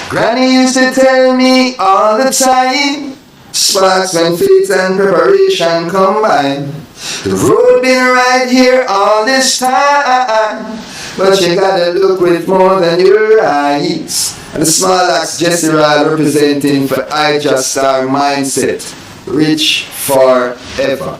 Granny used to tell me all the time, sparks when faith and preparation combine. The road been right here all this time, but you gotta look with more than your eyes. And the small axe Jesse Ryle representing for I Just Star Mindset, rich forever.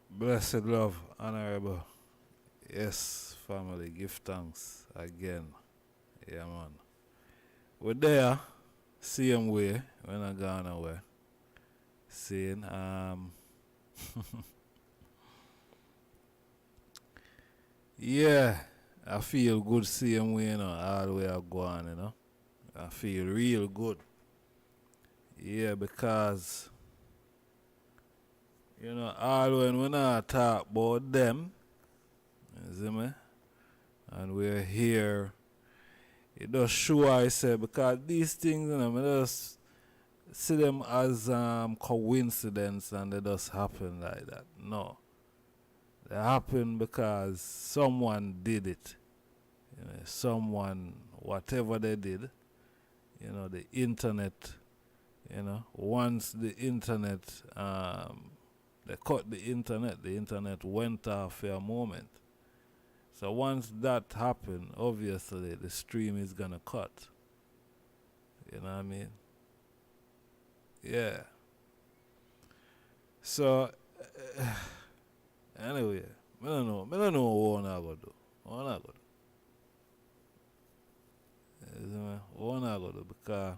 Blessed love, honorable. Yes, family, give thanks again. Yeah, man. We're there, same way, we're not gone away. Saying, yeah, I feel good same way, all the way I go on, I feel real good. Yeah, because, all when we not talk about them, you see me? And we're here, it does show, I say, because these things, I just see them as coincidence and they just happen like that. No. They happen because someone did it. Someone, whatever they did, the internet, once the internet, they cut the internet went off for a moment. So once that happened, obviously the stream is going to cut. You know what I mean? Yeah. So, anyway, I don't know what I'm going to do. What I'm going to do. What I'm going to do, because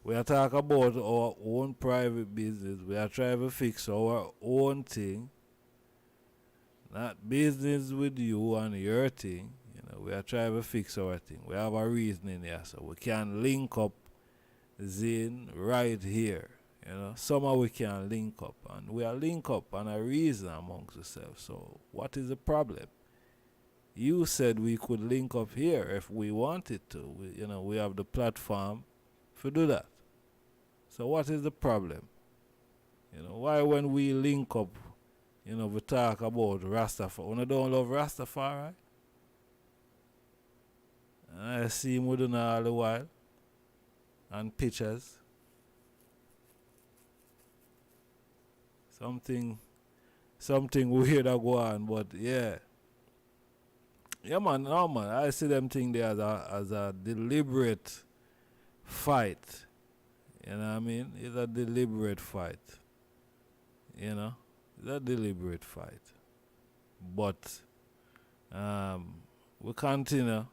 we are talking about our own private business. We are trying to fix our own thing. Not business with you and your thing. We are trying to fix our thing. We have a reasoning here, so we can link up Zane right here. Somehow we can link up, and we are link up on a reason amongst ourselves. So what is the problem? You said we could link up here if we wanted to. We have the platform to do that. So what is the problem? Why when we link up, we talk about Rastafari. When I don't love Rastafari, and I see him doing all the while, and pictures. something weird a go on, but yeah. Yeah man, no man. I see them thing there as a deliberate fight. You know what I mean? It's a deliberate fight. You know? It's a deliberate fight. But we continue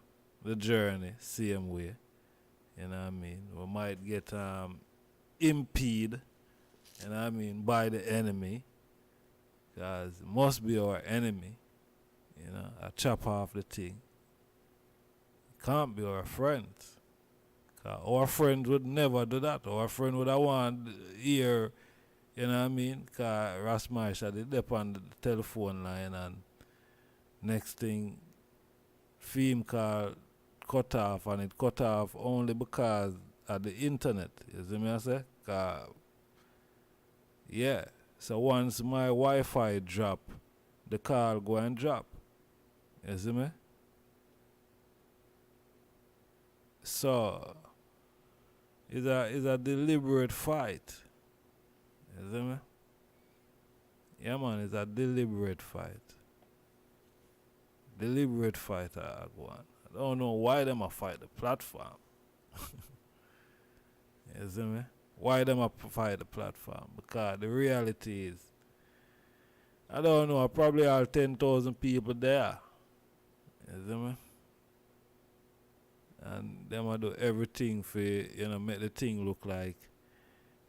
the journey same way. You know what I mean? We might get impeded, you know what I mean, by the enemy. Because it must be our enemy. You know, I chop off the thing. Can't be our friends. 'Cause our friends would never do that. Our friend would have want hear, you know what I mean? Because Rasmaisha did up on the telephone line and next thing, film call cut off and it cut off only because of the internet. You see me I say? 'Cause yeah. So once my Wi-Fi drop, the call go and drop. You see me? So it's a deliberate fight. You see me? Yeah man, it's a deliberate fight. Deliberate fight I go on. I don't know why them a fight the platform. You see me? Why them a fight the platform? Because the reality is, I don't know, probably all 10,000 people there. You see me? And them a do everything for, you know, make the thing look like,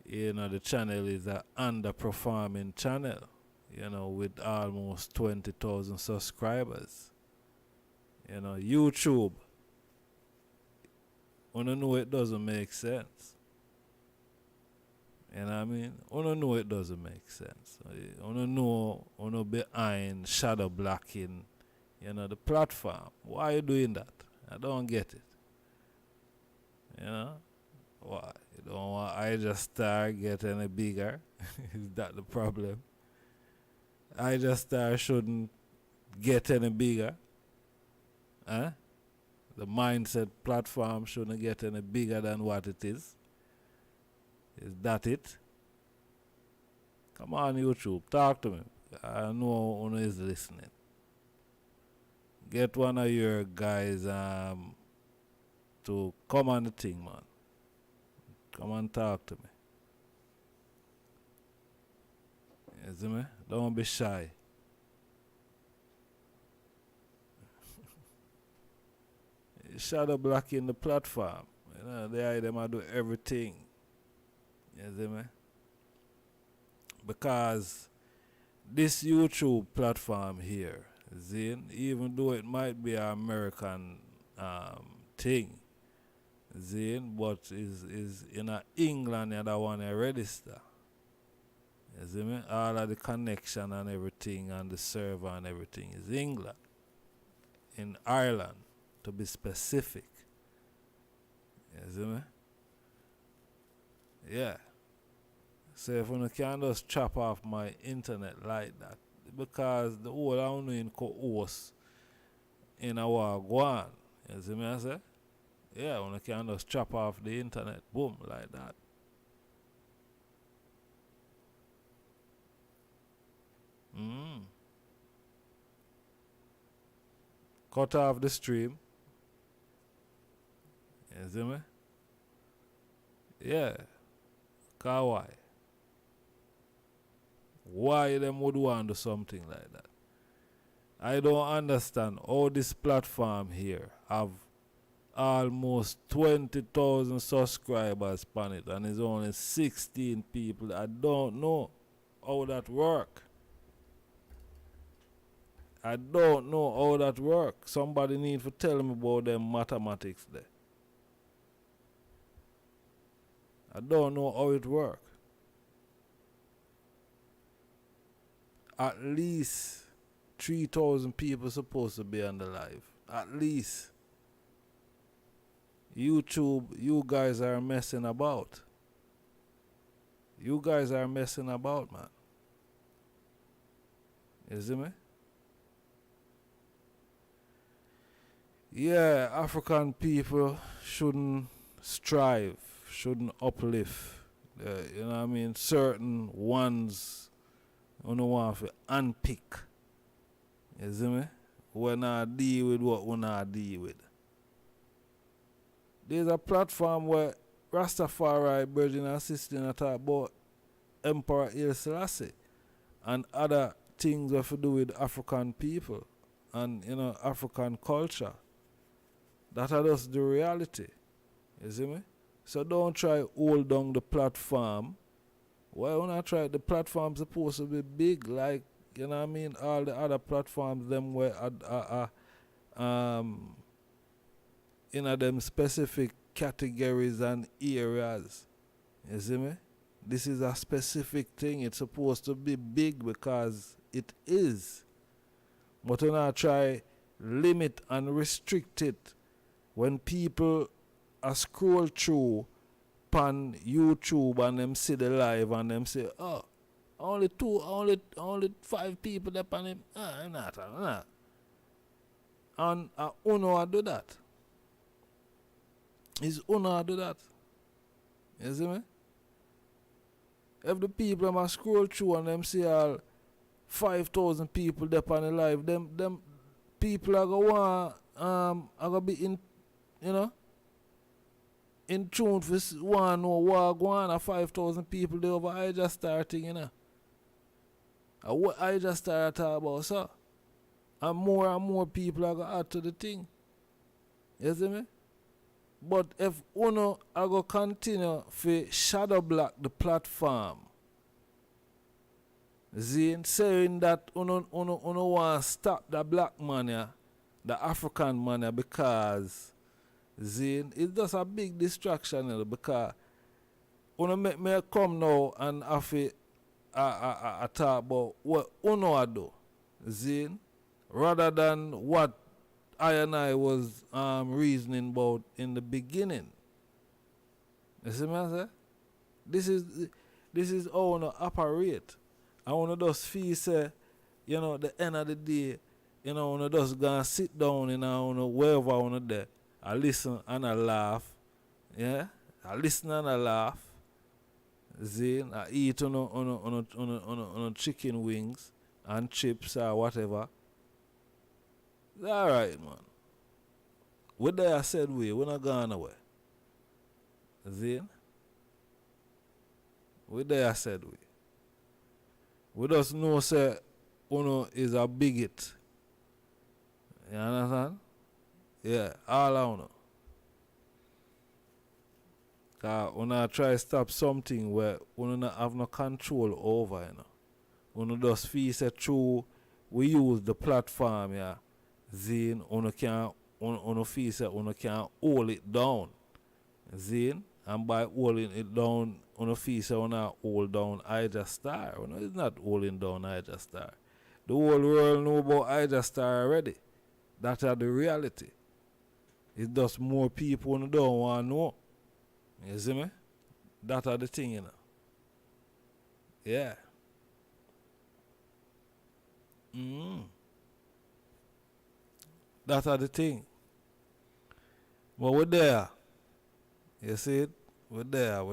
you know, the channel is a underperforming channel, you know, with almost 20,000 subscribers. You know, YouTube, I don't know it doesn't make sense. You know what I mean? I don't know it doesn't make sense. I don't know behind shadow blocking, you know, the platform. Why are you doing that? I don't get it. You know? Why? You don't want I just start get any bigger? Is that the problem? I just start shouldn't get any bigger. Huh? The mindset platform shouldn't get any bigger than what it is. Is that it? Come on, YouTube, talk to me. I know who is listening. Get one of your guys to come on the thing, man. Come and talk to me. You see me? Don't be shy. Shadow blocking the platform. You know, them I do everything. You see me? Because this YouTube platform here, Zin, even though it might be an American thing, Zin, but is in England and I want to register. You see me? All of the connection and everything and the server and everything is England. In Ireland, to be specific. You see me? Yeah. So if I can just chop off my internet like that, because the whole I don't know in co-host in our Guan. You see me I say? Yeah, when I can just chop off the internet, boom, like that. Cut off the stream. You see me? Yeah. Cause why? Why them would want to do something like that? I don't understand how this platform here have almost 20,000 subscribers on it and it's only 16 people. I don't know how that work. I don't know how that work. Somebody need to tell me about them mathematics there. I don't know how it work. At least 3,000 people supposed to be on the live. At least. YouTube, you guys are messing about. You guys are messing about, man. You see me? Yeah, African people shouldn't strive, shouldn't uplift. You know what I mean? Certain ones You don't want to unpick. You see me? We not deal with what we not deal with. There's a platform where Rastafari, Virgin and Sister talk about Emperor Haile Selassie and other things that have to do with African people and African culture. That are just the reality. You see me? So don't try hold down the platform. Why when I try the platform supposed to be big like you know what I mean? All the other platforms them were in them specific categories and areas. You see me? This is a specific thing. It's supposed to be big because it is. But when I try limit and restrict it, when people scroll through on YouTube and them see the live and them say, oh, only 5 people there on him. I'm not. And Uno do that. Is Uno do that. You see me? If the people them scroll through and them see all 5,000 people there on the live, them people are gonna be in in tune for one or walk one or 5,000 people there over I just starting, what I just started talking about, so. And more people are going to add to the thing. You see me? But if Uno are going to continue to shadow block the platform, saying that Uno want to stop the black man, the African man, because it's just a big distraction because Uno make me come now and have to talk about what Uno do. Rather than what I and I was reasoning about in the beginning. You see what I say? This is how Uno operate. I want to just feel say, the end of the day, Uno just gonna sit down wherever I want there. I listen and I laugh. Yeah? I listen and I laugh. I eat on chicken wings and chips or whatever. It's alright, man. What I said we're not going away. What I said we just know say Uno is a bigot. You understand? Yeah, all I know. Because when I try to stop something where we don't have no control over, Uno just feel say through we use the platform, Uno feel say Uno can hold it down. And by holding it down, Uno feel say Uno hold down Ija Star. Uno is not holding down Ija Star. The whole world know about Ija Star already. That's the reality. It's just more people who don't want to know. You see me? That's the thing, Yeah. That's the thing. But we're there. You see it? We're there.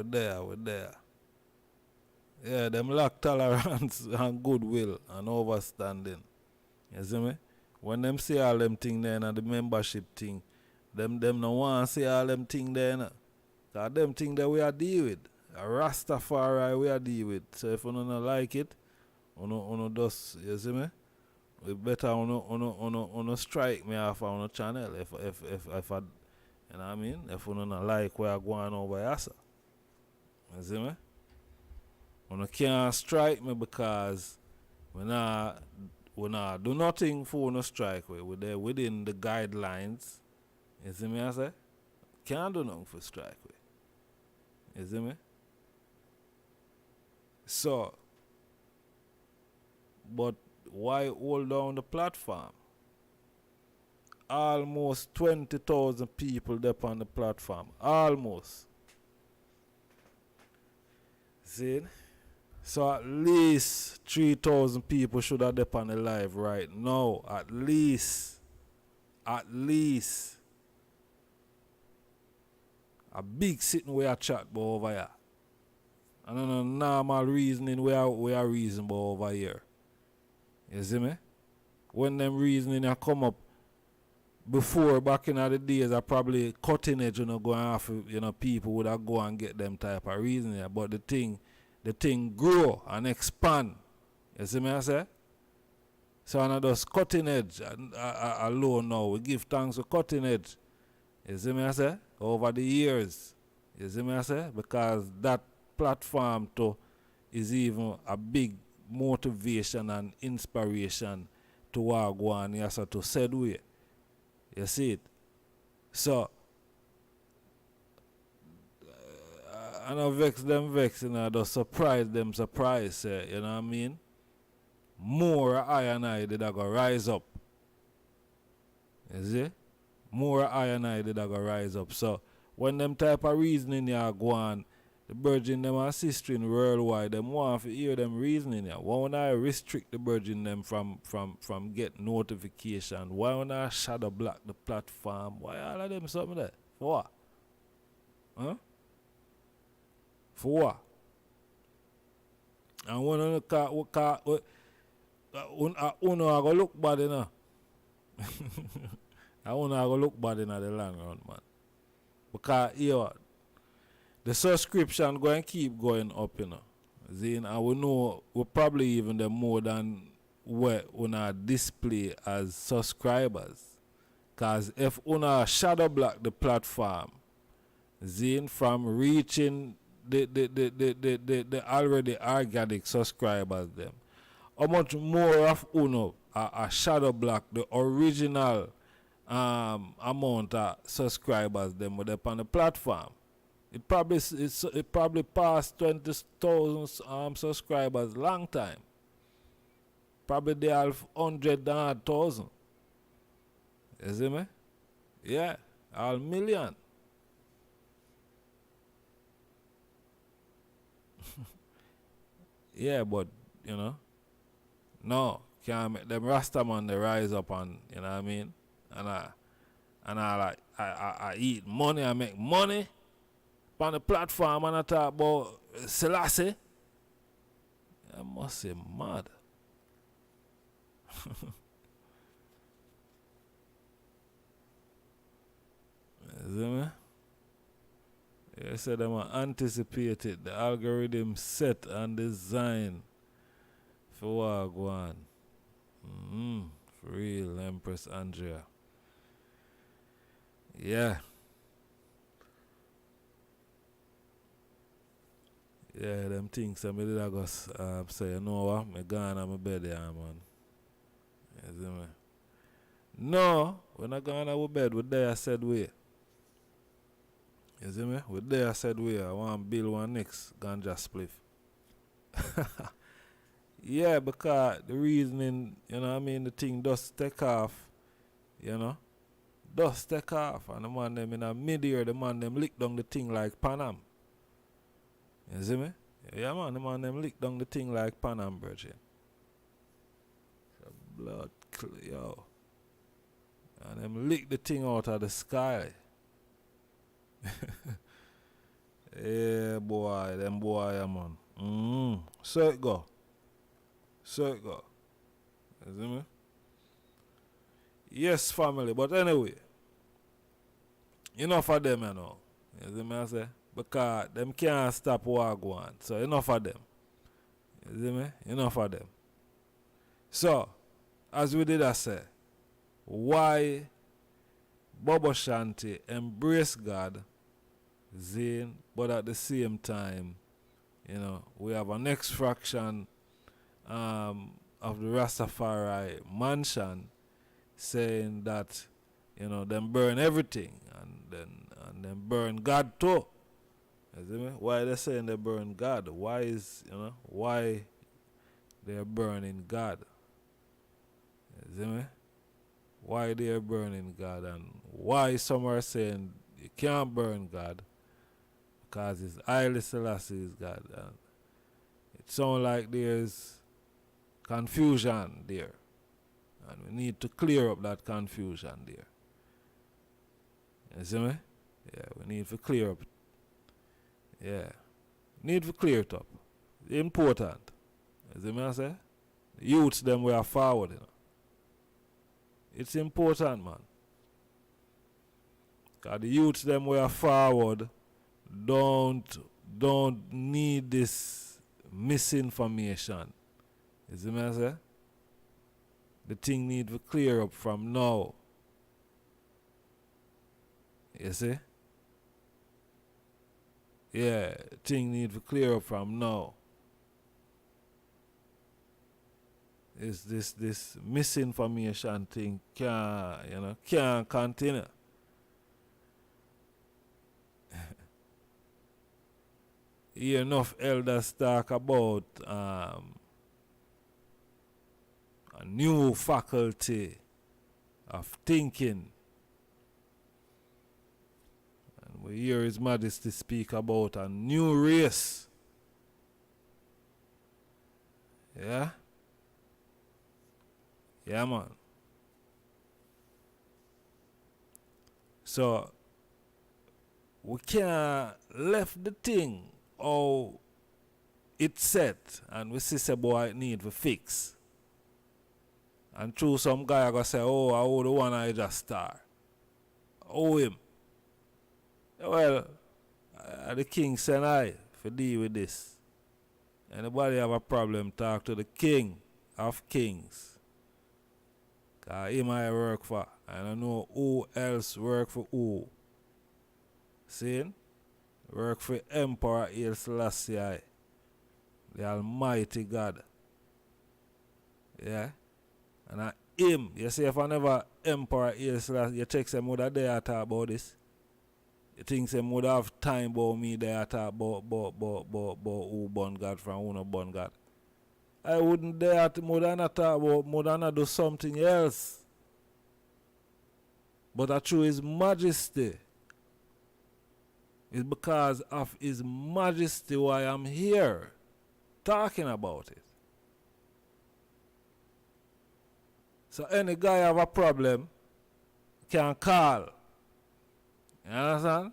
Yeah, them lack tolerance and goodwill and overstanding. You see me? When them say all them thing there and the membership thing, them no want to say all them thing there. Because them thing that we are deal with. A Rastafari we are deal with. So if you don't like it, you just, you see me? We better on strike me off on the channel if I, you know what I mean? If you don't like where I'm going over here. You see me? You can't strike me because we not do nothing for no strike we. We're there within the guidelines. You see me I say? Can't do nothing for strike we. You see me? So, but why hold down the platform? Almost 20,000 people there on the platform. Almost. See? So at least 3,000 people should have there on the live right now. At least. A big sitting where I chat about over here. And no normal reasoning where we are reasoning about over here. You see me? When them reasoning a come up before, back in the days, I probably cutting edge, going off, people would have go and get them type of reasoning. But the thing grow and expand. You see me I say? So I'm not just cutting edge alone now. We give thanks to cutting edge. You see me I say? Over the years. You see me I say? Because that platform too is even a big motivation and inspiration to walk on yes to said way. You see it? So I don't vex, just surprise, you know what I mean? More I and I did I go rise up. You see? More I and I did I go rise up. So when them type of reasoning ya go on, the virgin them assisting worldwide, them want to hear them reasoning ya. Why would I restrict the virgin them from get notification? Why would I shadow block the platform? Why all of them something there? For what? Huh? For what? And when I go look bad enough. I want to go look bad in the long run, man. Because the subscription going to keep going up, and we know we probably even the more than what we display as subscribers. Because if we shadow block the platform, from reaching the already organic subscribers them, how much more of a shadow block the original amount of subscribers them with up on the platform? It probably passed 20,000 subscribers long time. Probably they have 100,000. You see me? Yeah, all million. Yeah, but no, can't make them Rasta man they rise up and you know what I mean? And I eat money, I make money on the platform and I talk about Selassie. I must say mad. You see me? You said them anticipated the algorithm set and design for what go on. For real, Empress Andrea. Yeah. Yeah, them things I did I go say, you know what? Me gone on my bed here, man. You see me? No, when I gone on my bed, we there I said we. You see me? We there I said we. I want to build one next ganja spliff. Yeah, because the reasoning, you know what I mean, the thing does take off, does take off. And the man them in a mid-year, the man them lick down the thing like Panam. You see me? Yeah, man, the man them lick down the thing like Panam, virgin. Blood, yo. And them lick the thing out of the sky. Yeah, boy, them boy, yeah, man. So it go. You see me? Yes, family, but anyway, enough of them, You see me, I say? Because them can't stop what go on. So enough of them. You see me? Enough of them. So, as we did I say, why Bobo Shanti embrace God, but at the same time, we have a next fraction of the Rastafari mansion saying that, them burn everything and then burn God too. You see me? Why they saying they burn God? Why why they're burning God? You see me? Why they're burning God, and why some are saying you can't burn God because it's Haile Selassie is God. And it sounds like there's confusion there, and we need to clear up that confusion there. You see me? Yeah, we need to clear up. Yeah, need to clear it up. It's important. You see me I say? Youths them we are forward, you know. It's important, man. Cause the youths them we are forward don't need this misinformation. You see me I say? The thing need to clear up from now. You see? Yeah, thing need to clear up from now. Is this misinformation thing can't continue. Hear enough elders talk about a new faculty of thinking. And we hear His Majesty speak about a new race. Yeah? Yeah, man. So, we can't left the thing how it's set and we see say boy it need to fix. And through some guy I go say, oh, I owe the one I just star. Owe him. Well, the king send I for deal with this. Anybody have a problem, talk to the king of kings. Cause him I work for. I don't know who else work for who. See? Work for Emperor Haile Selassie, the Almighty God. Yeah? And him, you see, if I never Emperor Haile Selassie, you check some other day I talk about this. You think some would have time about me there I talk about who born God from who not born God. I wouldn't dare to more than talk about more than do something else. But through His Majesty. It's because of His Majesty why I'm here talking about it. So any guy have a problem can call. You understand?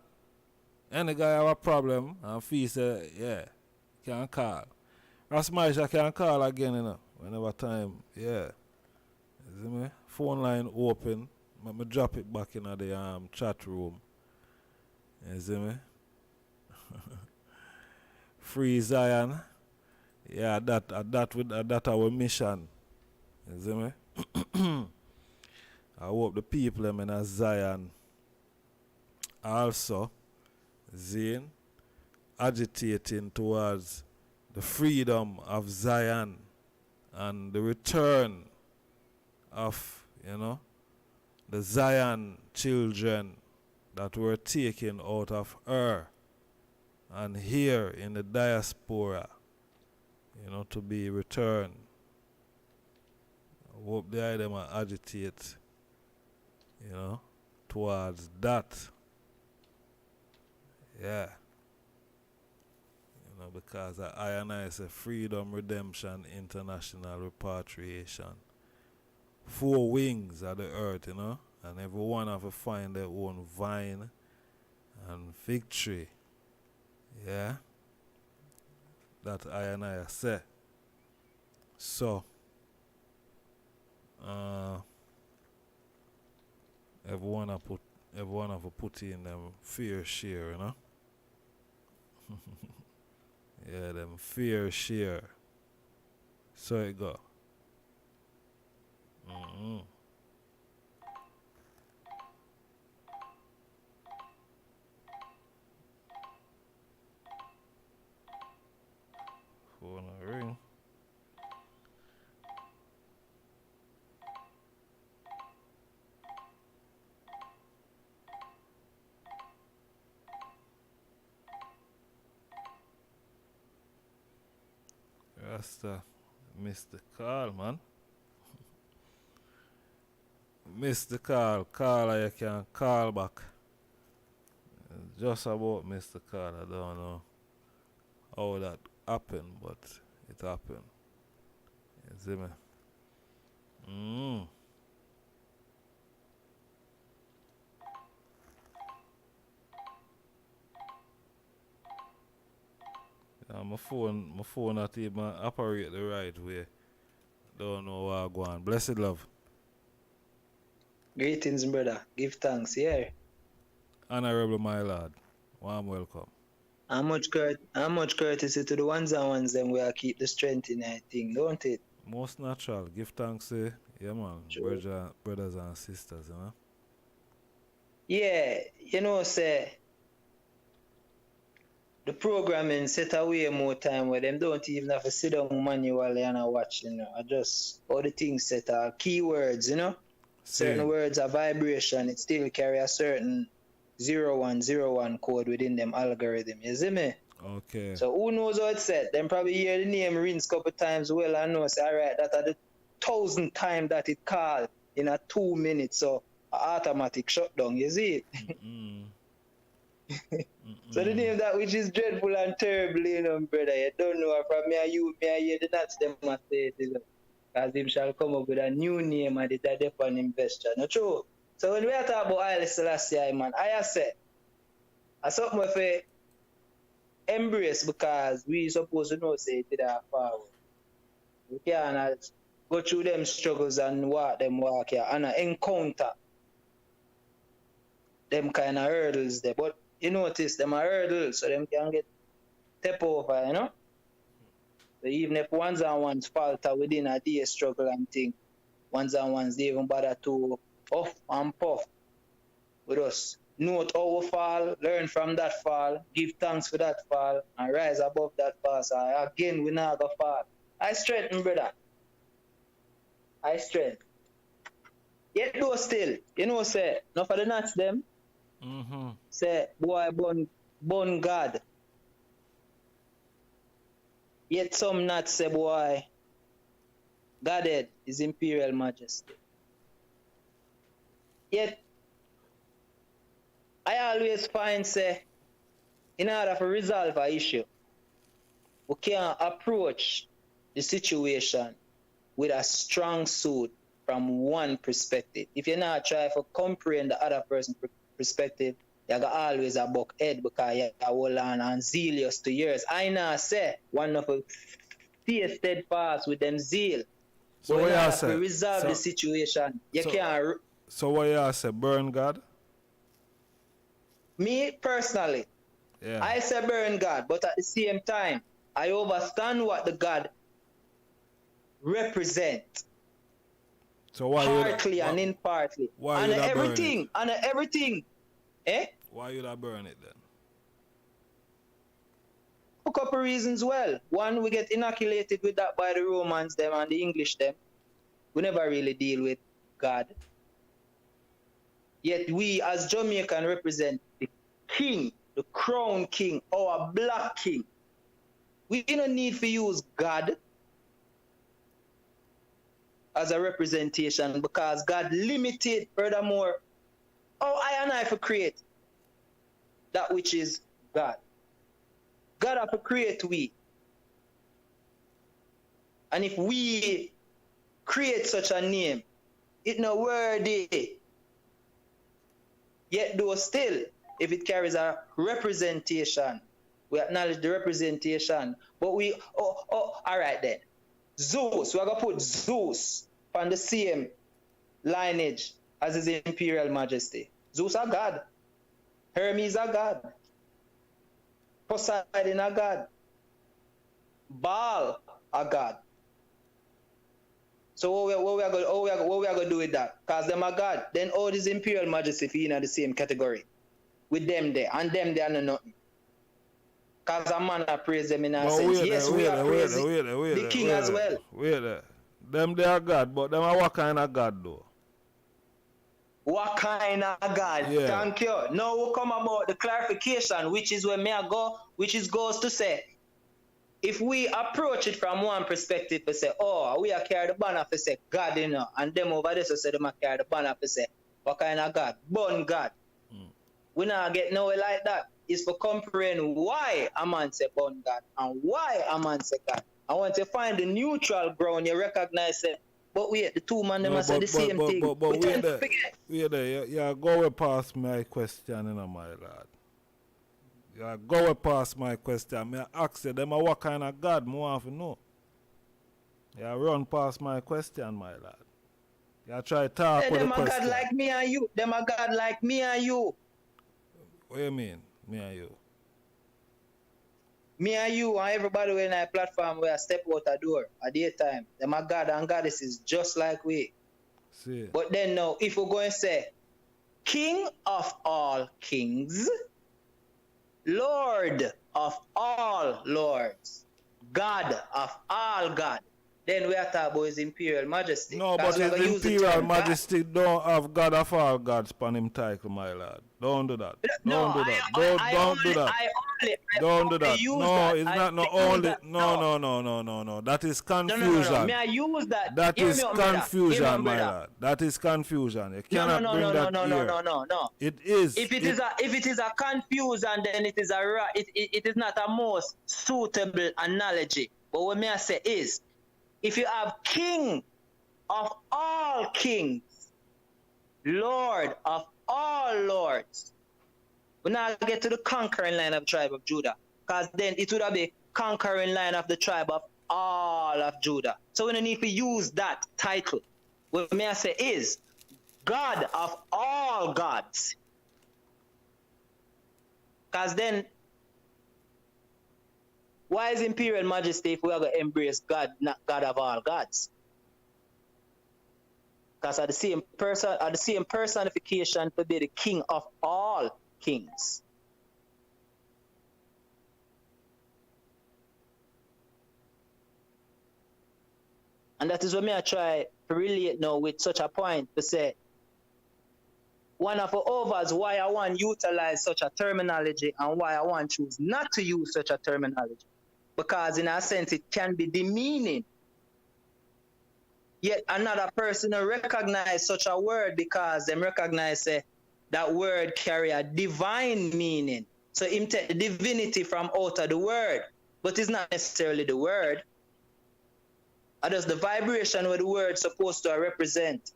Any guy have a problem and feel say, yeah, can call. Rasmaisha can call again, you know, whenever time, yeah. You see me? Phone line open. Let me drop it back in the chat room. You see me? Free Zion. Yeah, that our mission. You see me? I hope the people in Zion also Zine agitating towards the freedom of Zion and the return of, the Zion children that were taken out of her and here in the diaspora, to be returned. I hope the them agitate, towards that. Yeah. Because I and I say Freedom, Redemption, International Repatriation. 4 wings of the earth, and everyone have to find their own vine and victory. Yeah? That I and I say. So, everyone have to put in them fair share, Yeah, them fair share. So it go. Phone a ring. Rasta missed the call, man. Missed the call. Caller, you can call back. Just about missed the call. I don't know how that happened, but it happened. You see me? Yeah, my phone not even operate the right way. Don't know what I go on. Blessed love. Greetings, brother. Give thanks. Yeah. Honorable my lord. Warm welcome. How much courtesy to the ones and ones them where I keep the strength in that thing, don't it? Most natural. Give thanks, yeah man. Sure. Brothers and sisters, you know. Yeah, say the programming set away more time where them don't even have to sit down manually and watch, I just all the things set are keywords, Certain words are vibration, it still carry a certain 0101 code within them algorithm, you see me? Okay. So who knows how it's set? Them probably hear the name rinse couple times well and know say alright, that are the 1,000th time that it called in a 2 minutes, so automatic shutdown, you see it? So the name that which is dreadful and terrible, brother, you don't know from me and you, me and you, the nuts them must say it, because him shall come up with a new name and it a different investor. No true. So when we are talking about Haile Selassie, man, I say, I something for embrace because we supposed to know say it are forward. We can't go through them struggles and walk here and encounter them kind of hurdles there. But you notice them are hurdles, so them can get step over, So even if ones and ones falter within a day struggle and thing, ones and ones they even bother to off and puff with us. Note our fall, learn from that fall, give thanks for that fall, and rise above that fall. So again, we not go fall. I strengthen, brother. I strengthen. Yet though still, say, not for the nuts them. Say, boy, born God. Yet some nuts say, boy, Godhead is imperial majesty. Yet, I always find, say, in order to resolve an issue, we can approach the situation with a strong suit from one perspective. If you're not trying to comprehend the other person's perspective, you're always a buck head because you're hold on and zealous to yours. I now say, one of us stay steadfast with them zeal. So but what in you order say? to resolve the situation, you can't... So what you say? Burn God? Me, personally, I say burn God, but at the same time, I understand what the God represent. So why partly and in partly. Why and you everything, and everything. Why you not burn it then? A couple reasons well. One, we get inoculated with that by the Romans them and the English them. We never really deal with God. Yet we as Jamaican represent the king, the crown king, our black king. We don't need to use God as a representation because God limited, furthermore, I and I for create that which is God. God have to create we. And if we create such a name, it's not worthy. Yet though still, if it carries a representation, we acknowledge the representation. But we, all right then. Zeus, we're going to put Zeus on the same lineage as his imperial majesty. Zeus a god. Hermes a god. Poseidon a god. Baal a god. So what we are going to do with that? Because them a god. Then all this imperial majesty feel in the same category. With them there. And them there are nothing. Because a man praise them in a sense. Yes, we are praising the king as well. Wait there. Them they are God, but them are what kind of God though? What kind of God? Yeah. Thank you. Now we come about the clarification, which is where me I go, which is goes to say, if we approach it from one perspective, we say, we are carry the banner for say God, and them over there so say them carry the banner for say, what kind of God? Born God. We not get nowhere like that. It's for comprehend why a man say born God and why a man say God. I want to find the neutral ground you recognize it. But wait, the two man them say the same thing. But wait there. You go past my question, my lad. You go past my question. Me ask you them what kind of God more want to know. You run past my question, my lad. You try to talk with the Them a question. God like me and you. Them a God like me and you. What do you mean, me and you? Me and you and everybody in our platform where I step out the door at daytime. Them a God and goddesses just like we. See. But then now, if we're going to say, King of all kings, Lord of all lords, God of all God, then we are talking about his imperial majesty. No, but his imperial majesty God. don't have God of all gods upon him title, my lad. Don't do that. Don't do that. Don't do that. Don't do that. No, it's not no only. No. That is confusion. No. May I use that? That is confusion, my lad. That is confusion. You cannot bring that here. No. It is. If it is a confusion, then it is not a most suitable analogy. But what may I say is, if you have King of all kings, Lord of all lords, we now get to the conquering line of the tribe of Judah, because then it would have been conquering line of the tribe of all of Judah. So we don't need to use that title. What may I say is, God of all gods. Because then, why is imperial majesty if we are going to embrace God, not God of all gods? Because at the same personification to be the king of all kings. And that is what I try to relate now with such a point to say, one of the overs why I want to utilize such a terminology and why I want to choose not to use such a terminology. Because in a sense, it can be demeaning. Yet another person will recognize such a word because they recognize that word carry a divine meaning. So him take the divinity from out of the word, but it's not necessarily the word. Or just the vibration where the word supposed to represent.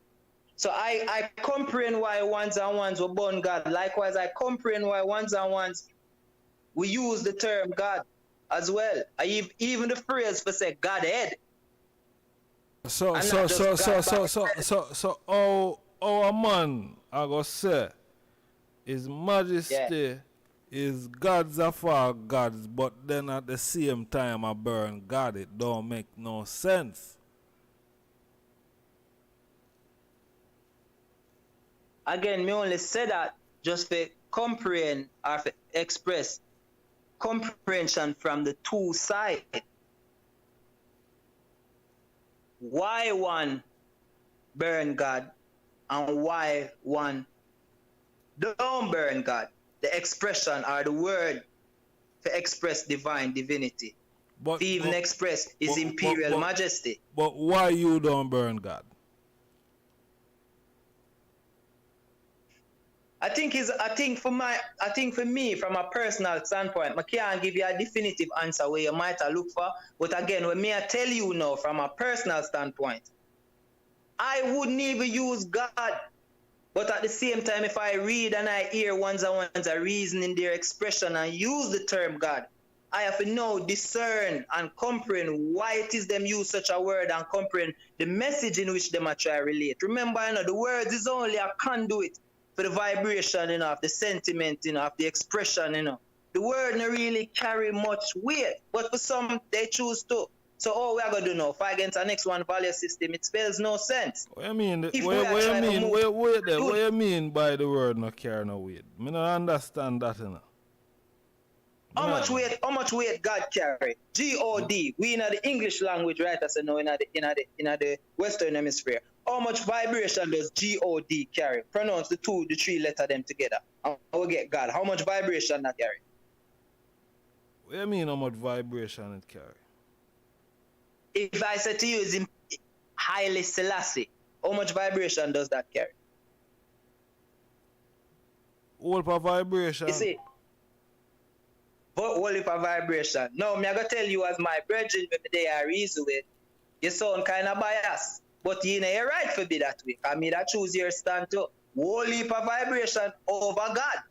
So I comprehend why ones and ones were born God. Likewise, I comprehend why ones and ones we use the term God as well. Even the phrase for say Godhead. So our man I go say his majesty is gods of all gods, but then at the same time I burn God. It don't make no sense. Again, me only say that just for comprehend or for express comprehension from the two sides. Why one burn God and why one don't burn God. The expression or the word to express divine divinity. To even express his imperial majesty. But why you don't burn God? I think for me, from a personal standpoint, I can't give you a definitive answer where you might look for. But again, when me I tell you now, from a personal standpoint, I wouldn't even use God. But at the same time, if I read and I hear ones and ones are reasoning their expression and use the term God, I have to know, discern, and comprehend why it is them use such a word and comprehend the message in which them are trying to relate. Remember, the words is only a conduit for the vibration, of the sentiment, of the expression, The word don't really carry much weight, but for some, they choose to. So all we are going to do now, fight against the next one value system, it spells no sense. What you mean? What you mean by the word no carry no weight? I don't understand that, How much weight God carry? G-O-D. We in the English language, right? As I know in the Western Hemisphere. How much vibration does G-O-D carry? Pronounce the 3 letter them together. And we'll get God. How much vibration that carry? What you mean how much vibration it carry? If I say to you is highly Selassie, how much vibration does that carry? All for vibration. You see? Only for vibration. No, me I go tell you as my brethren when they are reason with, you sound kind of biased. But you're right for be that way. I mean, I choose your stand too. Only for vibration over God.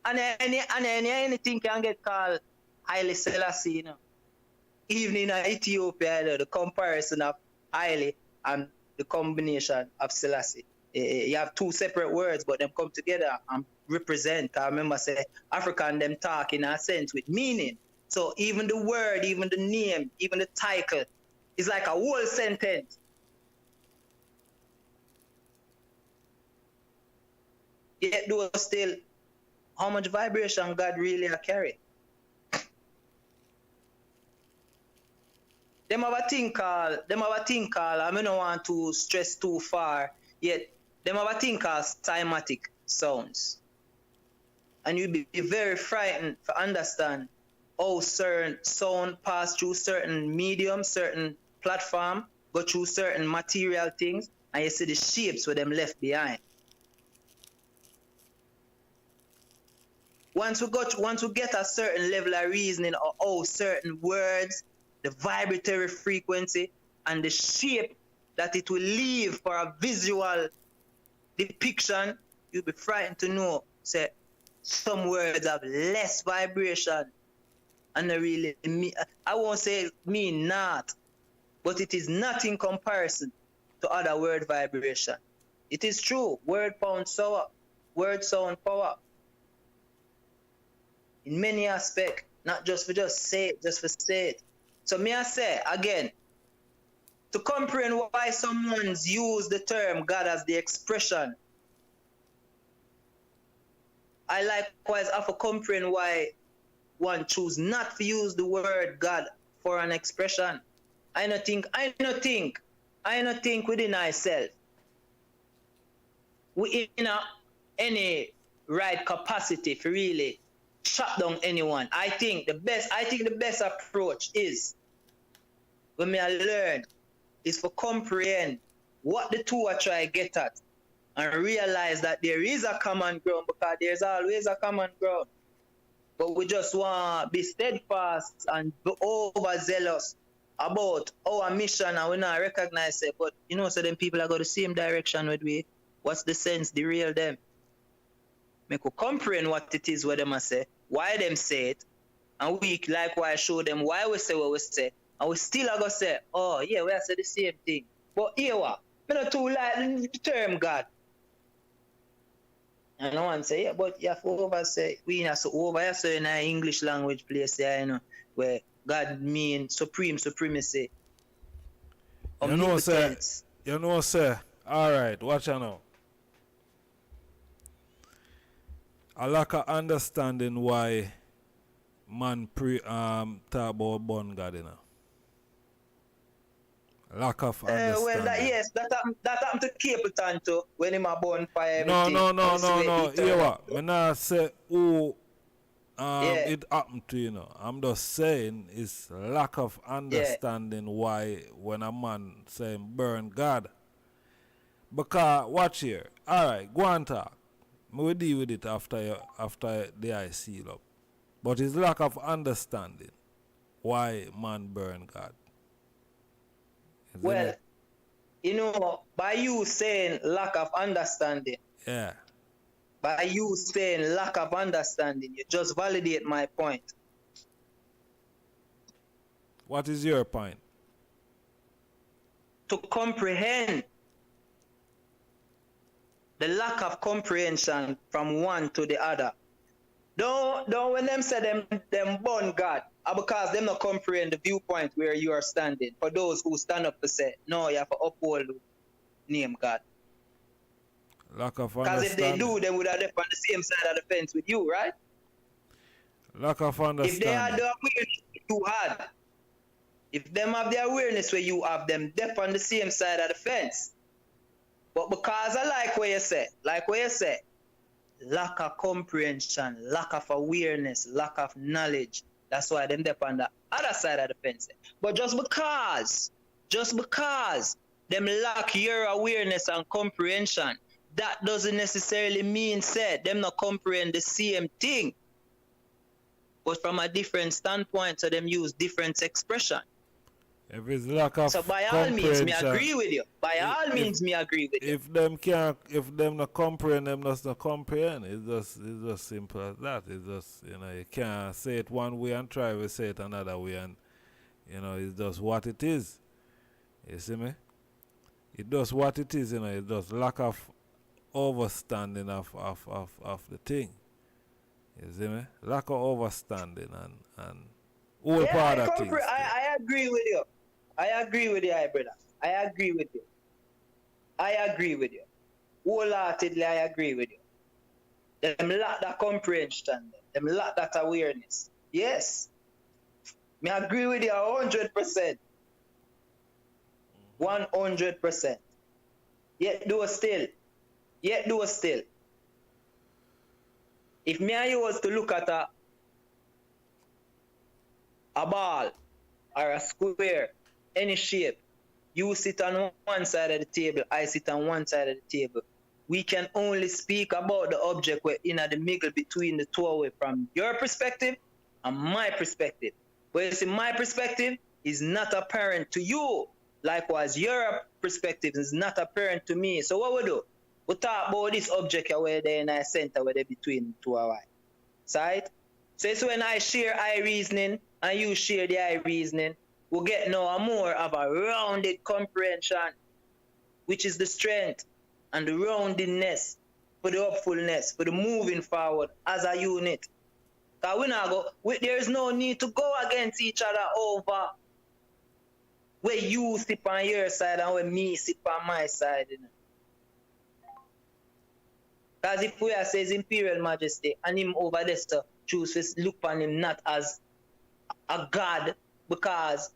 anything can get called Haile Selassie, you know. Even in Ethiopia, you know, the comparison of Haile and the combination of Selassie. You have two separate words, but them come together and represent. I remember say African them talk in a sense with meaning. So even the word, even the name, even the title is like a whole sentence. Yet though still, how much vibration God really a carry? Them have a thing called, I don't want to stress too far, yet them have a thing called cymatic sounds. And you'll be very frightened to understand how certain sound pass through certain medium, certain platform, go through certain material things, and you see the shapes where them left behind. Once we get a certain level of reasoning of how certain words, the vibratory frequency, and the shape that it will leave for a visual depiction, you'll be frightened to know, say, some words have less vibration and they really mean, I won't say mean not, but it is not in comparison to other word vibration. It is true, word sound power. In many aspects, not just for just say it, just for say it. So may I say again, to comprehend why someone's use the term God as the expression, I likewise have to comprehend why one choose not to use the word God for an expression. I not think within myself we in any right capacity for really shut down anyone. I think the best approach is, when me I learn, is for comprehend what the two are trying to get at and realize that there is a common ground, because there's always a common ground. But we just want to be steadfast and be overzealous about our mission, and we not recognize it. But you know, so then people are going the same direction with we. What's the sense, the real them? Make we comprehend what it is what them a say, why them say it, and we likewise show them why we say what we say, and we still are going to say, oh yeah, we are say the same thing. But here what? Me not too like the term God. And no one say, yeah, but you have to over say, we have to over say in an English language place there, you know, where God means supremacy. You know, sir. All right, watch out now. A lack of understanding why man talk about born God, you know. Lack of understanding. Well, that happened to Capleton too, when him a born fire everything. No. Hear what? Me not say who it happened to, you know. I'm just saying it's lack of understanding why when a man say burn God. Because watch here. Alright, go on talk. Me will deal with it after the eye seal up. But it's lack of understanding why man burn God. Well, you know, by you saying lack of understanding, yeah. By you saying lack of understanding, you just validate my point. What is your point? To comprehend. The lack of comprehension from one to the other. Don't when them say them born God, because them not comprehend the viewpoint where you are standing. For those who stand up to say, no, you have to uphold name God. Lack of understanding. Because if they do, they would have left on the same side of the fence with you, right? Lack of understanding. If they had the awareness you had, if them have the awareness where you have, them deaf on the same side of the fence. But because I like what you say, lack of comprehension, lack of awareness, lack of knowledge, that's why them dep on the other side of the fence. But just because them lack your awareness and comprehension, that doesn't necessarily mean say them not comprehend the same thing. But from a different standpoint, so them use different expression. If it's lack of So by all means, me comprehension, agree with you. By all means, me agree with you. if them not comprehend, them just not comprehend. It's just simple as that. It's just, you know, you can't say it one way and try to say it another way, and you know, it's just what it is. You see me? It does what it is, you know, it does lack of overstanding of the thing. You see me? Lack of overstanding and all Yeah, part of things. I agree with you. I agree with you, brother. I agree with you. I agree with you. Wholeheartedly, I agree with you. Them lack that comprehension. Them lack that awareness. Yes. Me agree with you 100%. 100%. Yet do still. If me and you was to look at a ball or a square, any shape, you sit on one side of the table, I sit on one side of the table. We can only speak about the object we're in at the middle between the two of us from your perspective and my perspective. But you see, my perspective is not apparent to you. Likewise, your perspective is not apparent to me. So what we do? We talk about this object where they in the center, where they between the two of us. Right? So it's when I share I reasoning and you share the I reasoning, we get now more of a rounded comprehension, which is the strength and the roundedness for the hopefulness, for the moving forward as a unit. Because there is no need to go against each other over where you sit on your side and where me sit on my side. You know? Because if we are says Imperial Majesty and him over there to choose to look on him not as a god, because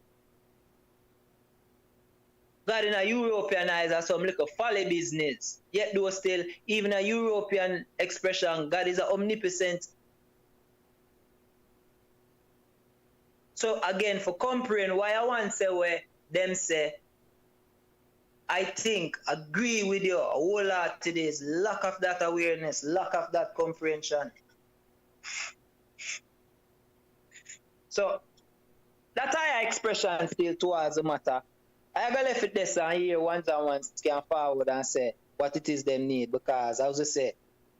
God in a European eyes are some little folly business. Yet though still, even a European expression, God is a omnipotent. So again, for comprehend why I want to say where them say, I think, agree with you a whole lot today is lack of that awareness, lack of that comprehension. So that higher expression still towards the matter. I gotta left it this and here once and once can forward and say what it is them need, because as I say,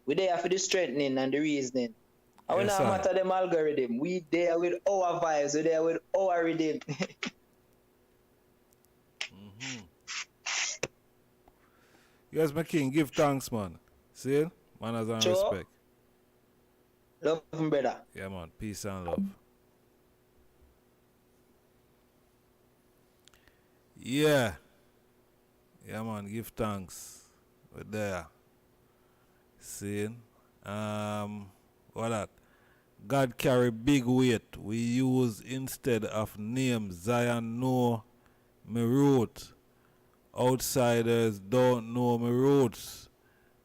we there for the strengthening and the reasoning. I will not matter them algorithm. We there with our vibes, we there with our rhythm. Yes, my king, give thanks, man. See? Manners and respect. Love him, brother. Yeah, man. Peace and love. Yeah. Yeah, man. Give thanks. We're there. See? What that? God carry big weight. We use instead of name Zion know me root. Outsiders don't know my roots.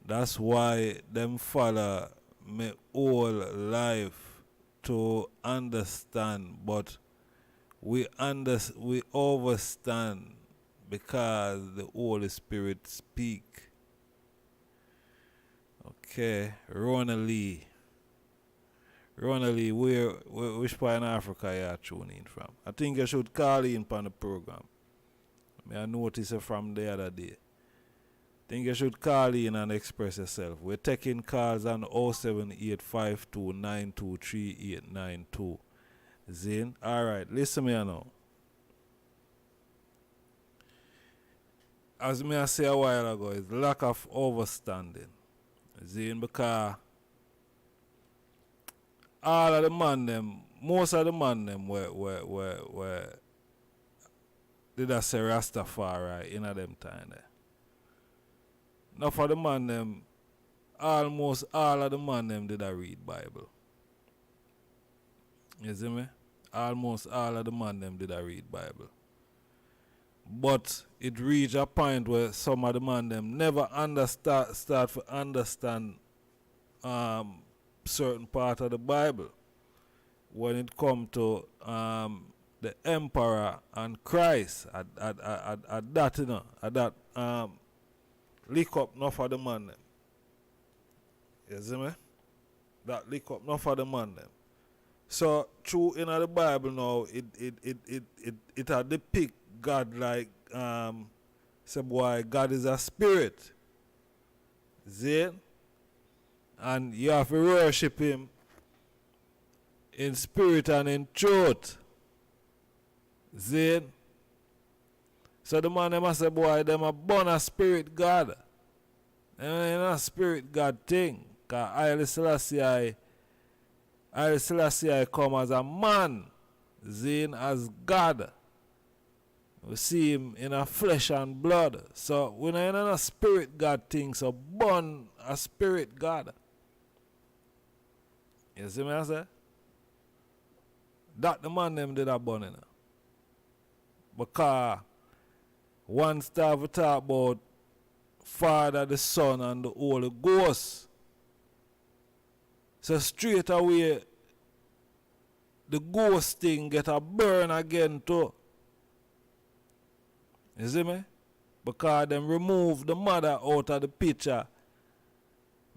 That's why them follow me whole life to understand. But we overstand because the Holy Spirit speak. Okay, Rona Lee, which part in Africa you are tuning in from? I think you should call in on the program. I noticed it from the other day. Think you should call in and express yourself. We're taking calls on 07852923892. Zin? Alright, listen me now. As me I say a while ago, it's lack of overstanding. Zin? Because all of the man them, most of the man them were did I say Rastafari in them time there. Now for the man them, almost all of the man them did I read Bible. You see me? Almost all of the man them did I read Bible. But it reached a point where some of the man them never start to understand certain part of the Bible. When it come to the emperor and Christ, at that, you know, at that lick up enough of the man them. You see me? That lick up enough of the man them. So true in the Bible now, it had depict God like say boy, God is a spirit. See it? And you have to worship him in spirit and in truth. See it? So the man them a say boy, them a born a spirit God. And ain't a spirit God thing. Cause Haile Selassie come as a man, Zane as God. We see him in a flesh and blood. So we not in a spirit God thing, so born a spirit God. You see me I say? That the man them did a born in. Because once we talk about Father, the Son, and the Holy Ghost. So straight away, the ghost thing get a burn again too. You see me? Because them remove the mother out of the picture.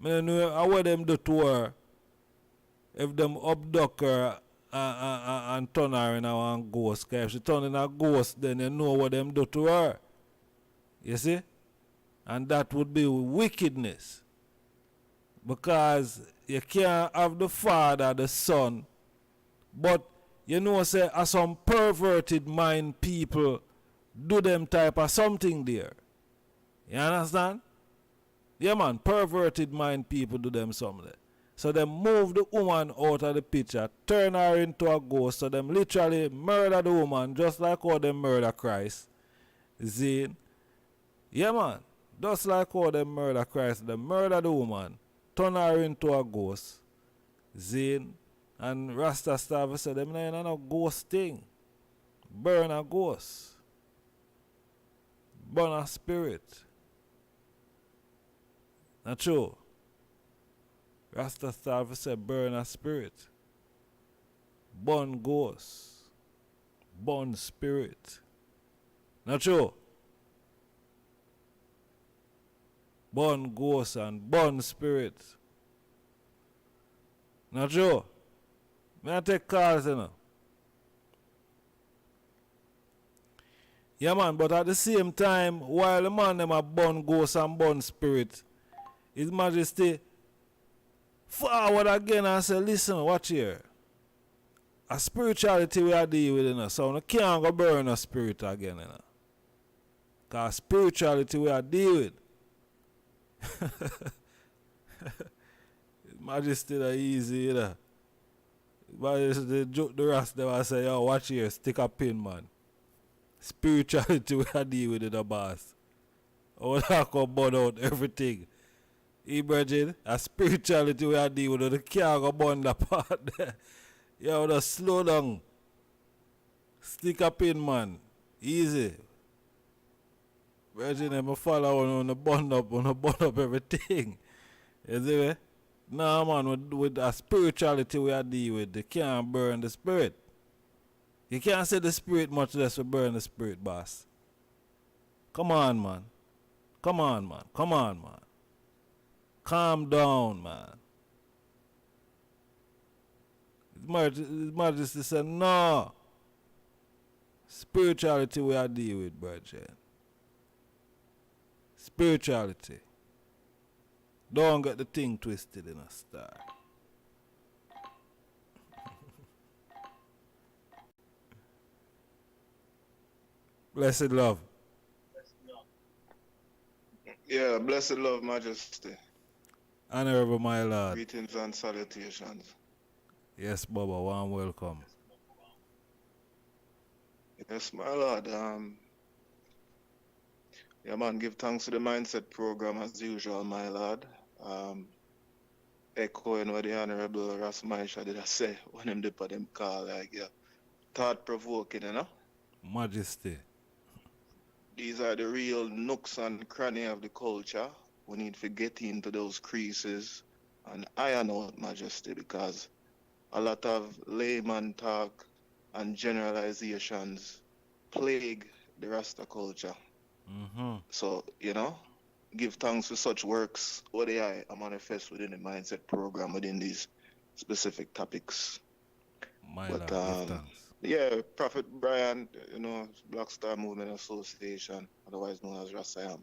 I don't know what them do to her. If them abduct her and turn her in a ghost. Because if she turn in a ghost, then you know what them do to her. You see? And that would be wickedness. Because you can't have the Father, the Son, but you know, say, as some perverted mind people do them type of something there. You understand? Yeah, man, perverted mind people do them something. So they move the woman out of the picture, turn her into a ghost, so them literally murder the woman just like how they murder Christ. See? Yeah, man. Just like how they murder Christ, they murder the woman, turn her into a ghost. Zane and Rasta Starve said, them ain't no ghost thing. Burn a ghost. Burn a spirit. Not true. Rasta Starve said, burn a spirit. Burn ghost. Burn spirit. Not true. Born ghost and born spirit. Not true. May I take calls, you know? Yeah, man, but at the same time, while the man them a born ghost and born spirit, His Majesty forward again and say, listen, watch here. A spirituality we are dealing with, you know, so we can't go burn a spirit again, you know. Because spirituality we are dealing with. Majesty that easy, you know. But the joke the rest them I say, yo, watch here, stick a pin, man. Spirituality we are dealing with in the boss. All that come burn out everything. Imagine a spirituality we are dealing with, the can't go burn the part there. Yo, just slow down. Stick a pin, man. Easy. Virgin, I'm follow on the bond up everything. You see me? Nah, man, with a spirituality we are dealing with, they can't burn the spirit. You can't say the spirit much less will burn the spirit, boss. Come on, man. Come on, man. Come on, man. Calm down, man. His Majesty said, no. Spirituality we are dealing with, Virgin. Spirituality. Don't get the thing twisted in a star. Blessed love. Yeah, blessed love, Majesty. Honorable my lord. Greetings and salutations. Yes, Bobo, warm welcome. Yes, my lord. Yeah, man, give thanks to the Mindset program as usual, my lord. Echoing what the Honorable Rasmaisha did I say when him did put him call, like, yeah, thought-provoking, you know? Majesty. These are the real nooks and cranny of the culture. We need to get into those creases and iron out, Majesty, because a lot of layman talk and generalizations plague the Rasta culture. Mm-hmm. So, you know, give thanks for such works, ODI, I manifest within the Mindset program within these specific topics. My But Lord, give thanks. yeah, Prophet Brian, Black Star Movement Association, otherwise known as RASAM,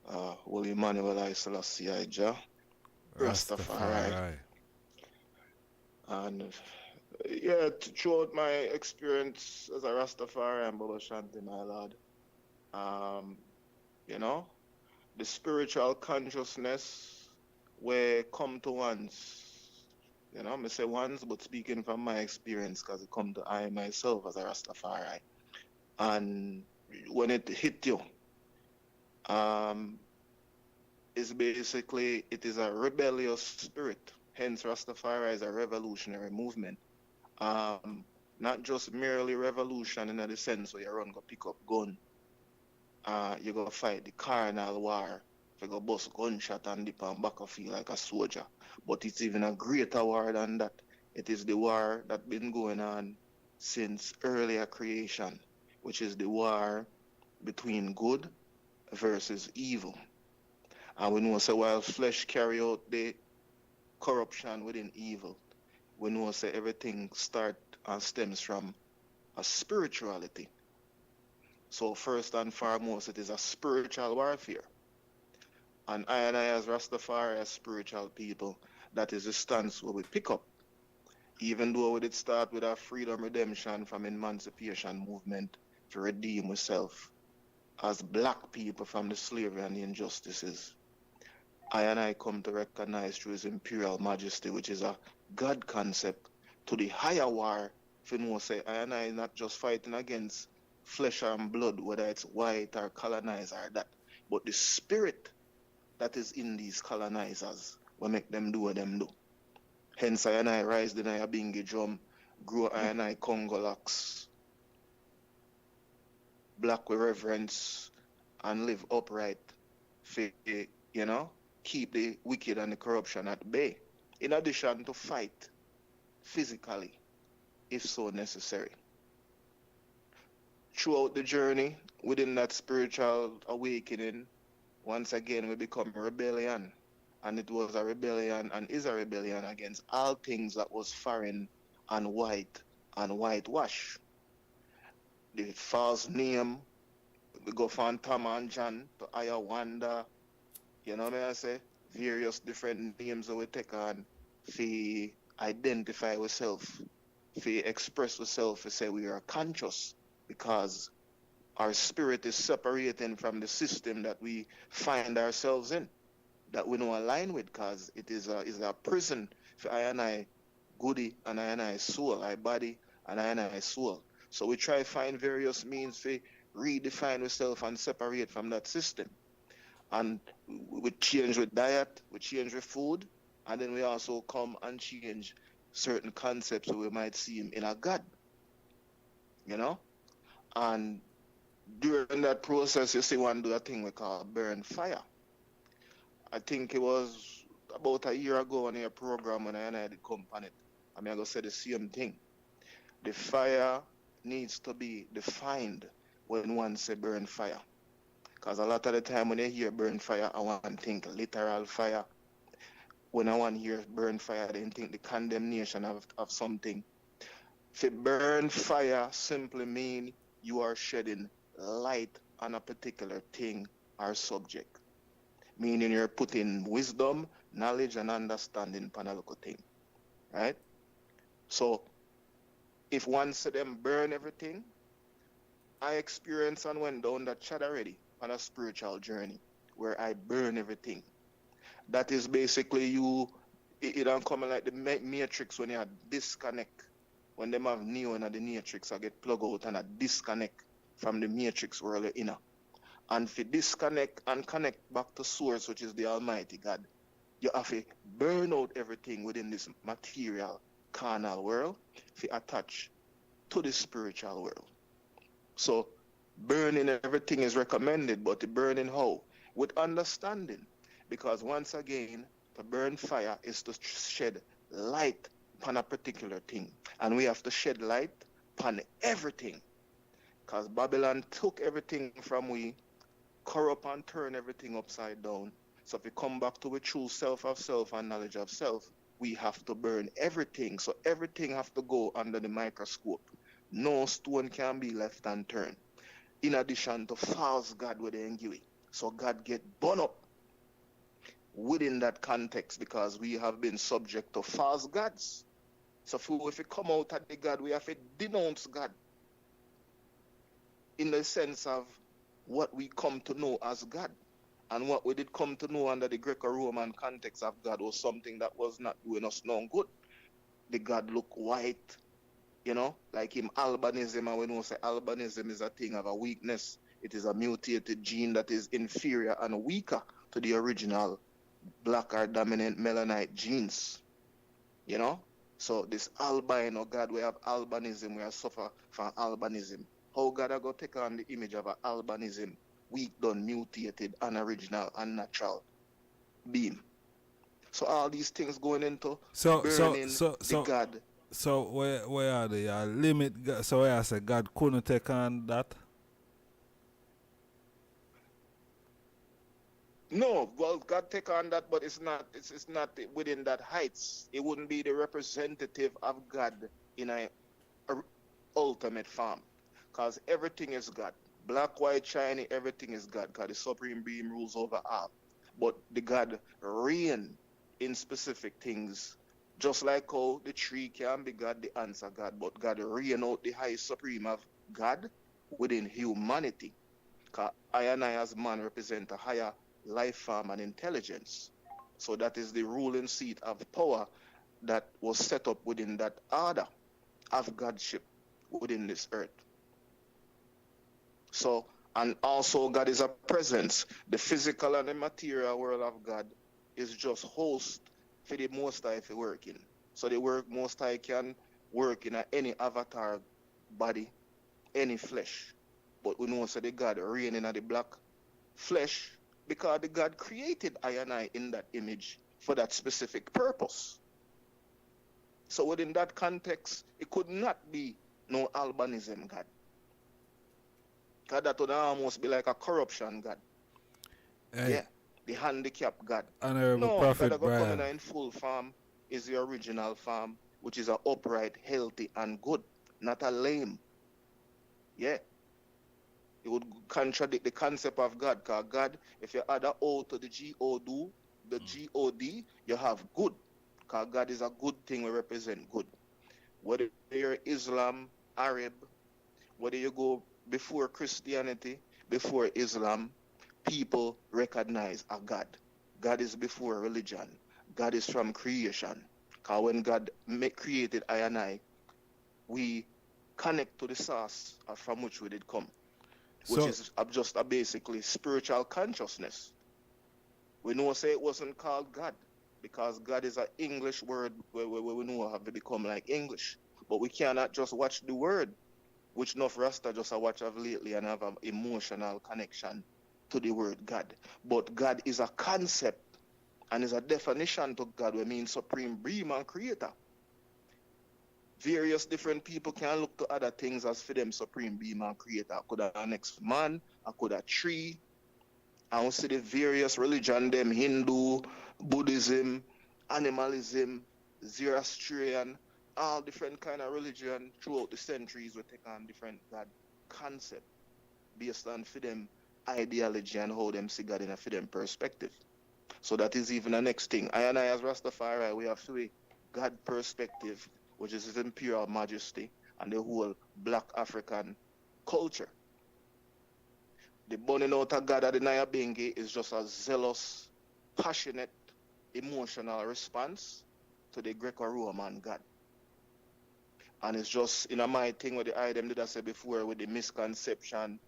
Holy Emmanuel I Selassie I Jah, Rastafari. Rastafari. And yeah, throughout my experience as a Rastafari and Bobo Shanti, my lord, um, you know, the spiritual consciousness where come to once, me say once, but speaking from my experience, because it come to I myself as a Rastafari. And when it hit you, um, it's basically, it is a rebellious spirit. Hence, Rastafari is a revolutionary movement. Not just merely revolution in the sense where you run go pick up gun, you go fight the carnal war, you go bust gunshot and dip on battlefield like a soldier. But it's even a greater war than that. It is the war that been going on since earlier creation, which is the war between good versus evil. And we know say while flesh carry out the corruption within evil, we know say everything start and stems from a spirituality. So first and foremost, it is a spiritual warfare. And I as Rastafari, as spiritual people, that is the stance where we pick up. Even though we did start with our freedom redemption from emancipation movement to redeem ourselves as black people from the slavery and the injustices. I come to recognize through his imperial majesty, which is a God concept, to the higher war. If you know, say, I is not just fighting against flesh and blood, whether it's white or colonized or that, but the spirit that is in these colonizers will make them do what them do. Hence, I rise the a Binghi drum, grow I Congo locks, black with reverence, and live upright, for, keep the wicked and the corruption at bay, in addition to fight physically, if so necessary. Throughout the journey, within that spiritual awakening, once again we become rebellion. And it was a rebellion and is a rebellion against all things that was foreign and whitewash. The false name, we go from Tom and John to Ayawanda, you know what I say? Various different names that we take on to identify ourselves, to express ourselves, to say we are conscious, because our spirit is separating from the system that we find ourselves in, that we don't align with, because it is a prison for I and I goody and I and I soul, I body and I and I soul. So we try to find various means to redefine ourselves and separate from that system. And we change with diet, we change with food, and then we also come and change certain concepts that we might see in a God, And during that process, you see one do a thing we call burn fire. I think it was about a year ago on your program when I did come on it. I'm going to say the same thing. The fire needs to be defined when one say burn fire. Because a lot of the time when you hear burn fire, I want to think literal fire. When I want to hear burn fire, I didn't think the condemnation of something. If burn fire simply mean you are shedding light on a particular thing or subject. Meaning you're putting wisdom, knowledge, and understanding upon a local thing. Right? So, if one said them burn everything, I experienced and went down that chat already on a spiritual journey where I burn everything. That is basically it don't come like the matrix when you disconnect. When them have Neo in the matrix, I get plugged out and I disconnect from the matrix world you're in. And if you disconnect and connect back to source, which is the Almighty God, you have to burn out everything within this material, carnal world, if you attach to the spiritual world. So burning everything is recommended, but the burning how? With understanding. Because once again, to burn fire is to shed light upon a particular thing. And we have to shed light upon everything. Because Babylon took everything from we, corrupt and turn everything upside down. So if we come back to a true self of self and knowledge of self, we have to burn everything. So everything have to go under the microscope. No stone can be left unturned. In addition to false God with the give. So God get burned up within that context because we have been subject to false gods. So if we come out at the God, we have to denounce God in the sense of what we come to know as God. And what we did come to know under the Greco-Roman context of God was something that was not doing us no good. The God look white, like him albinism, and we know say albinism is a thing of a weakness. It is a mutated gene that is inferior and weaker to the original black or dominant melanite genes. So this albino God, we have albinism, we have suffer from albinism. How God are going to take on the image of an albinism, weak, done, mutated, unoriginal, unnatural being? So all these things going into burning the God. So where are they? Limit God. So where I say God couldn't take on that? No, well, God take on that, but it's not within that heights. It wouldn't be the representative of God in a ultimate form, because everything is God. Black, white, shiny, everything is God, because the supreme being rules over all. But the God reign in specific things, just like how the tree can be God, the answer God, but God reign out the highest supreme of God within humanity. Because I and I as man represent a higher life form and intelligence. So that is the ruling seat of power that was set up within that order of Godship within this earth. So, and also God is a presence. The physical and the material world of God is just host for the Most High for working. So the work Most High can work in any avatar body, any flesh. But we know so the God reigning in the black flesh because the God created I and I in that image for that specific purpose. So within that context, it could not be no albinism God. God, that would almost be like a corruption God. Hey, yeah, the handicap God. Honorable No, Prophet God that Brian. coming in full form is the original form, which is a upright, healthy, and good, not a lame. Yeah. It would contradict the concept of God, because God, if you add a O to the G-O-D, you have good. Because God is a good thing, we represent good. Whether you're Islam, Arab, whether you go before Christianity, before Islam, people recognize a God. God is before religion. God is from creation. Because when God created I and I, we connect to the source from which we did come, which is just a basically spiritual consciousness. We know say it wasn't called God, because God is an English word where we know have to become like English. But we cannot just watch the word, which enough Rasta just a watch of lately and have an emotional connection to the word God. But God is a concept and is a definition to God, which means supreme being and creator. Various different people can look to other things as for them supreme being and creator. I could have an next man, I could have tree. I will see the various religion, them Hindu, Buddhism, animalism, Zoroastrian, all different kind of religion throughout the centuries will take on different God concept based on for them ideology and how them see God in a for them perspective. So that is even the next thing. I and I as Rastafari, we have three God perspective, which is his imperial majesty and the whole black African culture. The burning out of God at the Binghi is just a zealous, passionate, emotional response to the Greco-Roman God. And it's just, my thing with the item that I said before with the misconception,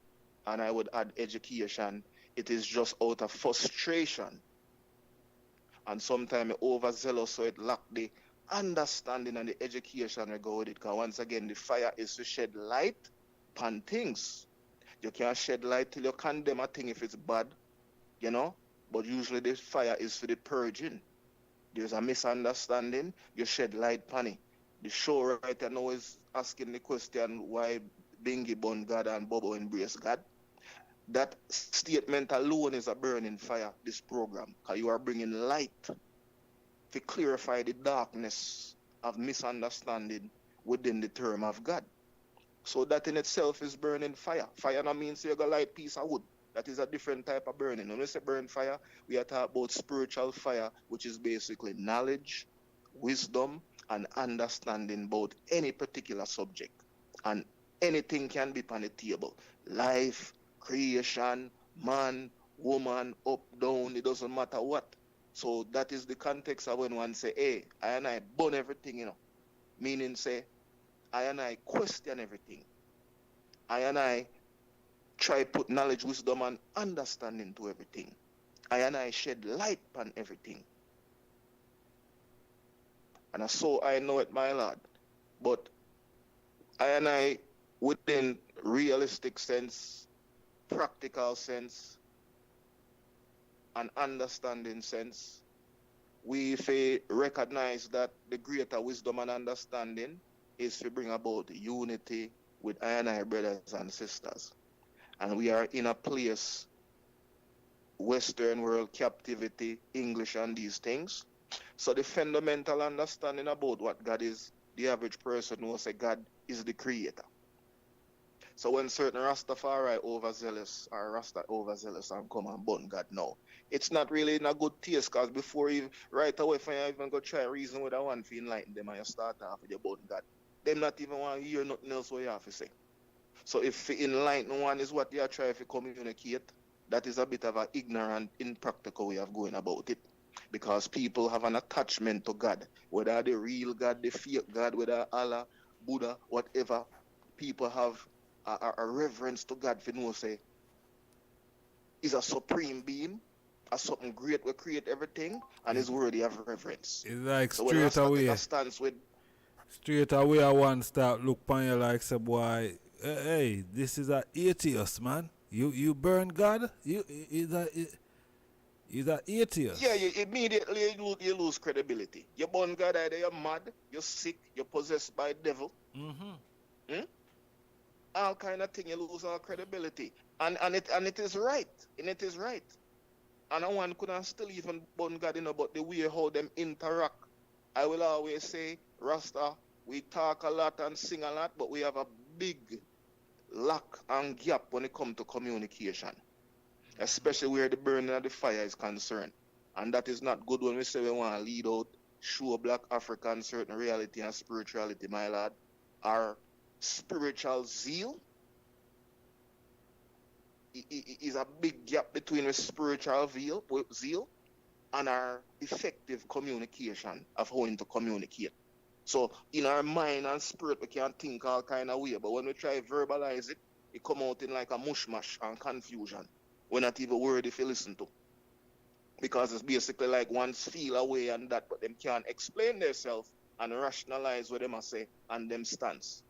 and I would add education, it is just out of frustration. And sometimes overzealous, so it lack the understanding and the education we go with it. Because once again, the fire is to shed light upon things. You can't shed light till you condemn a thing if it's bad, but usually the fire is for the purging. There's a misunderstanding, you shed light upon it. The show right now is asking the question why Binghi born God and Bobo embrace God. That statement alone is a burning fire, this program, because you are bringing light to clarify the darkness of misunderstanding within the term of God. So that in itself is burning fire. Fire no means you go light piece of wood. That is a different type of burning. When we say burn fire, we are talking about spiritual fire, which is basically knowledge, wisdom, and understanding about any particular subject. And anything can be on the table. Life, creation, man, woman, up, down, it doesn't matter what. So that is the context of when one say, hey, I and I burn everything, you know. Meaning say, I and I question everything. I and I try put knowledge, wisdom, and understanding to everything. I and I shed light on everything. And so I know it, my Lord. But I and I, within realistic sense, practical sense, and understanding sense, we recognize that the greater wisdom and understanding is to bring about unity with I and I brothers and sisters. And we are in a place, Western world captivity, English and these things. So the fundamental understanding about what God is, the average person will say God is the creator. So when certain Rastafari overzealous or Rasta overzealous and come and burn God now, it's not really in a good taste, because before you right away when you even go try reason with that one to enlighten them and you start off with your burn God, them not even want to hear nothing else what you have to say. So if enlighten one is what you are trying to communicate, that is a bit of an ignorant, impractical way of going about it. Because people have an attachment to God, whether the real God, the fake God, whether Allah, Buddha, whatever, people have a reverence to God for know say is a supreme being, a something great will create everything, and is worthy of reverence. It's like so when straight away. take a stance with Straight away I want start look upon you like say boy, hey, this is a atheist, man. You burn God? You is a atheist. yeah, you immediately you lose credibility. You burn God either you're mad, you're sick, you're possessed by devil. All kind of thing, you lose all credibility. And it is right. And it is right. And no one couldn't still even burn God, you know, but the way how them interact. I will always say, Rasta, we talk a lot and sing a lot, but we have a big lack and gap when it comes to communication. Especially where the burning of the fire is concerned. And that is not good when we say we want to lead out, show black Africans certain reality and spirituality, my lad. Our spiritual zeal is a big gap between the spiritual zeal and our effective communication of how to communicate. So in our mind and spirit we can think all kind of way, but when we try to verbalize it, it come out in like a mushmash and confusion. We're not even worthy if you listen to. Because it's basically like one's feel away and that, but them can't explain themselves and rationalize what them say and them stance.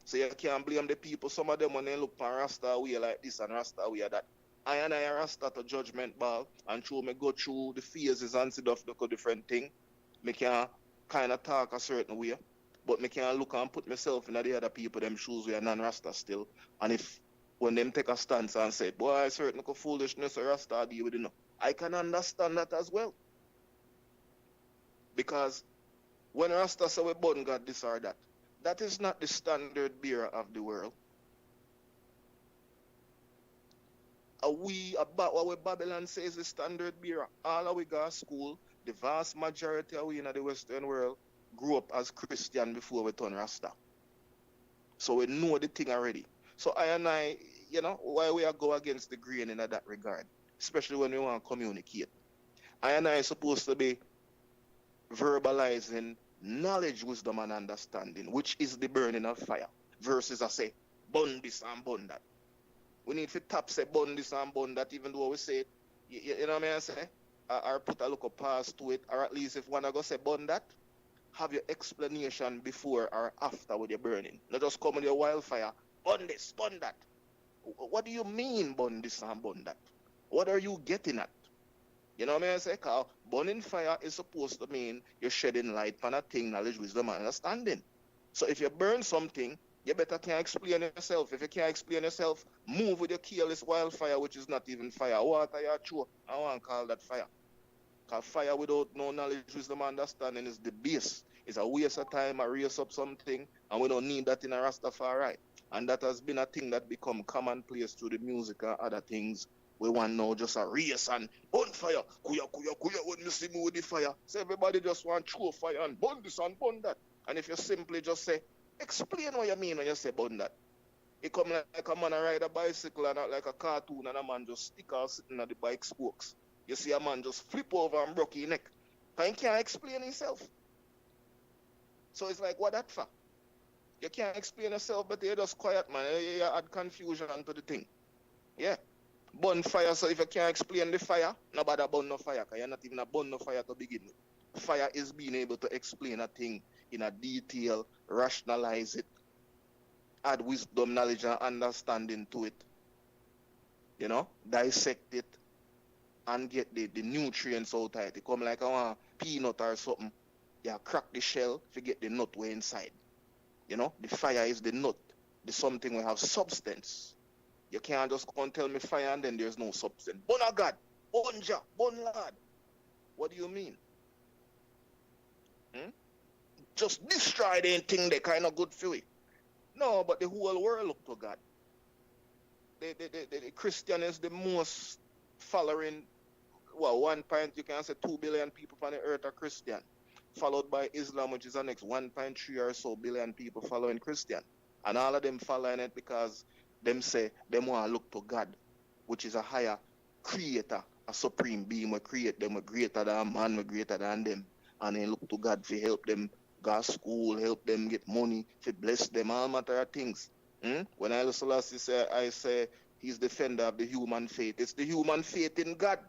So you can't blame the people. Some of them when they look on Rasta away like this and Rasta away that. I and I Rasta to judgment ball and through me go through the phases and see the different thing. Me can kind of talk a certain way, but me can look and put myself in the other people them shoes where non-Rasta still. And if when them take a stance and say, boy, certain foolishness or Rasta deal with it, no, I can understand that as well. Because when Rasta say we burn God this or that, that is not the standard bearer of the world. What Babylon says the standard bearer. All of we go to school, the vast majority of we in the Western world grew up as Christian before we turn Rasta. So we know the thing already. So I and I, you know, why we are go against the grain in that regard, especially when we want to communicate. I and I is supposed to be verbalizing knowledge, wisdom, and understanding, which is the burning of fire, versus I say, burn this and burn that. We need to tap say, burn this and burn that, even though we say it, you know what I say? Or put a little pass to it, or at least if one go say burn that, have your explanation before or after with your burning. Not just come with your wildfire, burn this, burn that. What do you mean burn this and burn that? What are you getting at? You know what I say? Because burning fire is supposed to mean you're shedding light on a thing, knowledge, wisdom, and understanding. So if you burn something, you better can't explain yourself. If you can't explain yourself, move with your careless wildfire, which is not even fire. Water you throw, I want to call that fire. Because fire without no knowledge, wisdom, understanding is the base. It's a waste of time, a race up something, and we don't need that in a Rastafari. And that has been a thing that become commonplace through the music and other things. We want now just a race and burn fire. Kuya, kuya, kuya, when you see me with the fire. So everybody just want to throw fire and burn this and burn that. And if you simply just say, explain what you mean when you say burn that. It come like a man ride a bicycle and not like a cartoon and a man just stick out sitting at the bike spokes. You see a man just flip over and broke his neck. Because he can't explain himself. So it's like, what that for? You can't explain yourself, but you're just quiet, man. You add confusion to the thing. Yeah. Burn fire, so if you can't explain the fire, nobody burn no fire, because you're not even a burn no fire to begin with. Fire is being able to explain a thing in a detail, rationalize it, add wisdom, knowledge, and understanding to it. You know, dissect it, and get the nutrients out of it. It come like a peanut or something. You crack the shell to get the nut way inside. You know, the fire is the nut. The something will have substance. You can't just go and tell me fire and then there's no substance. Burn a God, burn Jah, burn Lord. What do you mean? Just destroy the thing they kind of good for it. No, but the whole world look to God. The Christian is the most following, well, 2 billion people on the earth are Christian. Followed by Islam, which is the next 1.3 or so billion people following Christian. And all of them following it because them say them want to look to God, which is a higher creator, a supreme being will create them, a greater than man, a greater than them. And they look to God to help them go to school, help them get money, to bless them, all matter of things. When I listen to say, I say he's defender of the human faith. It's the human faith in God.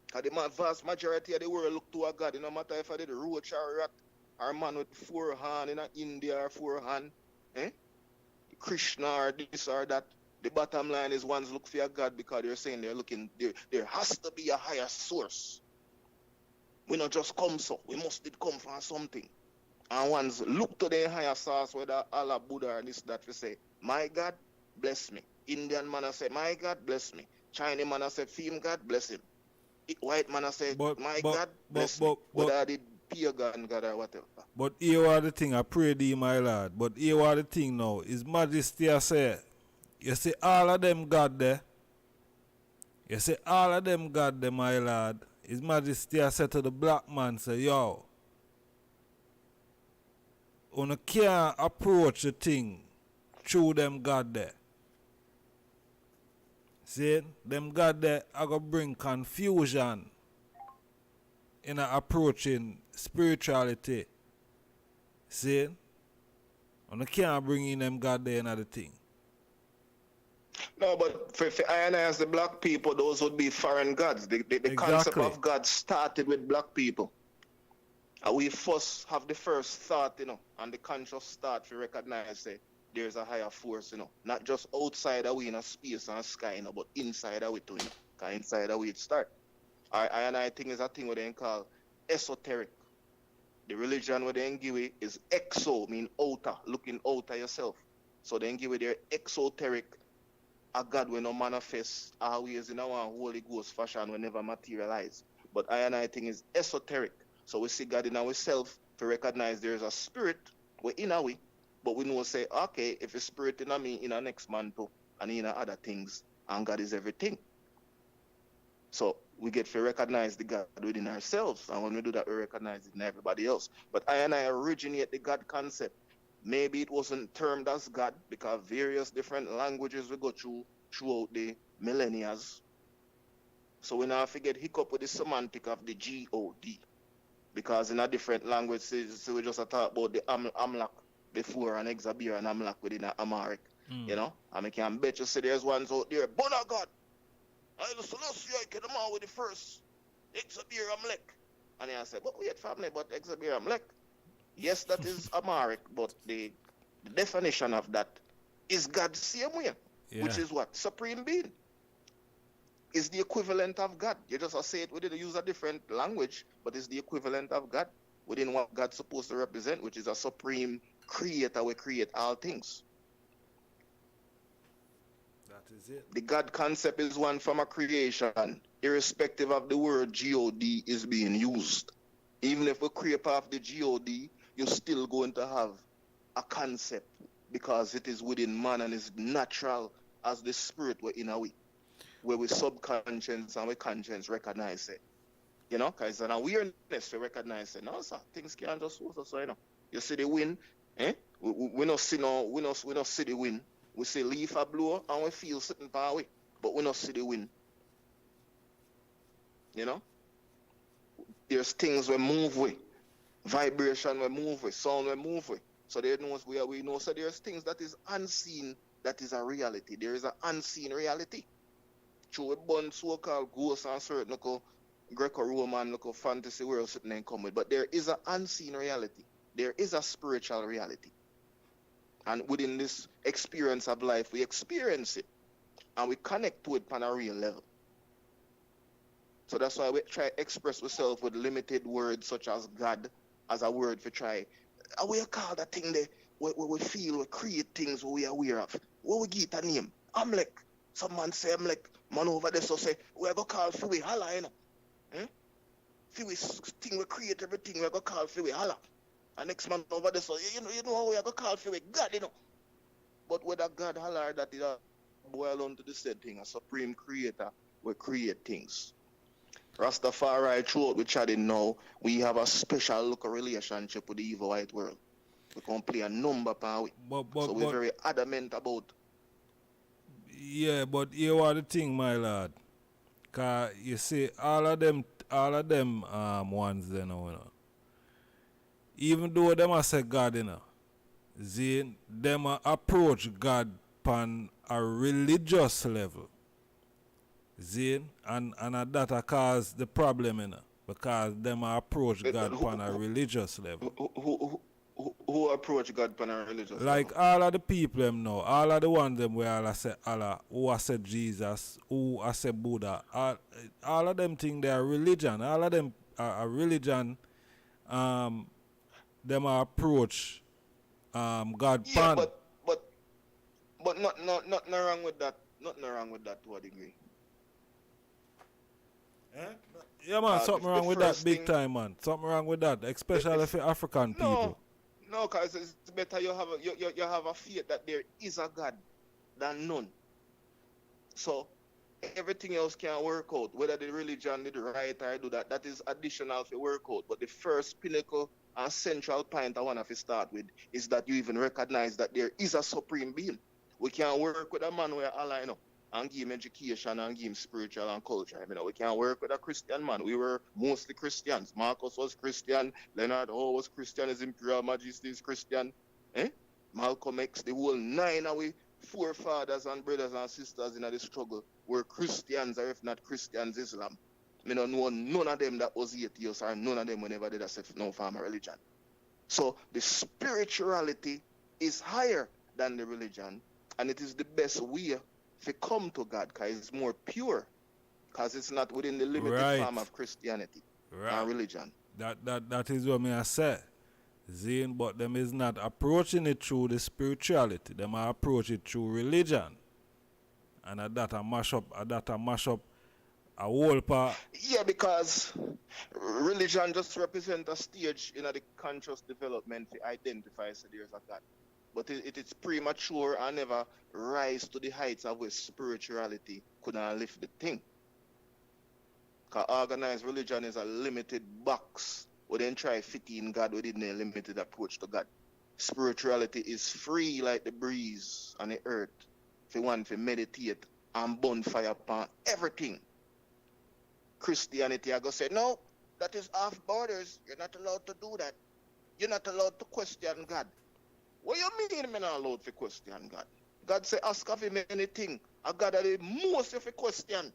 Because the vast majority of the world look to a God. It no matter if I did a roach or a rat, or a man with 4 hands in India or 4 hands, Krishna or this or that. The bottom line is ones look for a God because they're saying they're looking, there has to be a higher source. We not just come so, we must did come for something. And ones look to the higher source, whether Allah, Buddha or this, that, we say, my God, bless me. Indian man say, my God, bless me. Chinese man say, Film God, bless him. White man say, my God, bless me. Whether the pagan God or whatever. But here are the thing, I pray thee, my Lord. But here are the thing now, His Majesty I say, you see all of them God there. You see all of them God there, my Lord. His Majesty I said to the black man, say, yo, you can't approach the thing through them God there. See, them God there are going to bring confusion in approaching spirituality. See, you can't bring in them God there another thing. No, but for I and I as the black people, those would be foreign gods. The Exactly. concept of God started with black people. And we first have the first thought, and the conscious thought to recognize that there's a higher force, not just outside of we in a space and sky, but inside of it too, because inside of it start. I and I think is a thing what they call esoteric. The religion what they give it is exo, mean outer, looking outer yourself. So they give it their exoteric, a God will not manifest always in our Holy Ghost fashion will never materialize. But I and I think is esoteric. So we see God in ourselves to recognize there is a spirit, we're in our way, but we know say, okay, if a spirit in me, in a next man too, and in other things, and God is everything. So we get to recognize the God within ourselves, and when we do that, we recognize it in everybody else. But I and I originate the God concept. Maybe it wasn't termed as God because various different languages we go throughout the millennia. So we now forget hiccup with the semantic of the God. Because in a different language, so we just talk about the Amlak before and Exabir and Amlak within the Amharic. And I can bet you say there's ones out there, Bona God. I just I get them out with the first Exabir Amlek. And I said, but wait family, but Exabir Amlek. Yes, that is Amharic, but the definition of that is God same way. Which is what? Supreme being. Is the equivalent of God. You just say it within use a different language, but it's the equivalent of God within what God's supposed to represent, which is a supreme creator will create all things. That is it. The God concept is one from a creation. irrespective of the word God is being used. Even if we creep off the God, you're still going to have a concept because it is within man and is natural as the spirit we're in a way, where we subconscious and we conscience recognize it. You know, because it's an awareness to recognize it. No, sir, things can't just hold us, so you know. You see the wind, eh? We don't see we don't see the wind. We see leaf a blow and we feel something far away, but we don't see the wind. You know? There's things we move with, vibration we move with, sound we move with. So they knows we know. So there's things that is unseen that is a reality. There is an unseen reality. Through a bunch so-called ghosts and certain local Greco-Roman local fantasy world sitting and come with. But there is an unseen reality. There is a spiritual reality. And within this experience of life, we experience it. And we connect to it on a real level. So that's why we try to express ourselves with limited words such as God as a word for try. We call that thing there where we feel, we create things we are aware of. What we give it a name? I'm like, some man say I'm like, man over there so say, we are going to call Fiwi Hala, you know. Fiwi thing we create everything, we are going to call Fiwi Hala. And next man over there so, you know how we are going to call Fiwi God, you know. But whether God Hala that is boil on to the said thing, a supreme creator will create things. Rastafari, throughout we chatting now, we have a special local relationship with the evil white world. We can play a number per week. So we're very adamant about. Yeah, but here what the thing, my lad. Cause you see all of them ones there now, you know. Even though them a say God, you know, them a approach God on a religious level. And that cause the problem, you know, because them approach God on a religious level. Who approach God on a religious level? Like all of the people them now, all of the ones them where I say Allah, who I say Jesus, who I say Buddha, all of them think they are religion. All of them are religion. Them approach God yeah, pan. but nothing wrong with that. Nothing wrong with that to a degree. Yeah, man, something wrong with that big time, man. Something wrong with that, especially for African people. No, because it's better you have a faith that there is a God than none. So everything else can work out. Whether the religion did right or do that is additional for work out. But the first pinnacle and central point I want to start with is that you even recognize that there is a supreme being. We can't work with a man where Allah, you know, and give him education and give him spiritual and culture. You know, we can't work with a Christian man. We were mostly Christians. Marcus was Christian. Leonard Hall was Christian. His Imperial Majesty is Christian. Malcolm X, the whole 9 of we forefathers and brothers and sisters in the struggle were Christians, or if not Christians, Islam. I don't know none of them that was atheists, or none of them whenever did a no form of religion. So the spirituality is higher than the religion, and it is the best way to come to God, because it's more pure, because it's not within the limited form of Christianity and religion. That is what I say. Zane, but them is not approaching it through the spirituality. Them are approach it through religion. And that a mash up a whole part. Yeah, because religion just represents a stage in the conscious development to identify so there's a God. But it is premature and never rise to the heights of where spirituality couldn't lift the thing. Because organized religion is a limited box. We then try fit in God within a limited approach to God. Spirituality is free like the breeze on the earth. If you want to meditate and bonfire upon everything. Christianity, I go say, no, that is off borders. You're not allowed to do that. You're not allowed to question God. What you mean I'm not allowed to question God? God say, ask of him anything. I God that the most of a question.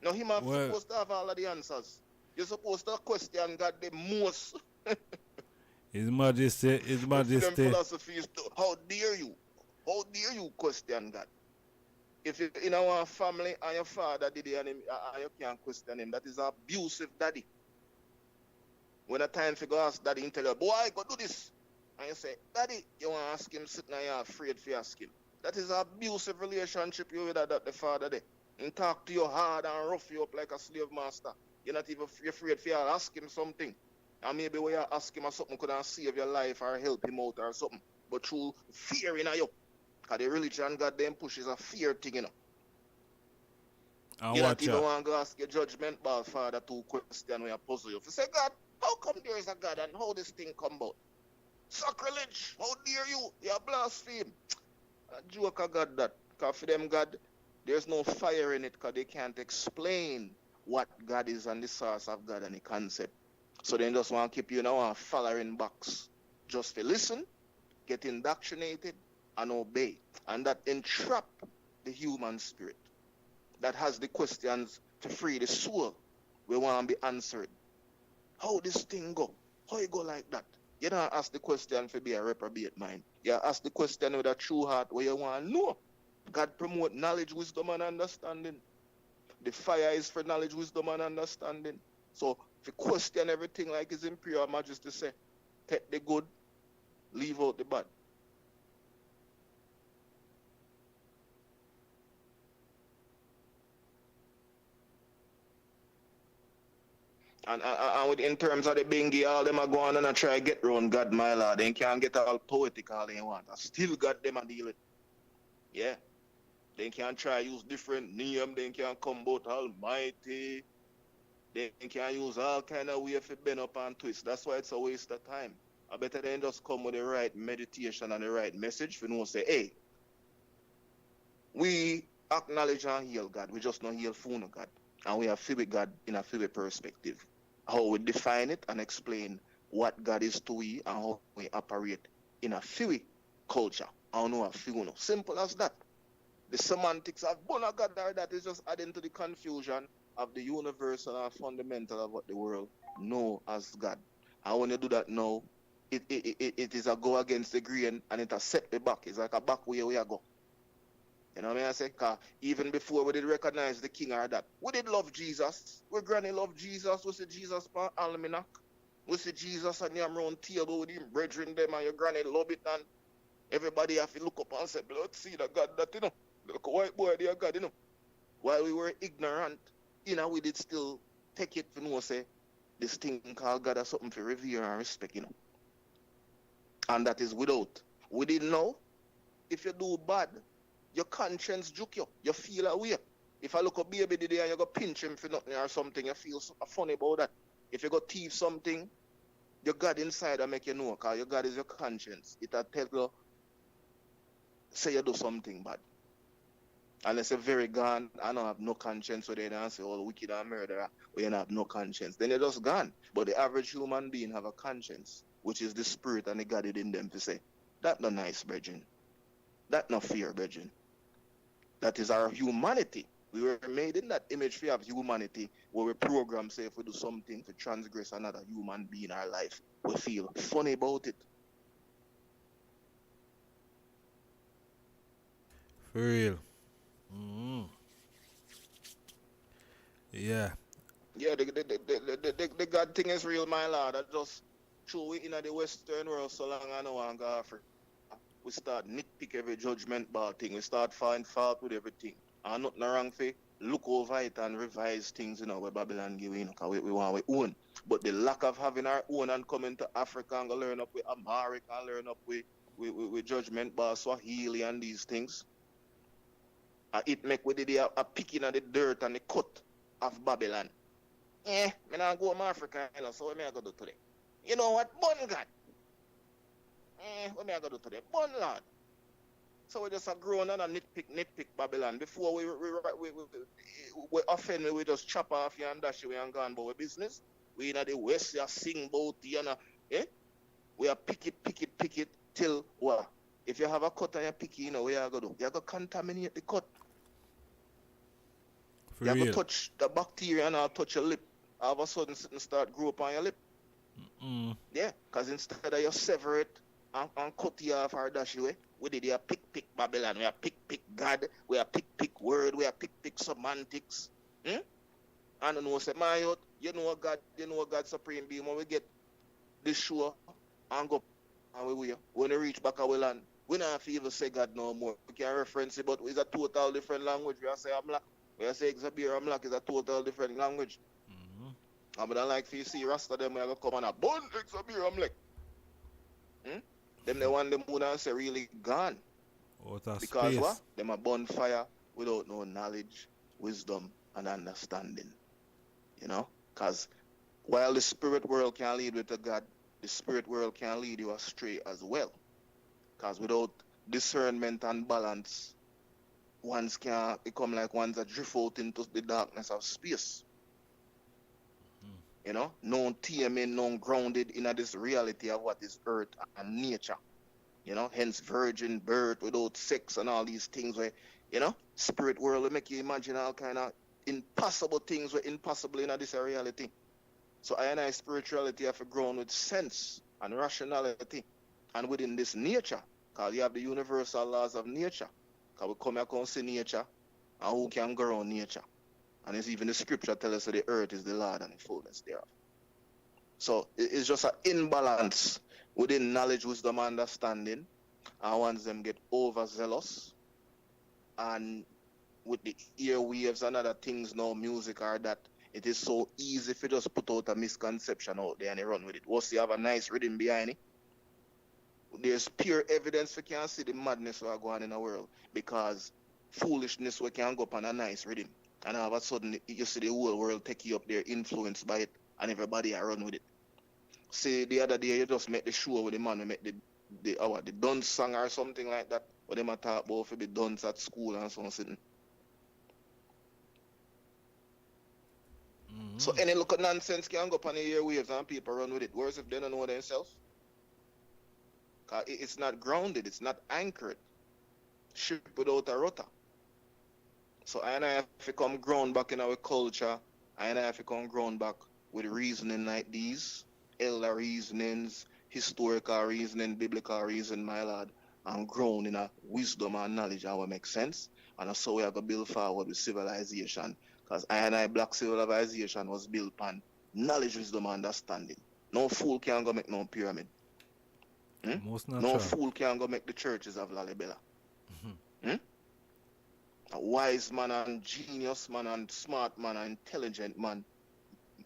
Now him supposed to have all of the answers. You're supposed to question God the most. His Majesty. Philosophies, how dare you? How dare you question God? If you in our family and your father did it and you can't question him, that is an abusive daddy. When a time to go ask daddy and tell you, boy, go do this. And you say, daddy, you want to ask him, sitting there, you're afraid to ask him. That is an abusive relationship you with that the father there. and talk to you hard and rough you up like a slave master. You're not even afraid for you ask him something. And maybe when you ask him something could have save your life or help him out or something. But through fear in you. Because the religion God them pushes a fear thing, you know. And You not watch even out. want to ask your judgment ball father two questions when you puzzle you. If you say, God, how come there is a God and how this thing come about? Sacrilege! How dare you? You blaspheme. A joke of God that. Because for them, God, there's no fire in it because they can't explain what God is and the source of God and the concept. So they just want to keep you in a following box. Just to listen, get indoctrinated, and obey. And that entrap the human spirit that has the questions to free the soul. We want to be answered. How this thing go? How it go like that? You don't ask the question to be a reprobate mind. You ask the question with a true heart where you want to know. God promote knowledge, wisdom, and understanding. The fire is for knowledge, wisdom, and understanding. So if you question everything like His Imperial Majesty say, take the good, leave out the bad. And in terms of the Binghi, all them are going on and try to get around God, my lord. They can't get all poetical they want. I still got them and deal with. Yeah. They can try use different name. They can come about almighty. They can use all kind of way to bend up and twist. That's why it's a waste of time. I better than just come with the right meditation and the right message. For no say, hey, we acknowledge and heal God. We just not heal for no God. And we have feel with God in a feel perspective. How we define it and explain what God is to we and how we operate in a feel culture. I don't know a feel no. Simple as that. The semantics of bona God or that is just adding to the confusion of the universal and fundamental of what the world know as God. And when you do that now, it is a go against the grain and it has set the back. It's like a back way we go. You know what I mean? I say, cause even before we did recognize the king or that, we did love Jesus. We granny love Jesus. We see Jesus pan almanac. We see Jesus on your round table with him brethren them and your granny love it and everybody have to look up and say, blood see the God that you know. Look white boy there God, you know. While we were ignorant, you know, we did still take it for no say this thing called God as something to revere and respect, you know. And that is without. We didn't know if you do bad, your conscience juke you. You feel away. If I look a baby today and you go pinch him for nothing or something, you feel so funny about that. If you go thief something, your God inside will make you know, because your God is your conscience. It will tell you, say you do something bad. Unless you're very gone, I don't have no conscience, so they don't say, oh, wicked and murderer, or you don't have no conscience. Then you're just gone. But the average human being have a conscience, which is the spirit and the God in them to say, that not nice, brethren. That not fear, brethren. That is our humanity. We were made in that image of humanity, where we program, say, if we do something to transgress another human being in our life, we feel funny about it. For real. Mm-hmm. Yeah. Yeah, the God thing is real, my lord. I just show we in the Western world so long I know I'm going Africa. We start nitpick every judgment ball thing. We start find fault with everything. And nothing wrong for look over it and revise things, you know, where Babylon give in, because we want our own. But the lack of having our own and coming to Africa and go learn up with Amharic and learn up with judgment ball, Swahili and these things. It make we did a picking of the dirt and the cut of Babylon. Me not go to Africa, you know, so what me I go do today? You know what? Bun God. What me I go do today? Bun Lord. So we just a grown and a nitpick Babylon. Before we offend me, we just chop off you and dash you and gone about our business. We in the West, we are sing about you know, we are pick it till what? If you have a cut and you pick it, you know, what you go do? You go contaminate the cut. For you real. go touch the bacteria and I'll touch your lip. All of a sudden, something start grow up on your lip. Mm. Yeah, because instead of you sever it and cut you off or dash you away, we did a pick Babylon. We are pick God. We are pick word. We are pick semantics. And I know, say, my youth, you know God supreme being. When we get this show and go and we when we reach back our land, we don't have to even say God no more. We can reference it, but it's a total different language. We say I'm like, Where I say Xavier Amlak is a total different language. I would like to see Rasta them where I come on a bun Xavier Amlak. Them the one them would say really gone. Out of Because space. what? Them a bonfire without no knowledge, wisdom, and understanding. You know? Because while the spirit world can lead with a God, the spirit world can lead you astray as well. Because without discernment and balance, ones can become like ones that drift out into the darkness of space. You know, no TMA, no grounded in this reality of what is earth and nature. You know, hence virgin birth without sex and all these things where, you know, spirit world will make you imagine all kind of impossible things were impossible in this reality. So I and I spirituality have grown with sense and rationality and within this nature, because you have the universal laws of nature. Because we come here and see nature and who can go around nature. And it's even the scripture tells us that the earth is the Lord and the fullness thereof. So it's just an imbalance within knowledge, wisdom, and understanding. And once them get overzealous and with the earwaves and other things now, music or that, it is so easy if you just put out a misconception out there and you run with it. Once you have a nice rhythm behind it, there's pure evidence we can see the madness we are going on in the world, because foolishness we can go up on a nice rhythm. And all of a sudden, you see the whole world take you up there, influenced by it, and everybody are run with it. See, the other day, you just met the show with the man who met the dance song or something like that, where they talk about for the dance at school and something. So any look of nonsense can go up on the airwaves and people run with it. Whereas if they don't know themselves, because it's not grounded, it's not anchored. Ship without a rudder. So I and I have to come ground back in our culture. I and I have to come ground back with reasoning like these, elder reasonings, historical reasoning, biblical reasoning, my lord, and ground in a wisdom and knowledge that will make sense. And that's how we have to build forward with civilization. Because I and I black civilization was built on knowledge, wisdom, and understanding. No fool can go make no pyramid. No fool can go make the churches of Lalibela. A wise man and genius man and smart man and intelligent man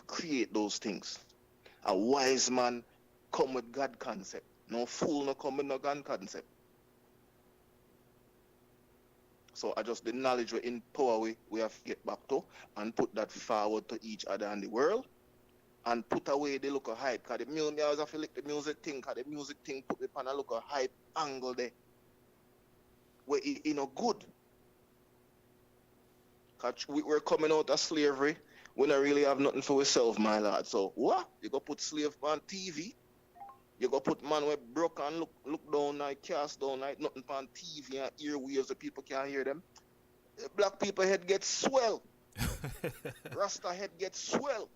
create those things. A wise man come with God concept. No fool no come with no God concept. So I just the knowledge we empower we have to get back to and put that forward to each other in the world and put away the look of hype. Because the music, I always have to like the music thing, because the music thing put it on a look of hype angle there. Where it no good. Because we're coming out of slavery, we don't really have nothing for ourselves, my lord. So what? You go put slave on TV? You go put man where broke and look down like cast down like nothing on TV and earwaves so people can't hear them. Black people head gets swell. Rasta head gets swell.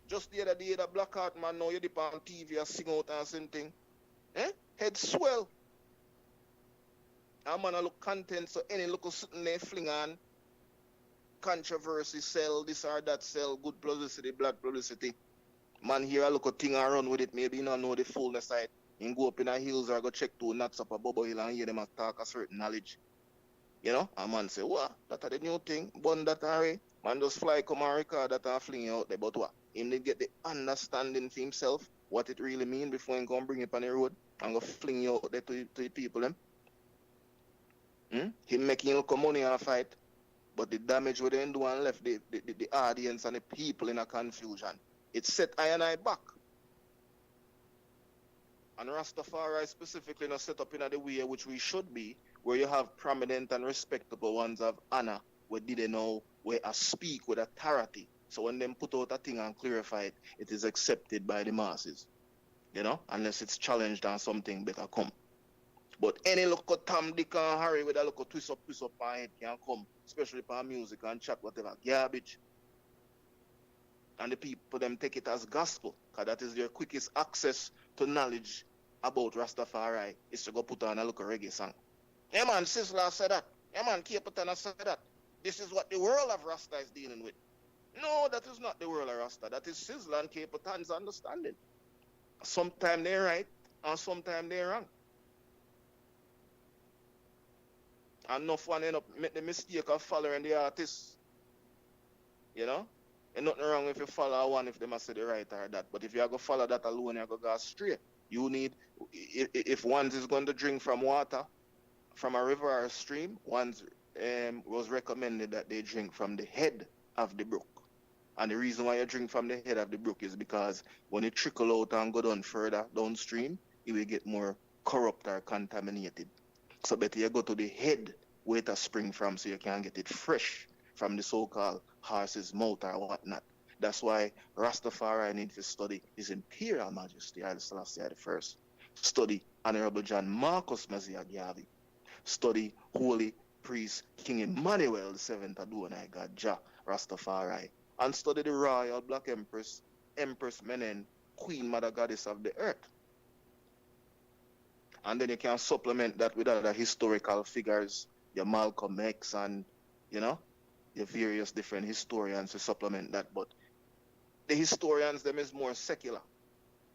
Just the other day the black heart man now you dip on TV and sing out and something. Head swell. And man I look content so any look something they fling on. Controversy sell, this or that sell, good publicity, black publicity. Man here I look a thing and run with it, maybe you don't know the fullness side. You go up in the hills or go check 2 nuts up a Bobo hill and hear them talk a certain knowledge. You know? And man say, what? That's the new thing. Bun that already. Man just fly come and record that and fling out there. But what? Him did get the understanding for himself, what it really mean before he go and bring it on the road and go fling you out there to the people them. Him making look money and fight. But the damage we then do and left the audience and the people in a confusion. It set I and I back. And Rastafari specifically not set up in the way which we should be, where you have prominent and respectable ones of honor, where didn't know where I speak with authority. So when them put out a thing and clarify it, it is accepted by the masses. You know, unless it's challenged and something better come. But any local Tom, Dick and Harry with a local twist up my head can come, especially for music and chat, whatever, garbage. And the people them take it as gospel, because that is their quickest access to knowledge about Rastafari, is to go put on a local reggae song. Yeah man, Sizzler said that. Yeah man, Pt2 said that. This is what the world of Rasta is dealing with. No, that is not the world of Rasta. That is Sizzler and Pt2's understanding. Sometimes they're right, and sometimes they're wrong. And enough one end up make the mistake of following the artist You know? And nothing wrong if you follow one if they must say the right or that. But if you are going to follow that alone, you're going to go straight. You need, if one is going to drink from water, from a river or a stream, one was recommended that they drink from the head of the brook. And the reason why you drink from the head of the brook is because when it trickle out and go down further downstream, it will get more corrupt or contaminated. So better you go to the head where it spring from so you can get it fresh from the so-called horse's mouth or whatnot. That's why Rastafari need to study His Imperial Majesty Haile Selassie I. Study Honorable John Marcus Messiah Garvey. Study Holy Priest King Emmanuel VII Adonai God Jah Rastafari. And study the Royal Black Empress, Empress Menen, Queen Mother Goddess of the Earth. And then you can supplement that with other historical figures, your Malcolm X and, you know, your various different historians to supplement that. But the historians, them is more secular.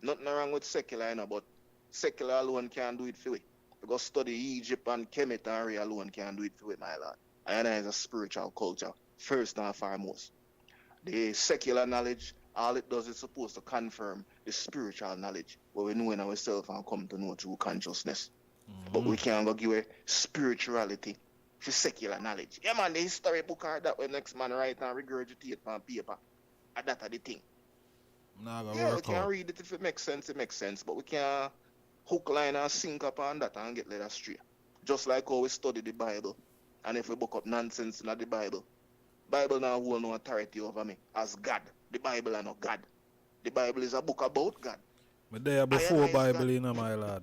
Nothing wrong with secular, you know, but secular alone can't do it for we. Because study Egypt and Kemet and Ray alone can't do it for we, my lord. And is a spiritual culture, first and foremost. The secular knowledge, all it does is supposed to confirm the spiritual knowledge, what we know in ourselves and come to know through consciousness. But we can't go give a spirituality for secular knowledge. Yeah, man, the history book are that way next man write and regurgitate on paper. And that are the thing. Yeah, we can read it if it makes sense, but we can't hook, line, and sink up on that and get led astray. Just like how we study the Bible. And if we book up nonsense in the Bible now hold no authority over me as God. The Bible is not God. The Bible is a book about God. But there before Bible, you know, my lad.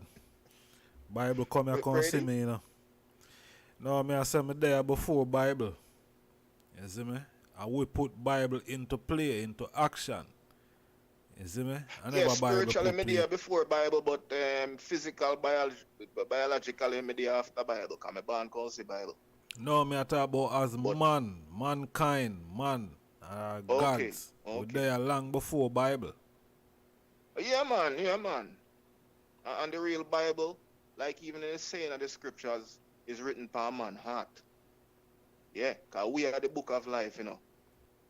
Bible come here, come see me, you know. No, me I say me there before Bible. You see me? And we put Bible into play, into action. You see me? I never spiritually me there before Bible, but physical, biologically me there after Bible. Because me born can see Bible. No, me I talk about as man, mankind, man, gods. We there long before Bible. Yeah, man. And the real Bible, like even in the saying of the scriptures, is written by man's heart. Yeah, because we are the book of life, you know.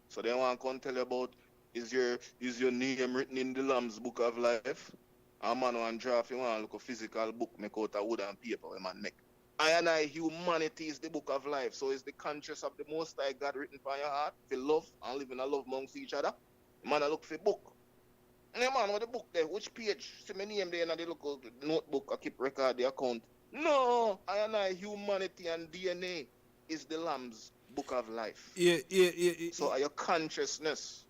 So they want to come tell you about, is your name written in the Lamb's book of life? A man want draft, you want to look a physical book, make out of wood and paper, we man make. I humanity is the book of life. So is the conscience of the Most High God written by your heart for love and living a love amongst each other. Man, I look for book. Yeah, man, what the book there? Which page? See my name there in the local notebook. I keep record the account. No, humanity and DNA is the Lamb's book of life. Yeah. So are your consciousness.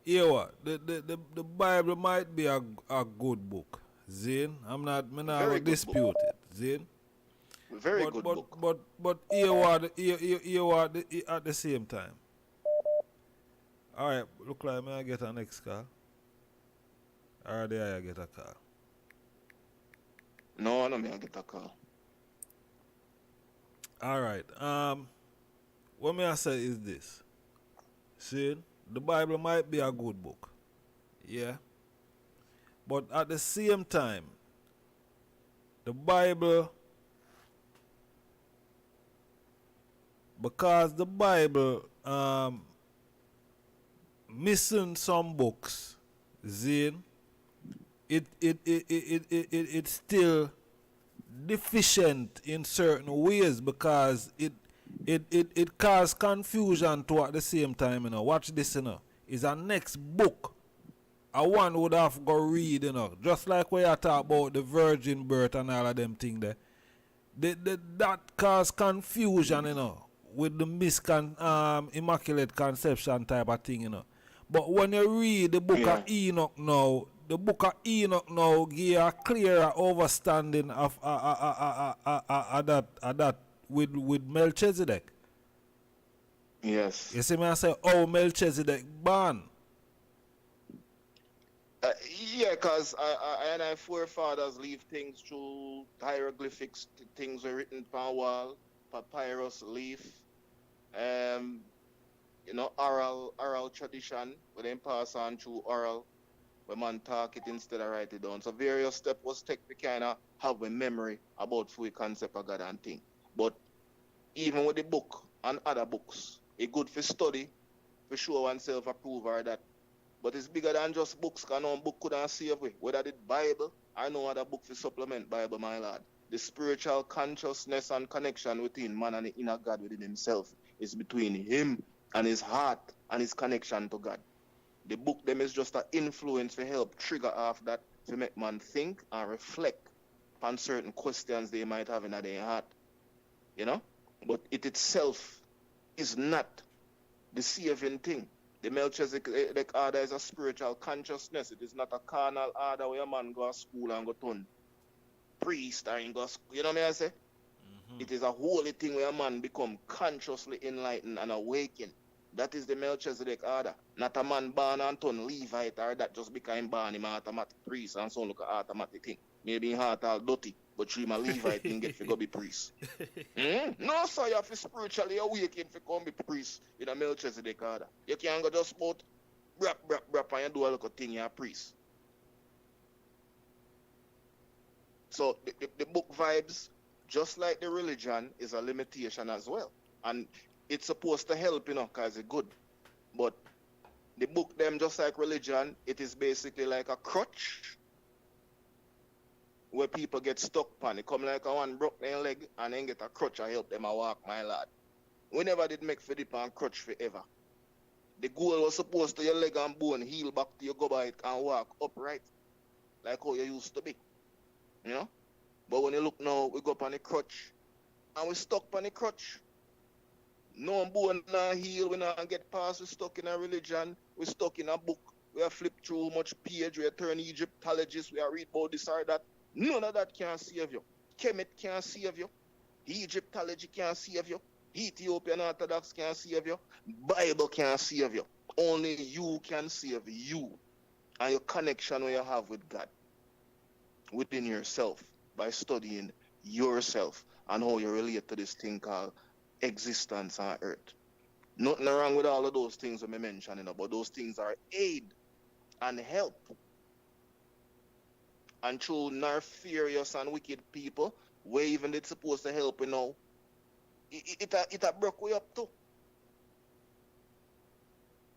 Yeah, what? The Bible might be a good book. Zane, I'm not dispute it. Zane. Very good book. But here what at the same time. Alright, look like me I get a next call. Or there I get a call. No, me I get a call. Alright. What me I say is this. See, the Bible might be a good book. Yeah. But at the same time, the Bible, because the Bible missing some books, Zane, it's still deficient in certain ways because it causes confusion to at the same time, you know. Watch this, you know. It's a next book. A one would have go read, you know. Just like when you talk about the virgin birth and all of them things there. That cause confusion, you know, with the immaculate conception type of thing, you know. But when you read the book of Enoch now, the book of Enoch now give you a clearer understanding of that with Melchizedek. Yes. You see me I say, oh, Melchizedek born. Yeah, because I forefathers leave things through hieroglyphics, things were written on wall, papyrus leaf, oral tradition, where they pass on through oral, where man talk it instead of write it down. So various steps was taken to kind of have a memory about full concept of God and thing. But even with the book and other books, it's good for study, for show oneself approve or that. But it's bigger than just books, because no book couldn't save we. Whether the Bible, I know other book for supplement Bible, my lord. The spiritual consciousness and connection within man and the inner God within himself is between him and his heart and his connection to God. The book them is just an influence to help trigger off that to make man think and reflect on certain questions they might have in their heart. You know? But it itself is not the saving thing. The Melchizedek order is a spiritual consciousness. It is not a carnal order where a man go to school and go turn priest and go school. You know what I say? It is a holy thing where a man become consciously enlightened and awakened. That is the Melchizedek order. Not a man born and turn Levite or that just became born him automatic priest and so look at automatic thing. Maybe in heart all dirty, but dream a Levite thing get to go be priest. No, sir, you have to spiritually awaken to come be priest in a Melchizedek order. You can't go just put rap and you do a little thing, you're a priest. So the book vibes, just like the religion, is a limitation as well. And it's supposed to help, you know, because it's good. But the book them, just like religion, it is basically like a crutch where people get stuck on. It come like a one broke their leg and then get a crutch to help them a walk, my lad. We never did make for the pan crutch forever. The goal was supposed to your leg and bone heal back to your go by it and walk upright like how you used to be. You know? But when you look now, we go up on the crutch and we stuck on the crutch. No bone not heal, we not get past, we stuck in a religion, we stuck in a book, we have flipped through much page, we have turned Egyptologists, we have read about this or that. None of that can save you. Kemet can't save you. Egyptology can't save you. Ethiopian Orthodox can't save you. Bible can't save you. Only you can save you and your connection you have with God within yourself by studying yourself and how you relate to this thing called existence on earth. Nothing wrong with all of those things we mentioned, you know, but those things are aid and help. And through nefarious and wicked people, where even it's supposed to help, you know, it broke way up too.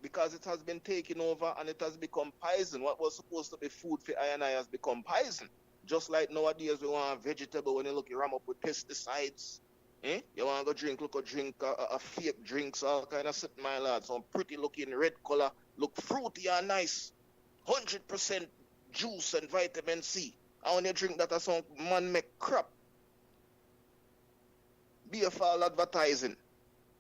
Because it has been taken over and it has become poison. What was supposed to be food for I and I has become poison. Just like nowadays we want vegetable when you look, you ram up with pesticides. You want to go drink a fake drinks, all kind of shit, my lad. Some pretty looking red color, look fruity and nice. 100% juice and vitamin C. And when you drink that, as some man make crap. Be a foul advertising.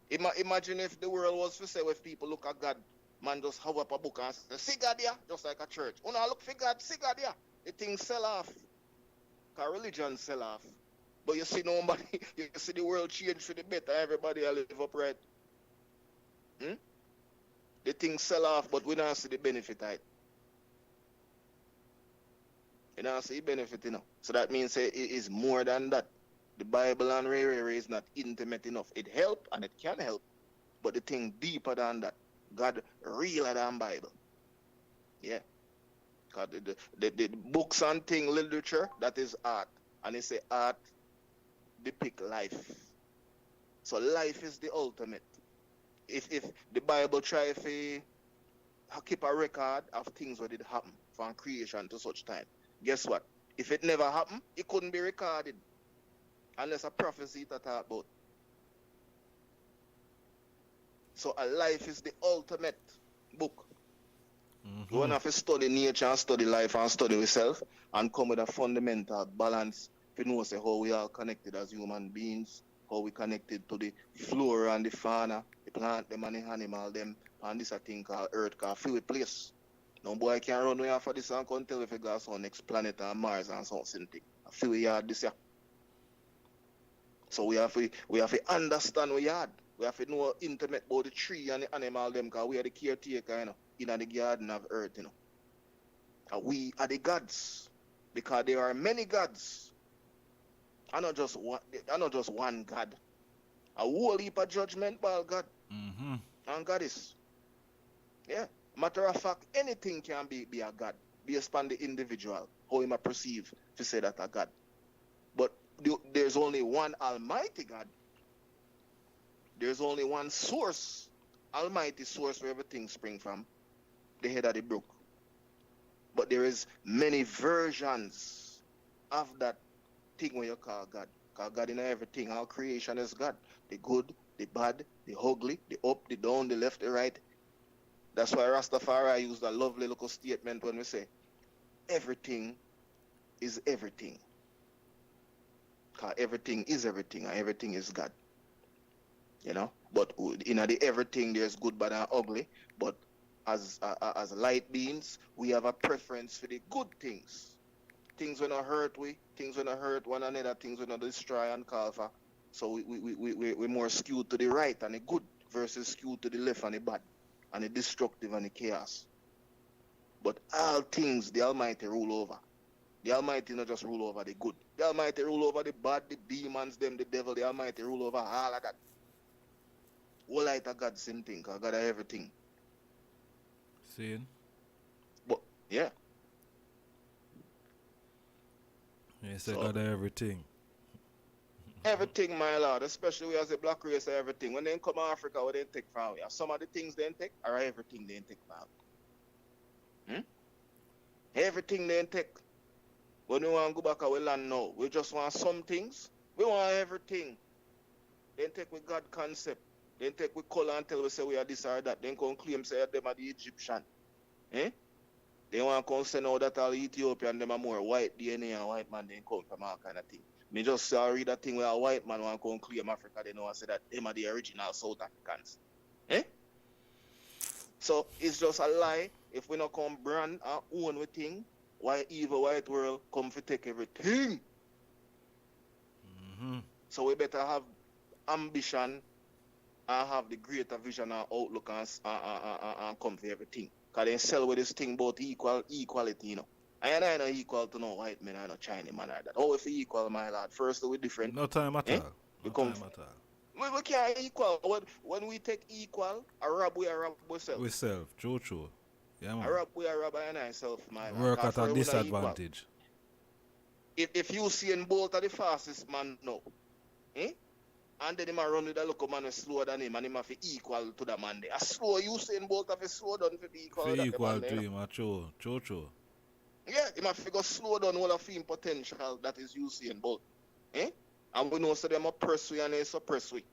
Imagine if the world was to say, if people look at God, man just have up a book and say, see God here, just like a church. When I look for God, see God here. The thing sell off. Because religion sell off. But you see nobody, you see the world change for the better, everybody will live upright. The thing sell off, but we don't see the benefit of it. You don't see the benefit, you know. So that means it is more than that. The Bible and Ray is not intimate enough. It help and it can help. But the thing deeper than that. God realer than Bible. Yeah. Because the books and thing, literature, that is art. And they say art depict life. So life is the ultimate. If the Bible try to keep a record of things that did happen from creation to such time, guess what? If it never happened, it couldn't be recorded. Unless a prophecy to talk about. So a life is the ultimate book. You want to have to study nature and study life and study yourself and come with a fundamental balance to know say how we are connected as human beings, how we connected to the flora and the fauna, the plant them and the animal them, and this a thing called earth called feel with place. No boy can run away for this and come tell if you go to next planet or Mars and something. I feel we are this year. So we have to understand we yard. We have to know intimate about the tree and the animal them because we are the caretaker, you know, in the garden of earth, you know. And we are the gods. Because there are many gods. And not just one God. A whole heap of judgment by God. And God is. Yeah. Matter of fact, anything can be a God. Based on the individual. How he might perceive to say that a God. But there's only one Almighty God. There's only one source almighty source where everything spring from, the head of the brook. But there is many versions of that thing when you call God. Because God in everything, all creation is God. The good, the bad, the ugly, the up, the down, the left, the right. That's why Rastafari used a lovely little statement when we say, everything is everything. Because everything is everything and everything is God. You know? But in the everything, there's good, bad, and ugly. But as light beings, we have a preference for the good things. Things when not hurt we, things when not hurt one another, things when not destroy and call for. So we're more skewed to the right and the good versus skewed to the left and the bad and the destructive and the chaos. But all things the Almighty rule over. The Almighty not just rule over the good. The Almighty rule over the bad, the demons, them, the devil. The Almighty rule over all of that. All light of God, same thing, because God has everything. Seeing? But, yeah. You said God has everything. Everything, my lord, especially we as a black race, everything. When they come to Africa, what they take from you? Some of the things they take are everything they take from. Everything they take. When we want to go back our land now, we just want some things. We want everything. They take with God concept. They take with color and tell we say we are this or that. Then come claim say them are the Egyptian. They want to come say now that all Ethiopian them are more white DNA and white man they come from all kind of thing. Me just read that thing where a white man want to come claim Africa, they know and say that them are the original South Africans. So it's just a lie if we not come brand and own we thing. Why evil white world come to take everything? So we better have ambition and have the greater vision and outlook and come for everything. Because they sell with this thing about equality, you know. And I not equal to no white men, I no Chinese man like that. Oh, if we equal, my lad, first we different. No time at all. We can't equal. When we take equal, a rob ourselves. We self, true. Yeah, man. A rob and myself, my lad. Work at a disadvantage. If you see in Bolt are the fastest man now, and then him a run with a local man slower than him and him have to equal to the man there. A slow Usain Bolt have to slow down to be equal to him, true. Yeah, him have to go slow down all of him potential that is Usain Bolt. And we know so them a pursue and they suppress we.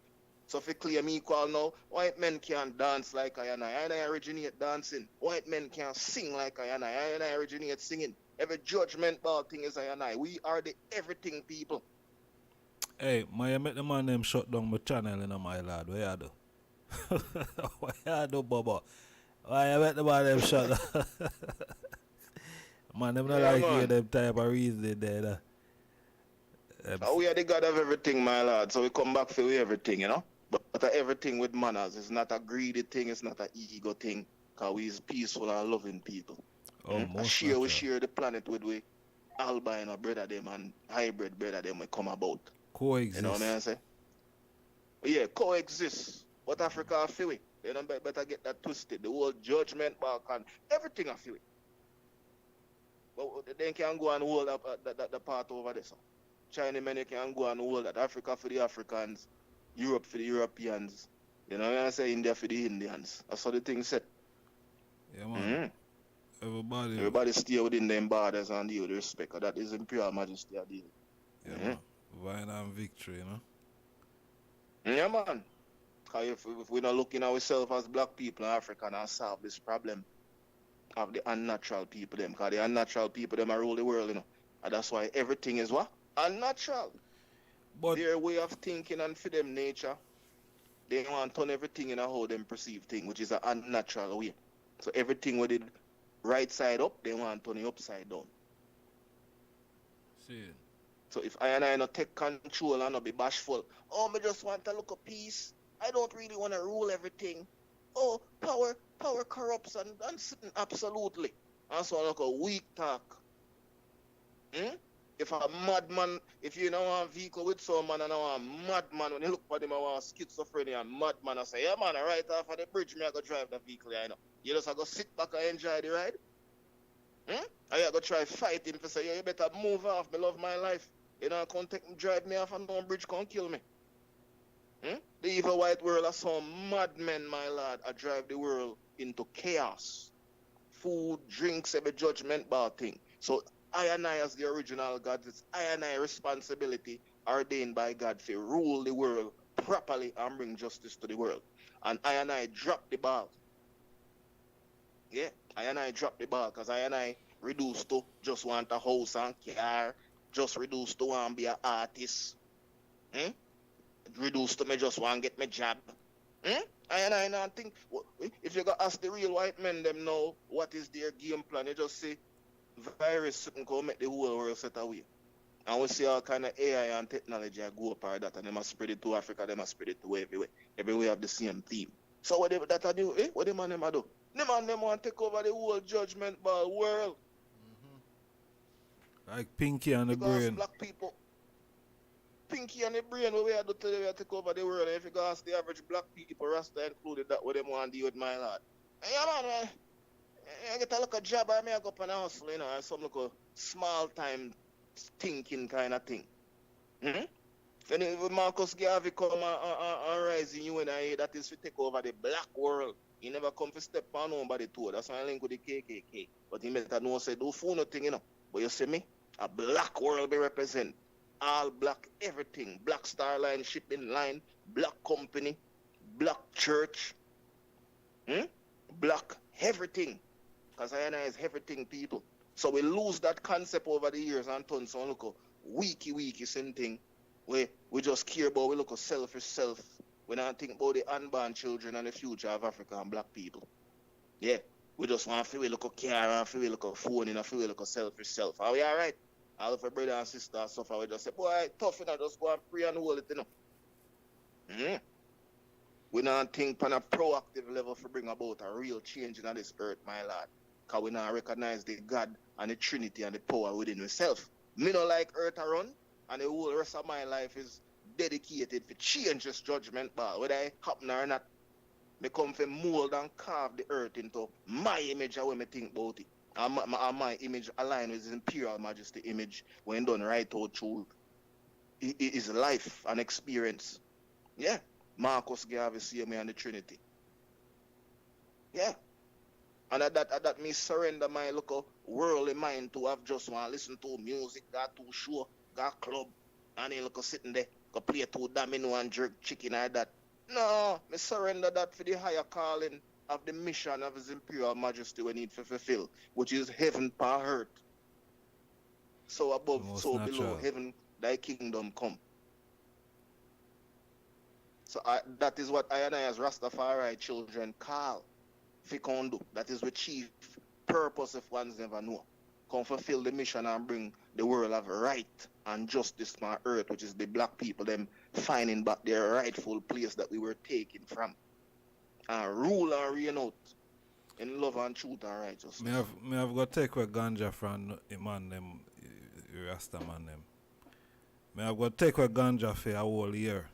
So if you claim equal now, white men can't dance like I and I originate dancing. White men can't sing like I and I originate singing. Every judgment ball thing is I and I. We are the everything people. Hey, you make the man them shut down my channel in my lad. What you do? What you do, Bobo? Why you make the man them shut down? Man, them not like you, them type of reason there. We are the God of everything, my lad. So we come back for everything, you know. But everything with manners. It's not a greedy thing. It's not an ego thing. Because we is peaceful and loving people. We share the planet with we albino brother them and hybrid brother them we come about. Coexist. You know what I say? Yeah, coexist. But Africa I feel it. They don't better get that twisted. The whole judgment back and everything I feel it. But they can go and hold up the part over there. So. China men can go and hold that. Africa for the Africans, Europe for the Europeans. You know what I say? India for the Indians. That's how the thing said. Yeah, man. Everybody stay within them borders and deal with respect. That is Imperial Majesty I deal. Yeah, man. Vine and victory, you know? Yeah, man. Because if we're not looking at ourselves as black people in Africa and solve this problem of the unnatural people, them. Because the unnatural people, them are rule the world, you know. And that's why everything is what? Unnatural. But their way of thinking and for them nature, they want to turn everything in how them perceive things, which is an unnatural way. So everything with it right side up, they want to turn it upside down. See. So if I not take control and not be bashful, oh, I just want to look at peace. I don't really want to rule everything. Oh, power corrupts and absolutely. And so I look a weak talk. If a madman, if you know a vehicle with someone and a madman, when you look for them, I want schizophrenia and madman, I say, yeah man, right off of the bridge, me I go drive the vehicle, you know. You just go sit back and enjoy the ride. I go try fight him for say, yeah, you better move off, me love my life. You know, come take me, drive me off and no bridge can't kill me. The evil white world are some madmen, my lord, I drive the world into chaos. Food, drinks, every judgment bar thing. So I and I as the original gods, it's I and I responsibility ordained by God to rule the world properly and bring justice to the world. And I and I drop the ball. Yeah, I and I drop the ball because I and I reduced to just want a house and car, just reduced to want to be an artist. Hmm? Reduced to me just want to get my job. Hmm? I not think if you got ask the real white men them know what is their game plan, you just say virus something go make the whole world set away. And we see all kind of AI and technology go up or that and they must spread it to Africa, they must spread it to everywhere. Everywhere have the same theme. So what they that I do, what the man them a do? The man them want to take over the whole judgment ball world. Like Pinky and the Because Brain. black people Pinky and the Brain what we are do today, we are take over the world. And if you go ask the average black people, Rasta included, that what them want to do with my lord. Yeah man, I get a look at job, I make up an hustle, you know, and some look a small time thinking kind of thing. Mm-hmm. And if Marcus Garvey come and rise in you and I, that is to take over the black world. He never come to step on nobody too. That's why I link with the KKK. But he better know say do fool nothing, you know. But you see me? A black world be represent. All black everything. Black Star Line, shipping line, black company, black church, black everything. Because I is everything people. So we lose that concept over the years and turn so look weaky same thing. We just care about we look a selfish self. We don't think about the unborn children and the future of Africa and black people. Yeah. We just want to feel we look a car and feel we look a phone and feel we look a selfish self. Are we alright? All of our brother and sister and stuff, we just say, boy, tough enough, just go and pray and hold it, you know. We don't think on a proactive level to bring about a real change in this earth, my lord. Because we don't recognize the God and the Trinity and the power within ourselves. Me don't like earth around, and the whole rest of my life is dedicated to change this judgment ball. Whether it happen or not, me come to mold and carve the earth into my image and when me think about it. And my image aligned with his imperial majesty image when done right out through his life and experience. Yeah. Marcus Garvey see me and the Trinity. Yeah. And at that me surrender my local worldly mind to have just want to listen to music, got to show, got club, and then look sitting there, go play two domino and jerk chicken or that. No, me surrender that for the higher calling of the mission of His Imperial Majesty we need to fulfill, which is heaven per earth. So above, Most so natural. below, heaven, thy kingdom come. So that is what I and I as Rastafari children call Fikondu. That is the chief purpose if ones never know. Come fulfill the mission and bring the world of right and justice on earth, which is the black people, them finding back their rightful place that we were taken from. And rule and reign out in love and truth and righteousness. Me have got take a ganja from the man them, Rasta man them. Me have got take a ganja for a whole year.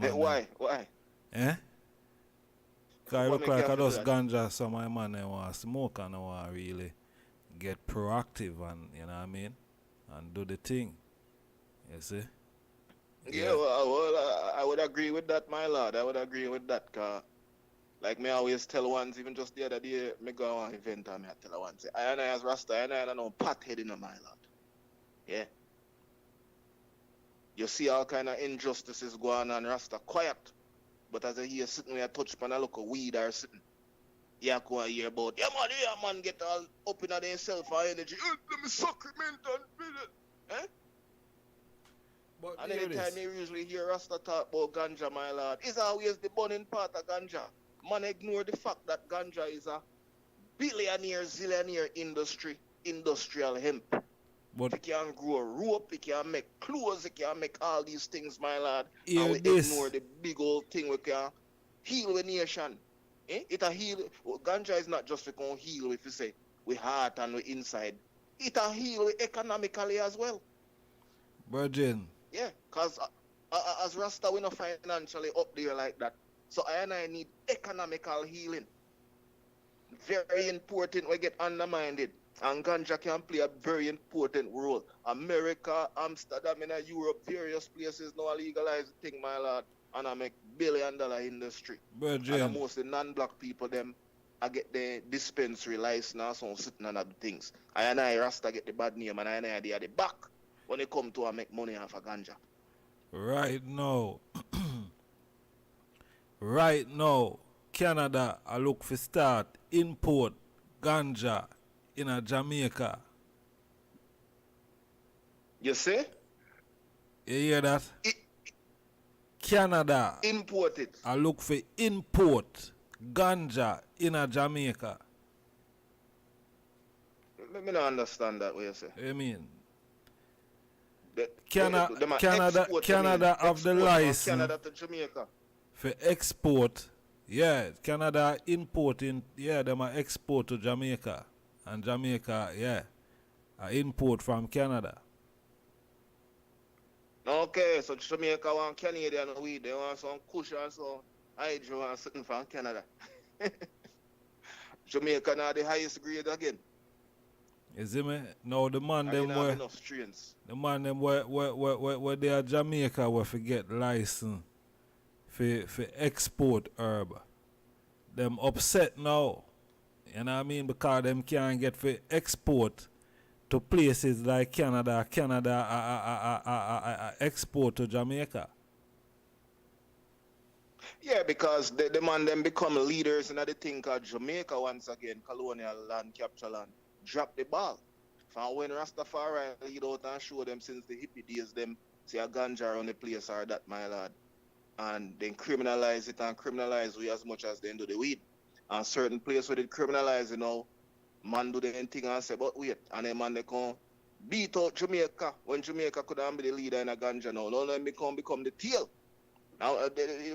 Hey, why? Eh? Because it What look make like you I feel just that? ganja some of my man they want to smoke and I want to really get proactive and, you know what I mean? And do the thing. You see? Yeah, well, I would agree with that, my lord. I would agree with that. Cause like me always tell ones, even just the other day, me go on an event and me I tell one, say, I know as Rasta, I know no pot head in my lord. Yeah. You see all kind of injustices going on, Rasta quiet. But as I hear sitting where I touch upon a look of weed or sitting, yeah, go and hear about, yeah man, get all up in themselves for energy. Let me sacrament and build it. Eh? But And anytime you usually hear Rasta talk about ganja, my lord, it's always the burning part of ganja. Man, ignore the fact that ganja is a billionaire, zillionaire industry, industrial hemp. But It can grow rope, it can make clothes, it can make all these things, my lord. hear And we this. ignore the big old thing we can heal the nation. It a heal. Ganja is not just to come heal if you say we heart and we inside. It a heal economically as well. Virgin, Yeah, because as Rasta, we're not financially up there like that. So I need economical healing. Very important we get undermined. And ganja can play a very important role. America, Amsterdam, in Europe, various places now legalize the thing, my lord. And I make $1 billion industry. And mostly non-black people, them, I get the dispensary license, so sitting on other things. I Rasta get the bad name, and I they are the back when they come to make money off of ganja. Right now, right now, Canada I look for start import ganja in a Jamaica. You see? You hear that? Canada Import it. I look for import ganja in a Jamaica. Let me not understand that what you say. I mean, Canada have the license Canada to Jamaica. For export. Yeah, Canada importing, yeah, them are export to Jamaica. And Jamaica, yeah, import from Canada. Okay, so Jamaica want Canadian weed, they want some kush and some hydro and something from Canada. Jamaica now the highest grade again. You see me? Now the man them were enough strains. The man them where they are Jamaica where forget license for export herb. Them upset now. You know what I mean? Because them can't get for export to places like Canada. Canada export to Jamaica. Yeah, because the man them become leaders in the thing called Jamaica once again, colonial land, capture land. Drop the ball. From when Rastafari lead out and show them since the hippie days, them see a ganja around the place or that, my lord. And then criminalize it and criminalize we as much as they do the weed. And certain place where they criminalize, you know, man do the thing and say, but wait, and then man they come beat out Jamaica when Jamaica could have be the leader in a ganja now. Now them become the tail. Now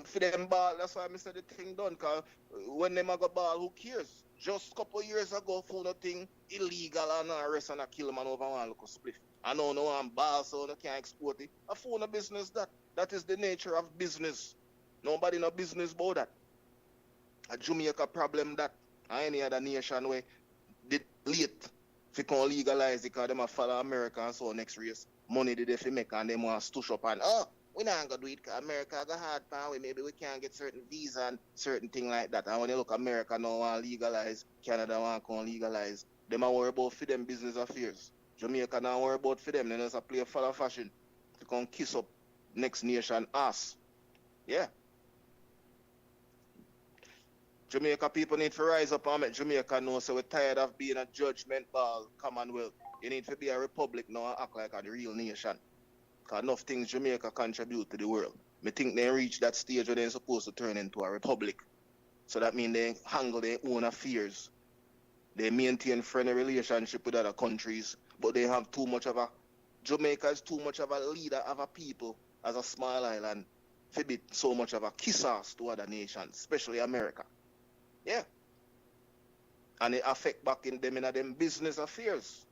for them ball, that's why I said the thing done, because when them a go ball, who cares? Just a couple years ago, found a thing illegal and arrest and kill man over one local spliff. I know no one ball, so they can't export it. I found a business that. That is the nature of business. Nobody no business about that. A Jamaica problem that. And any other nation where did late if you can legalize it because they follow America and so next race. Money did they make and they want to stush up and we not gonna do it because America got hard power. Maybe we can't get certain visa and certain thing like that. And when you look America now want legalize, Canada want to legalize, they might worry about for them business affairs. Jamaica now worry about for them, then there's a play follow fashion to come kiss up next nation ass. Yeah. Jamaica people need to rise up and make Jamaica know so we're tired of being a judgment ball commonwealth. You need to be a republic now and act like a real nation. Because enough things Jamaica contribute to the world. I think they reach that stage where they're supposed to turn into a republic. So that means they handle their own affairs. They maintain friendly relationship with other countries, but they have too much of a Jamaica is too much of a leader of a people as a small island to be so much of a kiss ass to other nations, especially America. Yeah. And it affect back in them business affairs.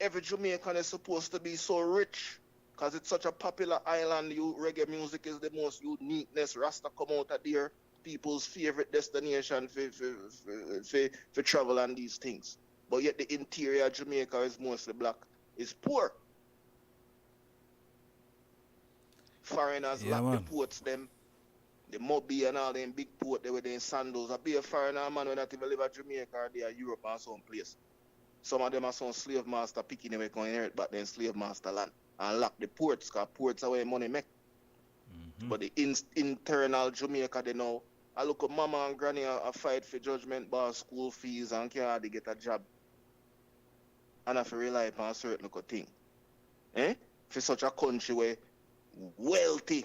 Every Jamaican is supposed to be so rich because it's such a popular island. Reggae music is the most uniqueness. Rasta come out of there. People's favorite destination for travel and these things. But yet the interior of Jamaica is mostly black. Is poor. Foreigners lack the ports, them, the Moby and all them big port they were in sandals. I be a foreigner man when I even live at Jamaica or they are Europe or some place. Some of them are some slave master picking them going inherit back then slave master land and lock the ports because ports are where money make. Mm-hmm. But the internal Jamaica they know. I look at mama and granny a fight for judgment bar school fees and can't hardly get a job. And I have to rely upon a certain little thing. For such a country where wealthy,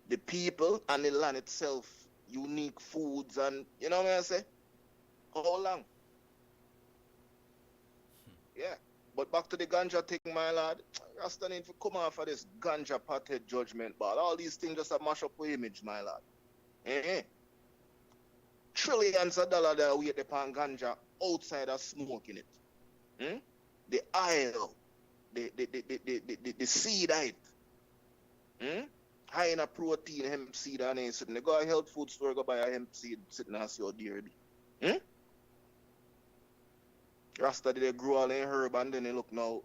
the people and the land itself, unique foods and, you know what I say? How long? Yeah. But back to the ganja thing, my lad. Rasta need to come off of this ganja potted judgment ball. All these things just a mash up with image, my lad. Trillions of dollars that wait upon ganja outside of smoking it. The oil, the seed height. High in a protein hemp seed and then sitting. They go to a health food store, go buy a hemp seed sitting as your dear. Rasta did they grow all in herb and then they look now,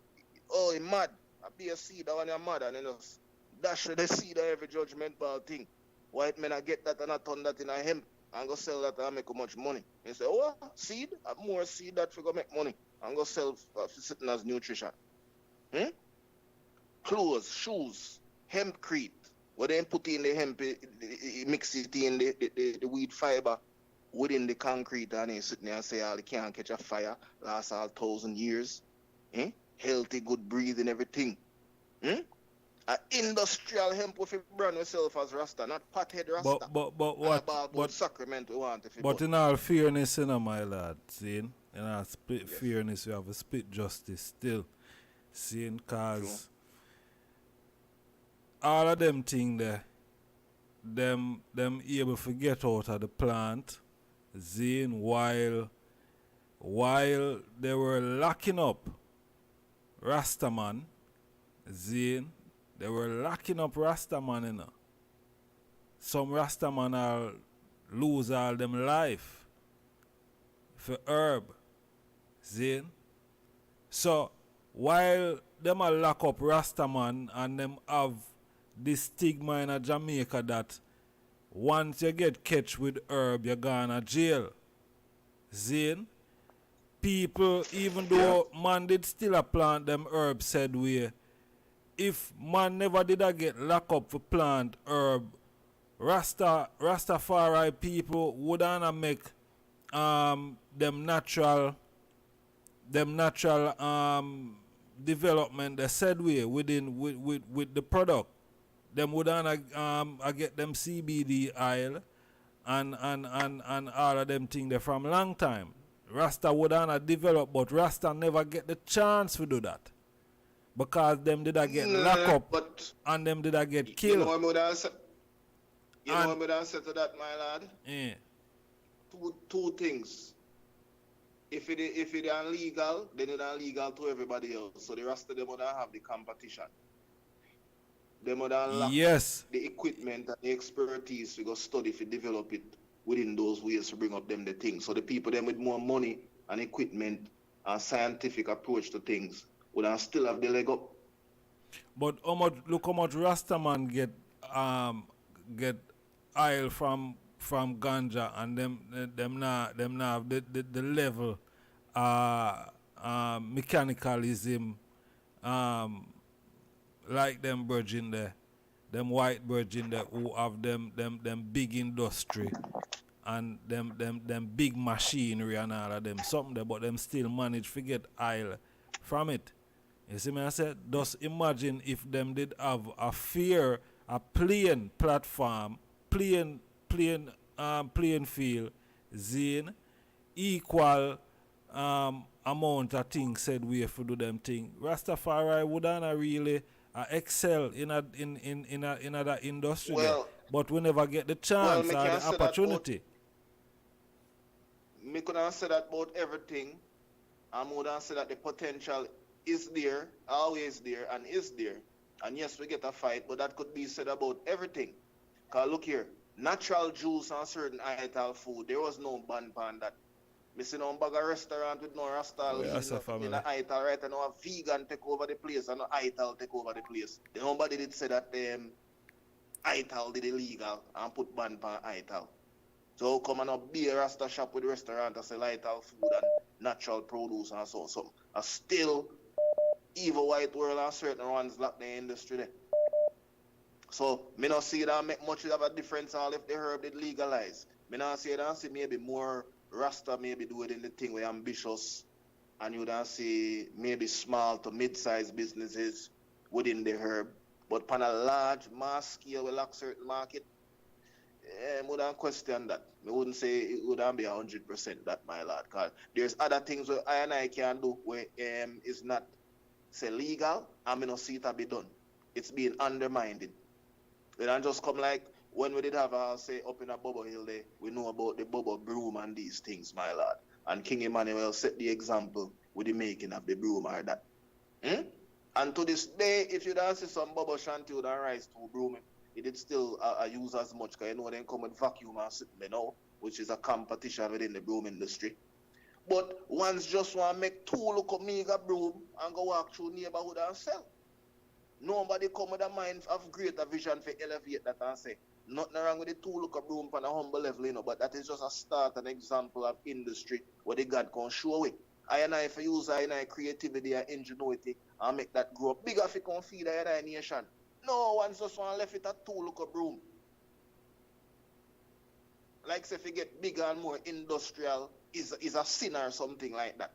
oh, he mad. I be a seed that one you mad and then just dash the seed of every judgment ball thing. White men I get that and I turn that in a hemp and go sell that and make how much money. They say, oh, seed? More seed that we go make money and go sell for sitting as nutrition. Clothes, shoes, hempcrete. What they put in the hemp, mix it in the weed fiber within the concrete and they sitting there and say, oh, they can't catch a fire, last all 1,000 years. Healthy, good breathing, everything. Industrial hemp with a brand yourself as Rasta, not pothead Rasta. But what sacrament we want if but in all fairness, you know, my lad, seeing, in all split fairness, you have a split justice still. Seeing, cause all of them thing there, them able to get out of the plant, seeing, while they were locking up Rastaman, seeing, they were locking up Rastaman, you know. Some Rastaman are lose all them life for herb. See? So while them a lock up Rastaman and them have this stigma in Jamaica that once you get catch with herb, you're gone to jail. See? People, even though man did still a plant them herb said way, if man never did a get locked up for plant herb, Rastafari people wouldn't make them natural development the said way within with the product. Them wouldn't get them CBD oil and all of them thing there from long time. Rasta wouldn't develop, but Rasta never get the chance to do that. Because them did I get locked up and them did I get killed. You know what I said? You know what I said to that, my lad? Yeah. Two things. If it illegal, then it's illegal to everybody else. So the rest of them would have the competition. They would have the equipment and the expertise to go study to develop it within those ways to bring up them the things. So the people them with more money and equipment and scientific approach to things would still have the leg up. But look how much Rastaman get oil from ganja and them not have the level mechanicalism like them virgin there, them white virgin there who have them big industry and them big machinery and all of them something there, but them still manage to get oil from it. You see me I said, just imagine if them did have a plain platform, plain field, zine, equal amount of things said we have to do them thing. Rastafari wouldn't really excel in that industry there. But we never get the chance or the opportunity. Me couldn't say that about everything. I wouldn't say that the potential is there, always there, and is there. And yes, we get a fight, but that could be said about everything. Because look here, natural juice and certain ital food, there was no ban on that. Me see no bag of restaurant with no Rasta in a ital right and no a vegan take over the place and no ital take over the place. Nobody did say that ital did illegal and put ban on ital. So come and be a Rasta shop with restaurant and sell ital food and natural produce and so something. And still evil white world and certain ones lock the industry there. So me not see that make much of a difference all if the herb did legalize. Me not see that see maybe more Rasta maybe do it in the thing where ambitious and you don't see maybe small to mid-sized businesses within the herb. But on a large mass scale we lack certain market, I wouldn't question that. I wouldn't say it wouldn't be 100% that, my lad. Because there's other things where I can do where it's not say legal and I don't see it to be done. It's being undermined. They don't just come like when we did have say up in a Bobo Hill there, we know about the Bobo broom and these things, my lad. And King Emmanuel set the example with the making of the broom or that. And to this day, if you don't see some Bobo shanty with a rice to broom it did still use as much because you know they come with vacuum and sit there now, which is a competition within the broom industry. But ones just want to make 2 look up mega broom and go walk through neighborhood and sell. Nobody come with a mind of greater vision for elevate that and say, nothing wrong with the 2 look up broom on a humble level, you know, but that is just a start, an example of industry where the God can show it. I and I for use I and I creativity and ingenuity and make that grow up bigger if you can feed I and I nation. No one's just want to left it at 2 look up broom. Like say if you get bigger and more industrial is a sin or something like that.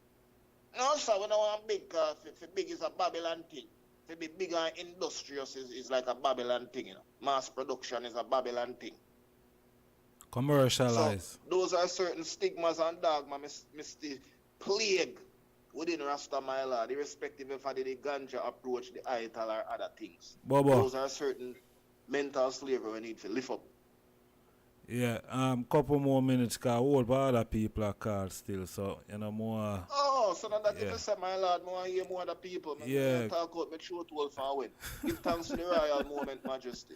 No, sir, we don't want big because if big is a Babylon thing. To be big and industrious is like a Babylon thing, you know. Mass production is a Babylon thing. Commercialize. So those are certain stigmas and dogma, Mr. Plague within Rasta, my lord, irrespective of how the ganja approach the ital or other things. Bobo. Those are certain mental slavery we need to lift up. Yeah, couple more minutes because all other people are called still, so you know more. Oh, so now that if you say, my lord, more hear more other people. Yeah. Talk about my truth will for win. Give thanks to the royal moment, majesty.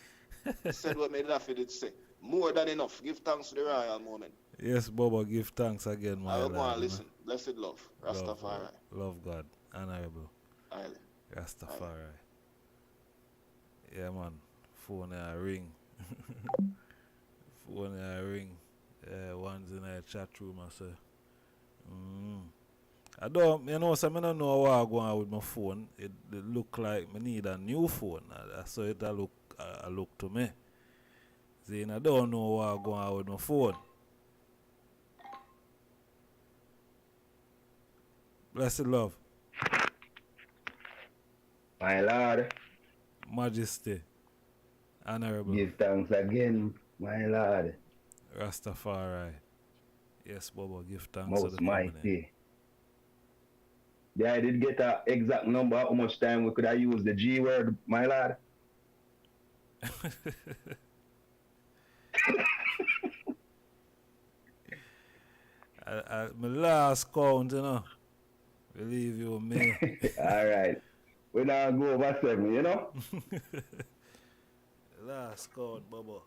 Said what me Daffy did say. More than enough. Give thanks to the royal moment. Yes, Bobo, give thanks again, my lord. I want to listen. Blessed love. Rastafari. Love God. Honorable. Aye. Rastafari. Yeah, man. Phone ring. Phone ring. One's in a chat room, I say. I don't, you know, so I don't know what I'm going on with my phone. It look like I need a new phone. So it look to me. See, I don't know what I'm going on with my phone. Blessed love. My Lord. Majesty. Honorable. Give thanks again, my Lord. Rastafari. Yes, Bobo, give thanks to Most the mighty. Yeah, I did get an exact number how much time we could have used the G word, my Lord. My last count, you know. Believe you me. Alright. We now go over 7, you know? Last count, Bobo.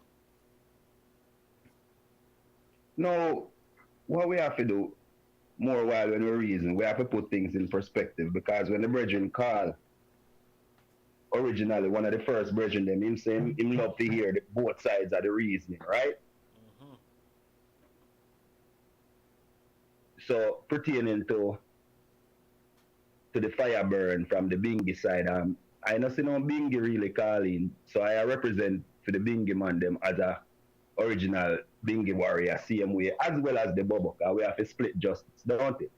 Now, what we have to do, more while when we reason, we have to put things in perspective because when the brethren call, originally one of the first brethren, them, him saying him love to hear both sides of the reasoning, right? Mm-hmm. So pertaining to the fire burn from the Binghi side, I know see no Binghi really calling, so I represent for the Binghi man them as a original Binghi warrior, same way, as well as the Bobo, because we have to split justice, don't it?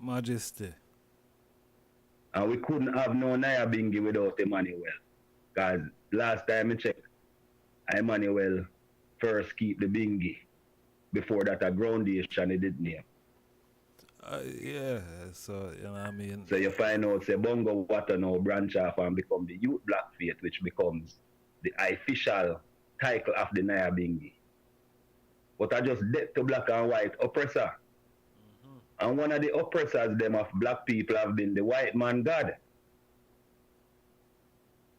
Majesty. And we couldn't have no Naya Binghi without Emmanuel, because last time I checked, Emmanuel first keep the Binghi. Before that, a groundation he did name. Yeah, so, you know what I mean? So you find out, say, Bongo Water now branch off and become the Youth Black Faith, which becomes the official title of the Naya Binghi. But I just dead to black and white oppressor. Mm-hmm. And one of the oppressors them of black people have been the white man God.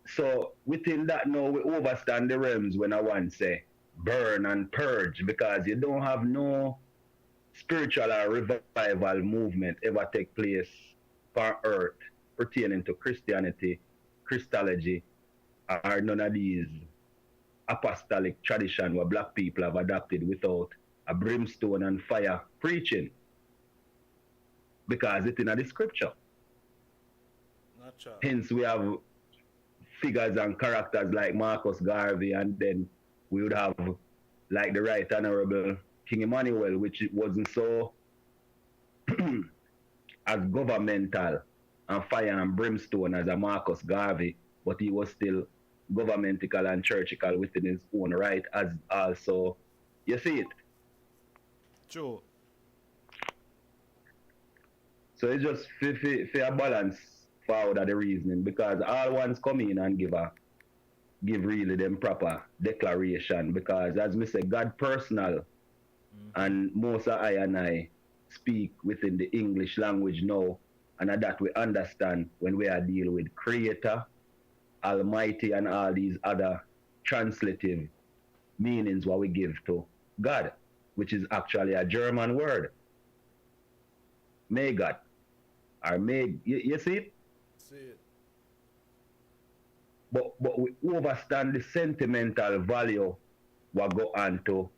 So within that now we overstand the realms when I want to say burn and purge, because you don't have no spiritual or revival movement ever take place on earth pertaining to Christianity, Christology, or none of these apostolic tradition where black people have adopted without a brimstone and fire preaching, because it's in the scripture. Hence we have figures and characters like Marcus Garvey, and then we would have like the Right Honorable King Emmanuel, which it wasn't so as governmental and fire and brimstone as a Marcus Garvey, but he was still governmentical and churchical within his own right, as also, you see it? True. So it's just for a balance forward of the reasoning, because all ones come in and give really them proper declaration, because as me say, God personal, and most of I and I speak within the English language now, and that we understand when we are dealing with Creator, Almighty, and all these other translative meanings what we give to God, which is actually a German word. may God. Or may, you see it? See it. But we overstand the sentimental value what go on to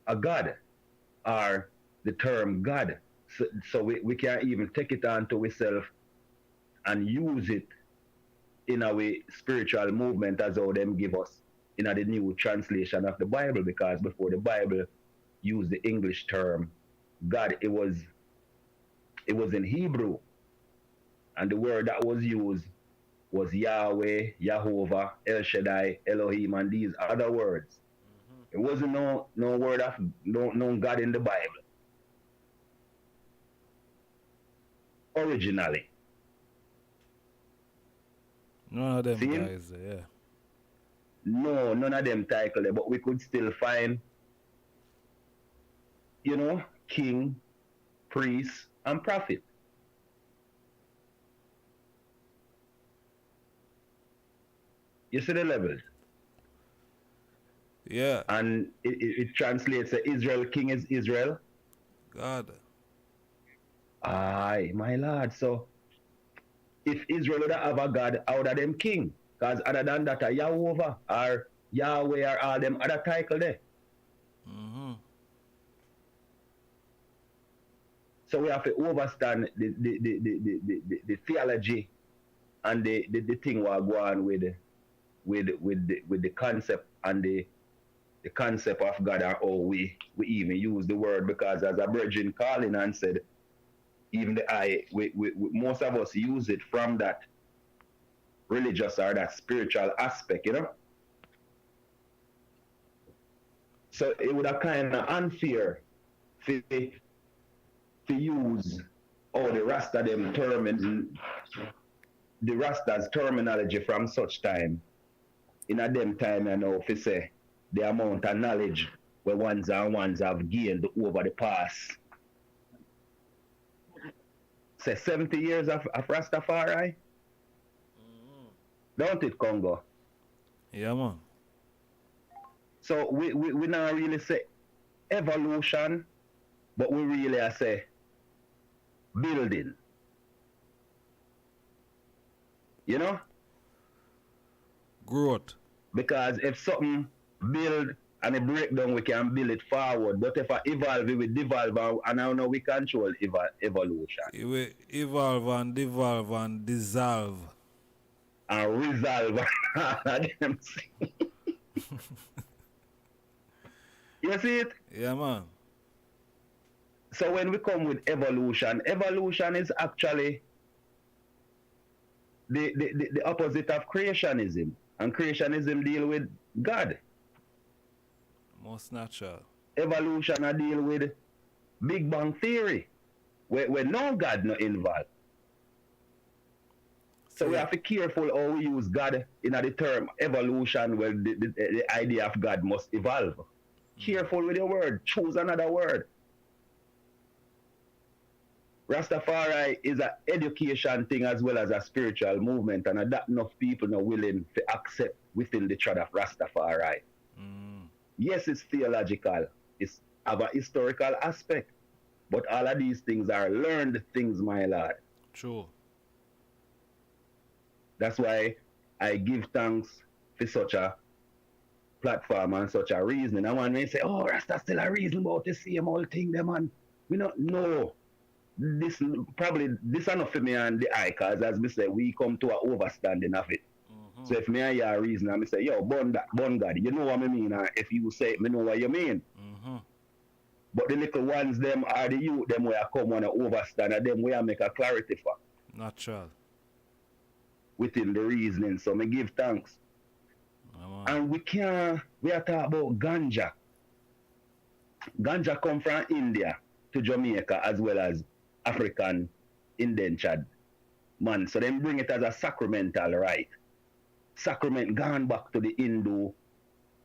a God or the term God. So we can't even take it on to ourselves and use it in a way spiritual movement as how them give us in the new translation of the Bible, because before the Bible used the English term God, it was in Hebrew, and the word that was used was Yahweh, Jehovah, El Shaddai, Elohim, and these other words. It wasn't no word of no God in the Bible originally. None of them See? guys, yeah. No, none of them title there, but we could still find, king, priest, and prophet. You see the levels? Yeah. And it translates Israel, king is Israel. God. Aye, my lord. So if Israel would have a God, how would them king? Because other than that, Jehovah or Yahweh or all them other title there. So we have to understand the theology and the thing we are going with the concept and the concept of God, or how we even use the word, because as a virgin calling and said, even we most of us use it from that religious or that spiritual aspect, So it would have kind of unfair to use all the Rasta them term and the Rasta's terminology from such time in a them time, if you say the amount of knowledge where ones have gained over the past, say 70 years of Rastafari. Don't it, Congo? Yeah, man. So we not really say evolution, but we really say building. Growth. Because if something build and it break down, we can build it forward. But if I evolve, we will devolve, and I know we control evolution. It will evolve and devolve and dissolve. And resolve them. You see it? Yeah, man. So when we come with evolution is actually the opposite of creationism. And creationism deal with God. Most natural. Evolution deal with Big Bang Theory, where no God not involved. So we have to be careful how we use God in the term evolution, where the idea of God must evolve. Careful with your word. Choose another word. Rastafari is an education thing as well as a spiritual movement, and that enough people are willing to accept within the trad of Rastafari. Yes, it's theological. It's have a historical aspect. But all of these things are learned things, my lord. True. That's why I give thanks for such a platform and such a reasoning. And when they say, oh, Rasta still a reason about the same old thing, them, man. We not know. This enough for me and the eye, because as me say, we come to an overstanding of it. So if me and you are reason, I say, yo, bun God, you know what I mean? Or if you say it, me know what you mean. But the little ones, them are the youth, them where I come on and overstand, and them where I make a clarity for. Natural. Within the reasoning, so me give thanks. And we are talking about ganja. Ganja come from India to Jamaica as well as African indentured man. So them bring it as a sacramental right. Sacrament gone back to the Hindu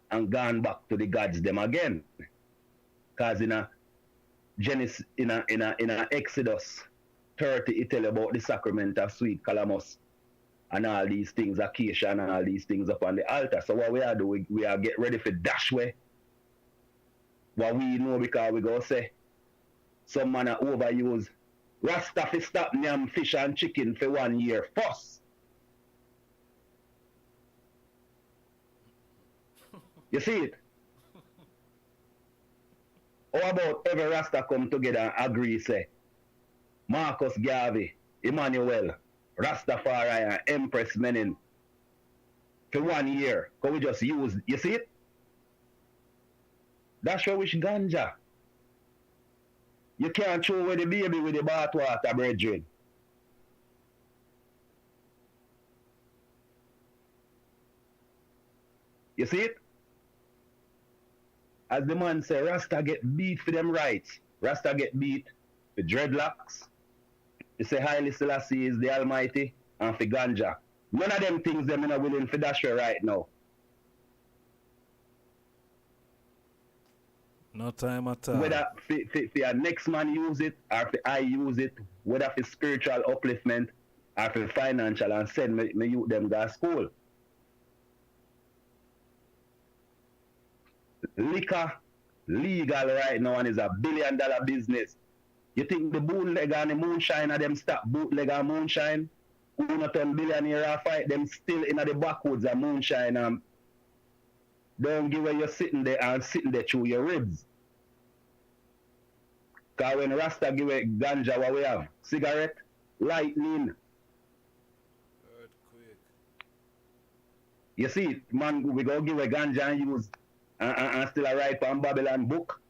and gone back to the gods them again. Because in a Genesis, in a Exodus 30, it tell about the sacrament of sweet calamus and all these things, acacia and all these things upon the altar. So what we are doing, we are get ready for dash way. What we know, because we go say some man overuse. Rasta fi stop yam fish and chicken for 1 year first. You see it? How about every Rasta come together and agree say Marcus Garvey, Emmanuel, Rastafari and Empress Menin for 1 year? Can we just use, you see it? That's why wish ganja. You can't throw away the baby with the bathwater, brethren. You see it? As the man say, Rasta get beat for them rights. Rasta get beat for dreadlocks. He say Haile Selassie is the Almighty and for ganja. None of them things them not willing for dash right now. No time at all. Whether for your next man use it or for I use it, whether for spiritual upliftment or for financial, and send me youth them to school. Liquor legal right now and is $1 billion business. You think the bootleg and the moonshine and them stop bootleg and moonshine? Who not $10 billion here fight them still in the backwoods and moonshine and don't give away you sitting there and sitting there through your ribs. Cause when Rasta give away ganja, what we have? Cigarette, lightning. Earthquake. You see, man, we go give away ganja and use and still a write on Babylon book.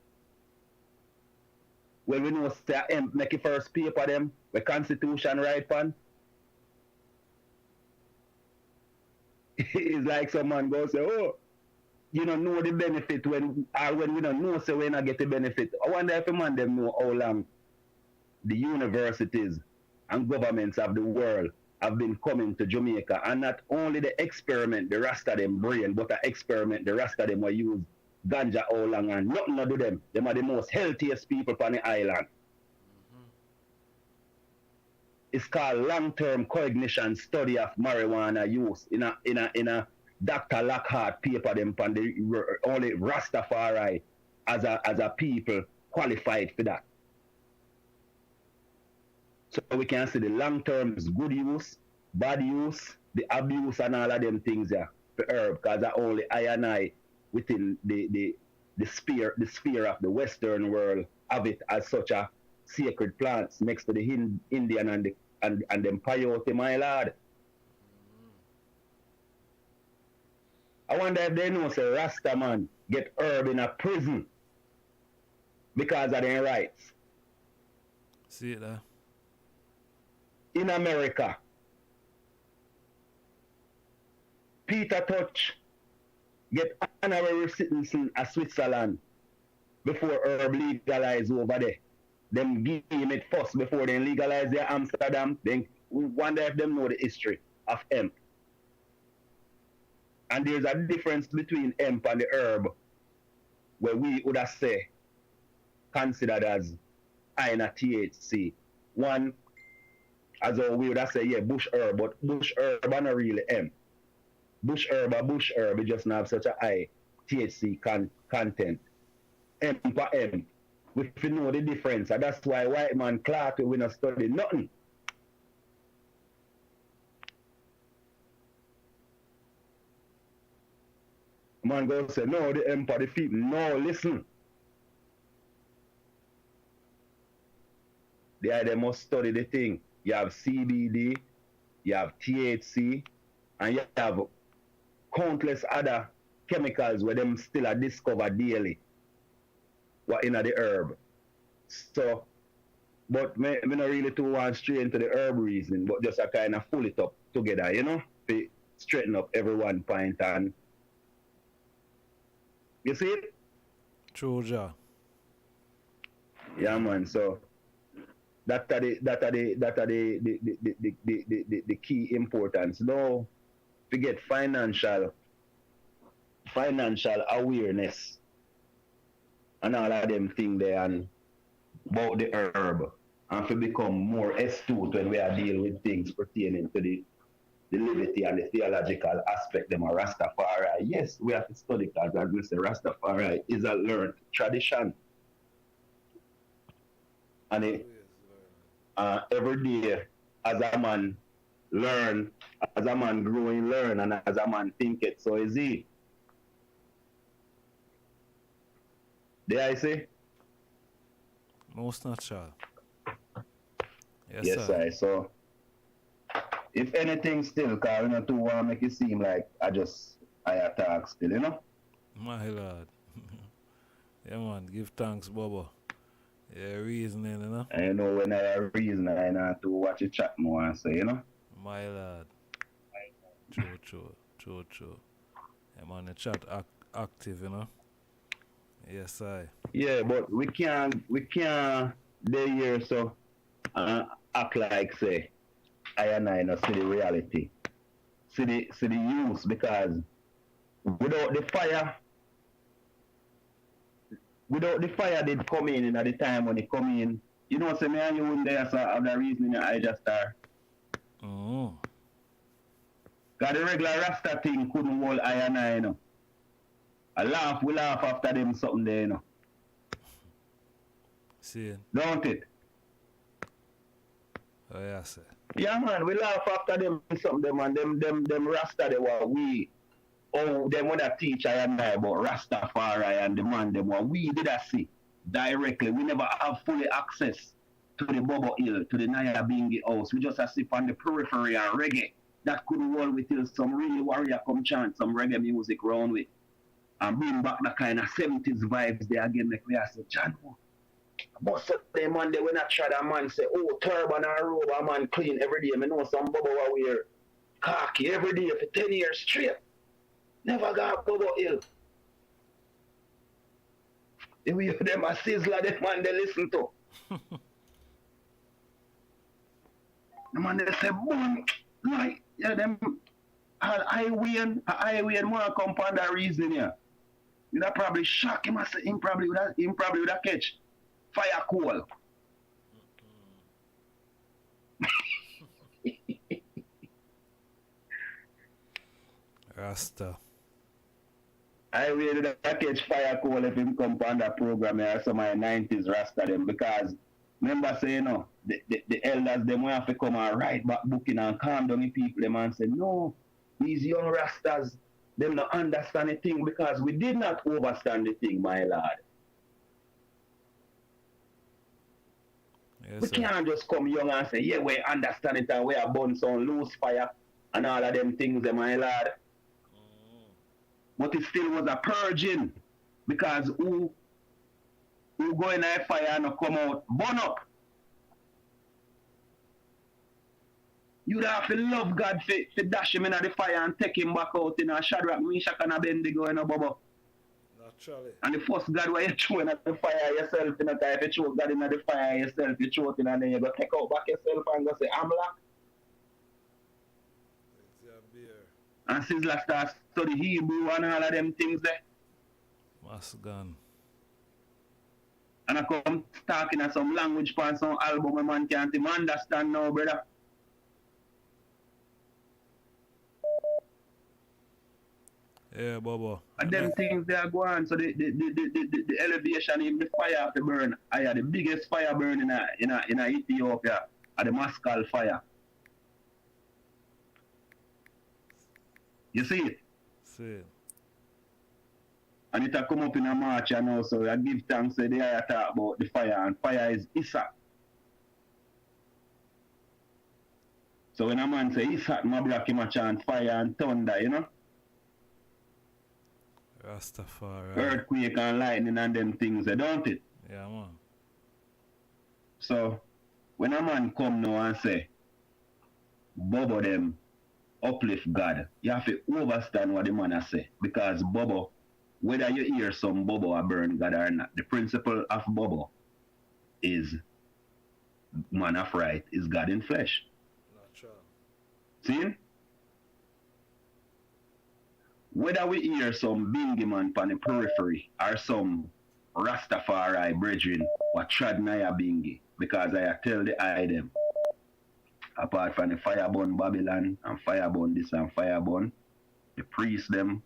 When we know say make the first paper them, the Constitution write on. It's like someone goes say, oh, you don't know the benefit when we don't know, so we not get the benefit. I wonder if a man them know how long the universities and governments of the world have been coming to Jamaica, and not only the experiment the Rasta them brain, but the experiment the Rasta them will use ganja all long and nothing to do them. Them are the most healthiest people on the island. It's called long-term cognition study of marijuana use in a Dr. Lockhart paper them on the only Rastafari as a people qualified for that. So we can see the long-term is good use, bad use, the abuse and all of them things there for herb, because I only I and I within the sphere of the Western world have it as such a sacred plants next to the Indian and them peyote, my lord. I wonder if they know say Rasta man get herb in a prison because of their rights. See it there. In America, Pt2 get honorary citizen of Switzerland before herb legalize over there. Them give him it first before they legalize their Amsterdam. Then we wonder if them know the history of hemp. And there's a difference between hemp and the herb where we would have say considered as iron THC. One, as we would have say, yeah, bush herb, but bush herb are not really hemp. Bush herb, it just not have such a high THC content. Hemp or hemp. If you know the difference, and that's why white man cloth we not study nothing. Man go say, no, the hemp or the feet. No, listen. They must study the thing. You have CBD, you have THC, and you have countless other chemicals where them still are discovered daily. What in the herb. So, but me not really too want straight into the herb reason, but just a kind of pull it up together, you know, to straighten up every 1 point. And you see it? True, ja. Yeah, man. So that are the key importance. Now, to get financial awareness and all of them things there and about the herb, and to become more astute when we are dealing with things pertaining to the liberty and the theological aspect them of Rastafari. Yes, we have to study because as we say, Rastafari is a learned tradition. And every day, as a man learn, as a man growing learn, and as a man think it, so is he. There I say? Most natural. Yes, sir. So, if anything still, because we not too want to make it seem like I attack still, you know? My lord. Yeah, man. Give thanks, Bobo. Yeah, reasoning, you know? And you know, when I have reason, I not to watch the chat more and say, you know? My lord. True. Yeah, man, the chat active, you know? Yes, I. Yeah, but we can't day here so act like say I and I not see the reality. See the use, because without the fire did come in at the time when it come in, you know, say me and you wouldn't there so have the reason I just start. Oh. Cause the regular Rasta thing couldn't hold I and I, you know. We laugh after them something there, you know. See? Don't it? Oh, yeah, sir. Yeah, man, we laugh after them something them, and them Rasta they were we. Oh, them when I teach I and I about Rastafari and the man them what we did I see directly. We never have fully access to the Bobo Hill, to the Naya Binghi house. We just sit on the periphery and reggae. That couldn't hold with till some really warrior come chant some reggae music round with. And bring back the kind of 70s vibes there again, like we have said, John, but so them man, they when I try that man say, oh, turban and robe, a man clean every day. I know some Bobo will wear khaki every day for 10 years straight. Never got Bobo Hill. If we hear them a sizzler, them man they listen to. The man they say, boom, like, yeah, them, I win more come for that reason here. You'd have probably shock him. I say him probably would have catch fire coal. Rasta. I would have catch fire coal if him come on that program here, some of the 90s Rasta them, because remember say, you know, the elders them will have to come and write back booking and calm down the people them and say, no, these young Rastas, them not understand the thing, because we did not understand the thing, my lord. Yes, we sir. can't just come young and say, yeah, we understand it and we are burn some loose fire and all of them things, my lord. But it still was a purging, because who go in a fire and come out, burn up. You'd have to love God to dash him in the fire and take him back out in a Shadrach, Meshach and Abednego in a Bobo. Naturally. And the first God where you throw in the fire yourself, in a time, if you throw God in the fire yourself, you throw it in and then you go take out back yourself and go say, I'm locked. And Sizzler starts study Hebrew and all of them things there. Mass gun. And I come talking at some language for some album a man can't even understand now, brother. Yeah, Bobo. And them things they are going, so the elevation, even the fire of the burn, I had the biggest fire burn in Ethiopia, at the Mascal fire. You see it? See it. And it come up in a march and also I give thanks to the I talk about the fire, and fire is Issa. So when a man say Issa, my block him a chant fire and thunder, you know? Rastafari. Earthquake and lightning and them things, don't it? Yeah, man. So when a man come now and say, Bobo them uplift God, you have to understand what the man has say. Because Bobo, whether you hear some Bobo a burn God or not, the principle of Bobo is man of right, is God in flesh. Natural. See? Whether we hear some Binghi man on the periphery or some Rastafari brethren what trad Naya Binghi, because I tell the eye them, apart from the fireborn Babylon and fireborn this and fireborn, the priests them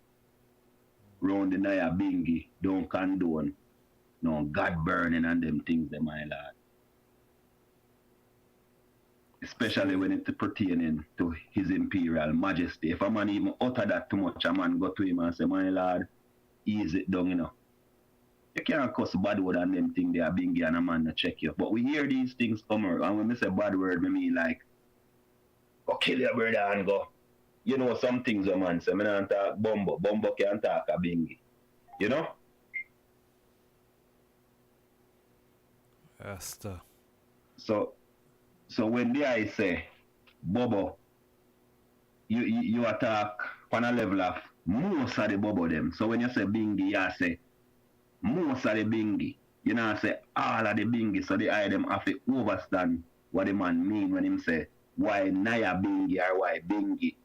round the Naya Binghi don't condone no God burning and them things them, my lord. especially when it's pertaining to his imperial majesty. If a man even utter that too much, a man go to him and say, my lord, ease it down, you know. You can't cuss bad word and them thing they are Binghi and a man to check you. But we hear these things come out, and when I say bad word, I mean like, go kill your brother and go. You know some things a man say, I don't talk Bumbo. Bumbo can't talk a Binghi. You know? Rasta. So when the I say, Bobo, you attack on a level of most of the Bobo them. So when you say Binghi, you say most of the Binghi. You know, say all of the Binghi. So the eye them have to understand what the man mean when him say, why Naya Binghi or why Binghi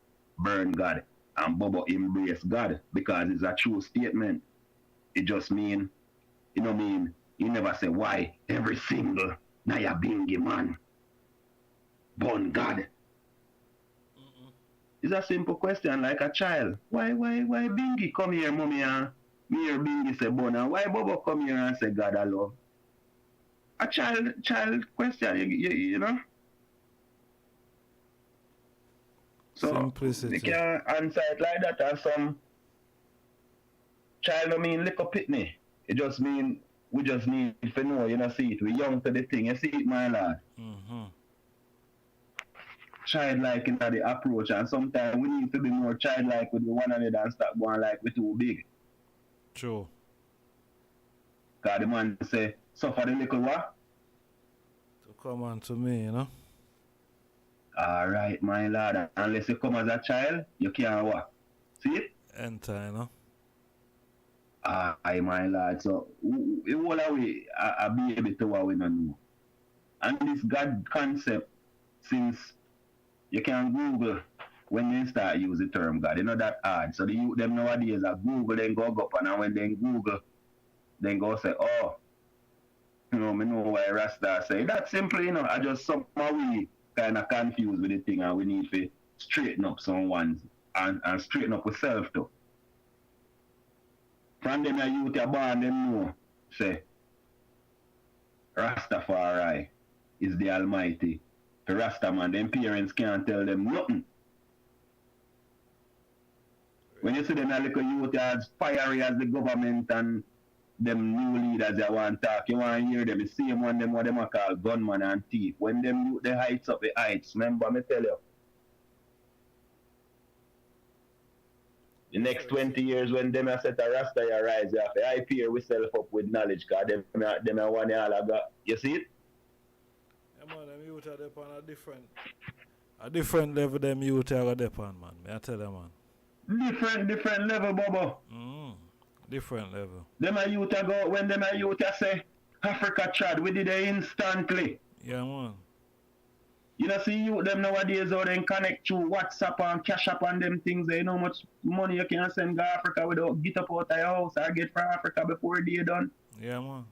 burn God and Bobo embrace God, because it's a true statement. It just mean, you know mean, you never say why every single Naya Binghi man burn God. It's a simple question like a child. Why Binghi come here, mommy, and me hear Binghi say burn, and why Bobo come here and say God I love? A child question, you know? So Simplicity. we can answer it like that, and some child don't mean little pitney. It just mean we just need to know, you know, see it. We young to the thing, you see it, my lad. Childlike in the approach, and sometimes we need to be more childlike with one another and stop going like we too big. True. Cause the man say, suffer the little what? To come on to me, you know? Alright, my lad. Unless you come as a child, you can't what? See it? Enter, you know? Aye, my lad. So, it all away a baby to what we don't know. And this God concept, since you can Google when they start use the term God, you know that hard. So the youth them nowadays are Google, then go up, and when they Google, then go say, oh, you know, me know why Rasta say. That's simple, you know. I just somehow we kind of confused with the thing, and we need to straighten up someone and straighten up ourselves too. From them a youth are born, them know, say, Rastafari is the Almighty. The Rasta man, them parents can't tell them nothing. When you see them a little youth as fiery as the government and them new leaders that want to talk, you want to hear them, the same one them what them are called gunman and thief. When them youth the heights up the heights, remember me tell you. The next 20 years when them a set a Rasta you rise, you have to hype here we self up with knowledge, because them are one all I got. You see it? Yeah, man, them youth are there on a different level. Them youth are there on, man. May I tell you, man. Different level, Bobo. Different level. Them a youth a go, when them a youth a say, Africa trad, we did it instantly. Yeah, man. You know, see you them nowadays how they connect through WhatsApp and Cash App and them things. You know how much money you can send to Africa without get up out of your house or get from Africa before the day done. Yeah, man.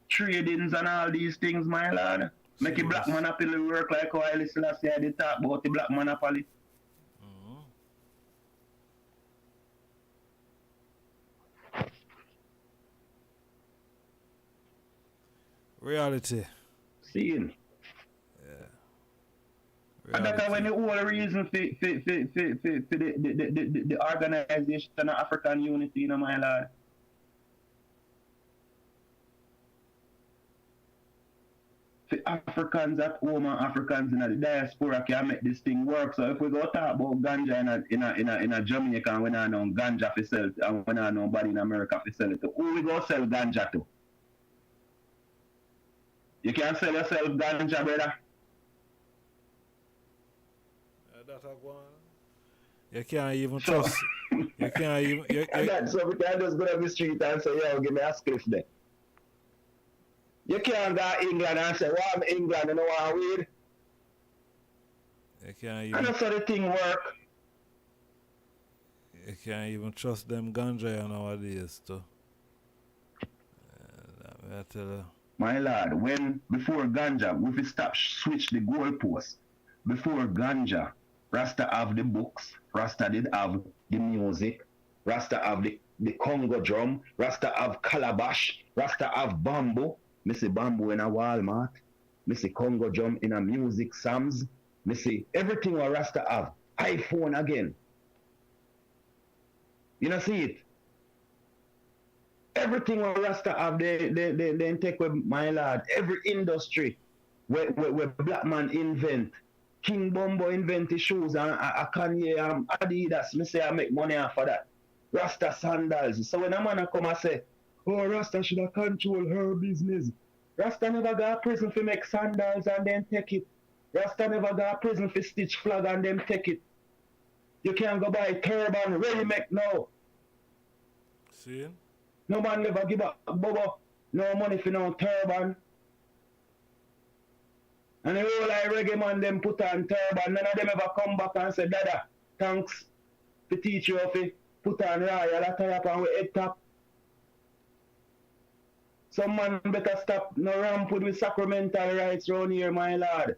Tradings and all these things, my lad. Make a black monopoly work like how I last year they talk about the black monopoly. Reality. Seeing. And that's when the whole reason for the organization of African unity, you know, my lad. For Africans at home and Africans in the diaspora can make this thing work. So if we go talk about ganja in a Jamaica and we don't know ganja for sell, and we don't know nobody in America for sell it to, who we go sell ganja to? You can't sell yourself ganja, brother. You can't even trust. You can't even. So we can't just go to the street and say, yo, give me a script there. You can't go to England and say, well, I'm England, you know what I weed? You can't even. And that's how the thing work. You can't even trust them ganja nowadays, too. I tell you. My lad, before ganja, we stop switch the goalposts. Before ganja, Rasta have the books, Rasta did have the music, Rasta have the Congo drum, Rasta have calabash, Rasta have bamboo. Me see bamboo in a Walmart. me see Congo drum in a music Psalms, me see everything what Rasta have. iPhone again. You know see it? Everything what Rasta have, they take with my lord. Every industry where black man invent. King Bobo invent his shoes and Kanye Adidas. Me say I make money off of that. Rasta sandals. So when a man come and say, oh, Rasta should have control her business. Rasta never got to prison for make sandals and then take it. Rasta never got to prison for stitch flag and then take it. You can't go buy turban, ready make now. See? No man never give up Bobo no money for no turban. And the whole like reggae man them put on turban. None of them ever come back and say, Dada, thanks for teach you how to put on royal attire and with head top. Some man better stop no ramp with sacramental rights round here, my lord.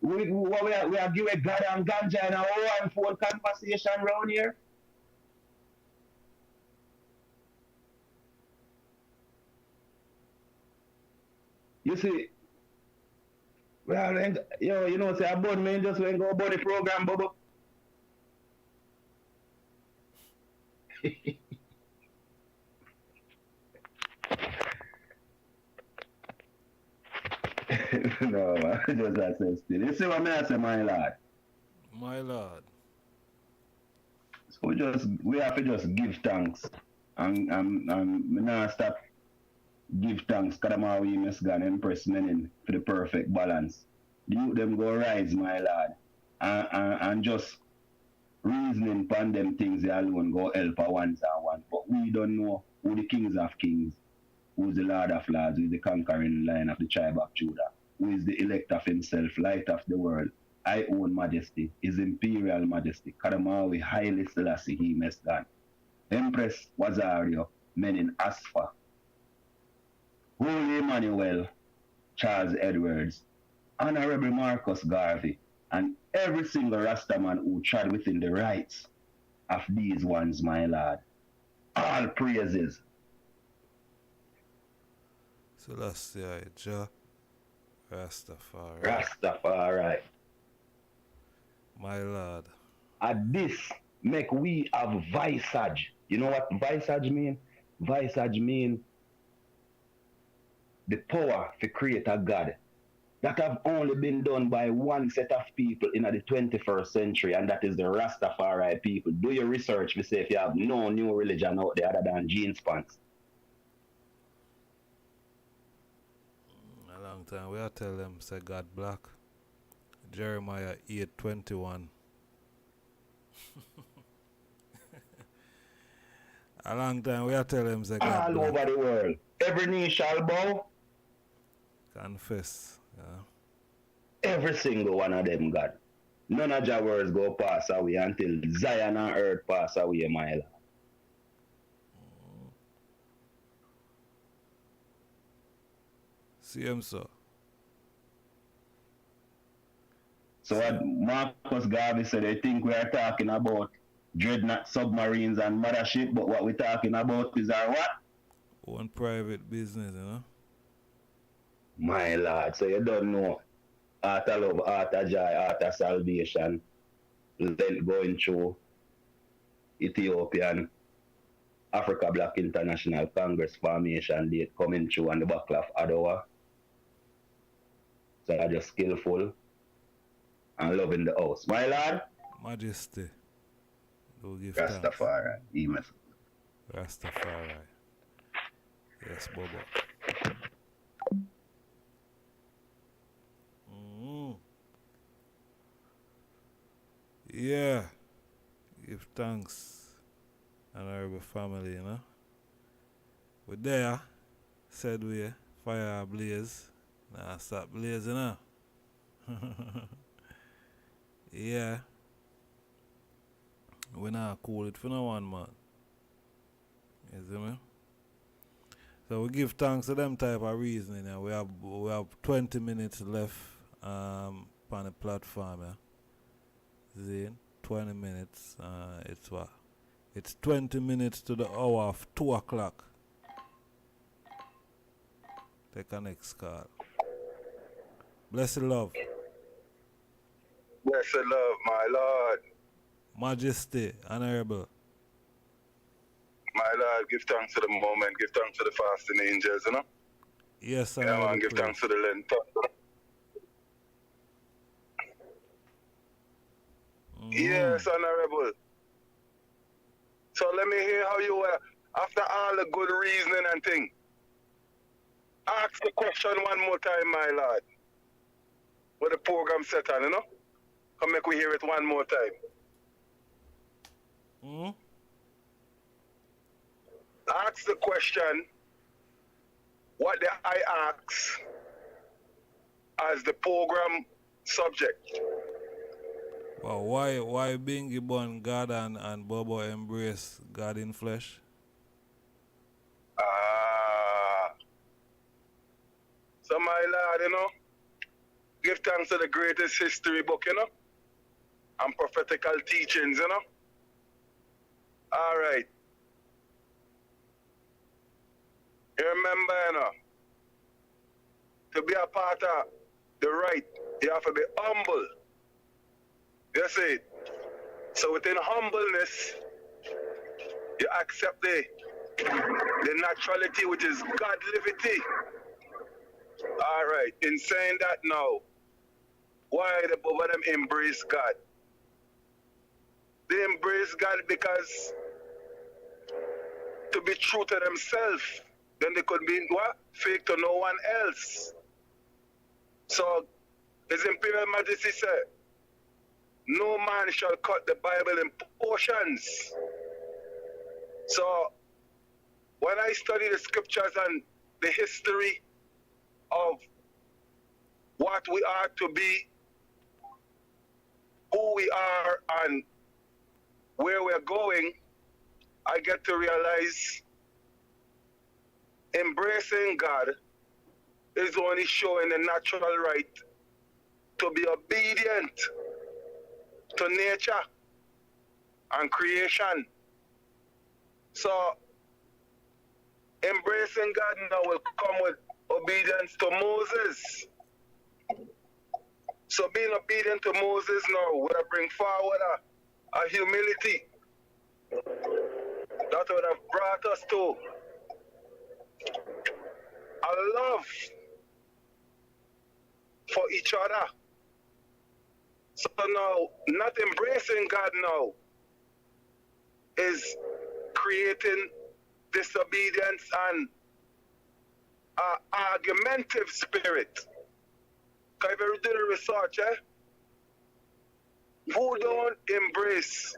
We are giving God and ganja in our one phone conversation round here. You see, well, yo, you know, say I born me just when go about the program, Bobo. No, man, just that sense still. You see what I say, my lord? My lord. So we have to just give thanks. And we not stop give thanks because I'm always must go and impress men for the perfect balance. The youth them go rise, my lord. And just reasoning upon them things they alone go help a once and one. But we don't know who the kings of kings, who's the Lord of lords, who is the conquering lion of the tribe of Judah, who is the elect of himself, light of the world, I own majesty, his imperial majesty, Kadamawi highly Selassie he must God. Empress Wazario, Menin Asfa, Holy Emmanuel, Charles Edwards, Honorable Marcus Garvey, and every single Rastaman who trod within the rights of these ones, my lord. All praises. Selassie, Jah, Rastafari. Rastafari. My lord. At this, make we have visage. You know what visage mean? Visage mean the power to create a God. That have only been done by one set of people in the 21st century, and that is the Rastafari people. Do your research, we say, if you have no new religion out there other than jeans pants. A long time we are tell them say God black. Jeremiah 8:21. A long time we are tell them say God all black. over the world. Every knee shall bow. Confess. Yeah. Every single one of them, God. None of your words go pass away until Zion and earth pass away, my lord. See him so. So what Marcus Garvey said, they think we are talking about dreadnought submarines and mothership, but what we're talking about is our what? One private business, you know. My lord, so you don't know art of love, art of joy, art of salvation, then going through Ethiopian Africa Black International Congress formation date coming through on the Battle of Adowa. So I'm just skillful and loving the house. My lord, Majesty. Do give Rastafari, thanks. Rastafari. Yes, Bobo. Yeah. Give thanks, honorable family, you know. We're there, said we, fire ablaze. Nah, stop blazing, huh? Yeah. We not cool it for no one, man. You see me? So we give thanks to them type of reasoning. We have 20 minutes left on the platform. Yeah? Zane, 20 minutes. It's what? It's 20 minutes to the hour of 2 o'clock. Take a next call. Blessed love. Blessed love, my Lord. Majesty, honorable. My Lord, give thanks to the moment, give thanks to the fasting angels, you know? Yes, Yeah, honorable. man, give thanks to the length. Yes, honorable. So let me hear how you were, after all the good reasoning and thing. Ask the question one more time, my Lord. With the program set on, you know? Come make we hear it one more time. Ask the question what did I ask as the program subject. Well, why Binghi born God and Bobo embrace God in flesh? So my Lord, you know, give thanks to the greatest history book, you know, and prophetical teachings, you know. All right. You remember, you know, to be a part of the right, you have to be humble. You see it? So within humbleness, you accept the naturality which is godlivity. All right. In saying that now, why the Bobo them embrace God? They embrace God because to be true to themselves, then they could be what? Fake to no one else. So His Imperial Majesty said, no man shall cut the Bible in portions. So when I study the scriptures and the history of what we are to be, who we are, and where we're going, I get to realize embracing God is only showing the natural right to be obedient to nature and creation. So embracing God now will come with obedience to Moses. So being obedient to Moses now would have bring forward a humility that would have brought us to a love for each other. So now, not embracing God now is creating disobedience and an argumentative spirit. Because if you do the research, who don't embrace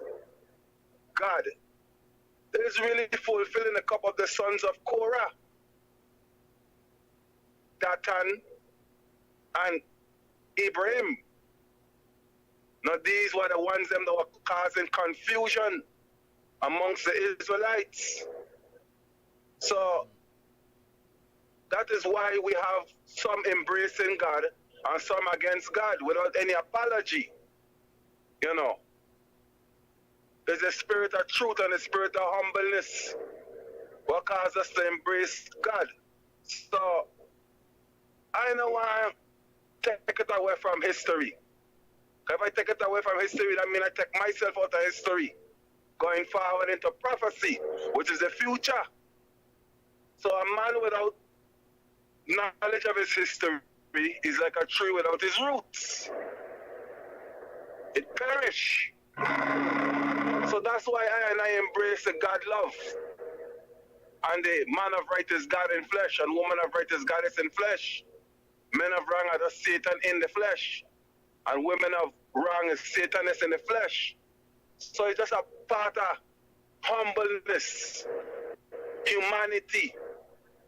God is really fulfilling the cup of the sons of Korah, Datan, and Ibrahim. Now these were the ones them that were causing confusion amongst the Israelites. So that is why we have some embracing God and some against God without any apology. You know, there's a spirit of truth and a spirit of humbleness what causes us to embrace God. So I don't want to take it away from history. If I take it away from history, that means I take myself out of history, going forward into prophecy, which is the future. So a man without knowledge of his history is like a tree without his roots. It perish. So that's why I embrace the God love. And the man of right is God in flesh, and woman of right is goddess in flesh. Men of wrong are the Satan in the flesh, and women of wrong is Satanist in the flesh. So it's just a part of humbleness, humanity,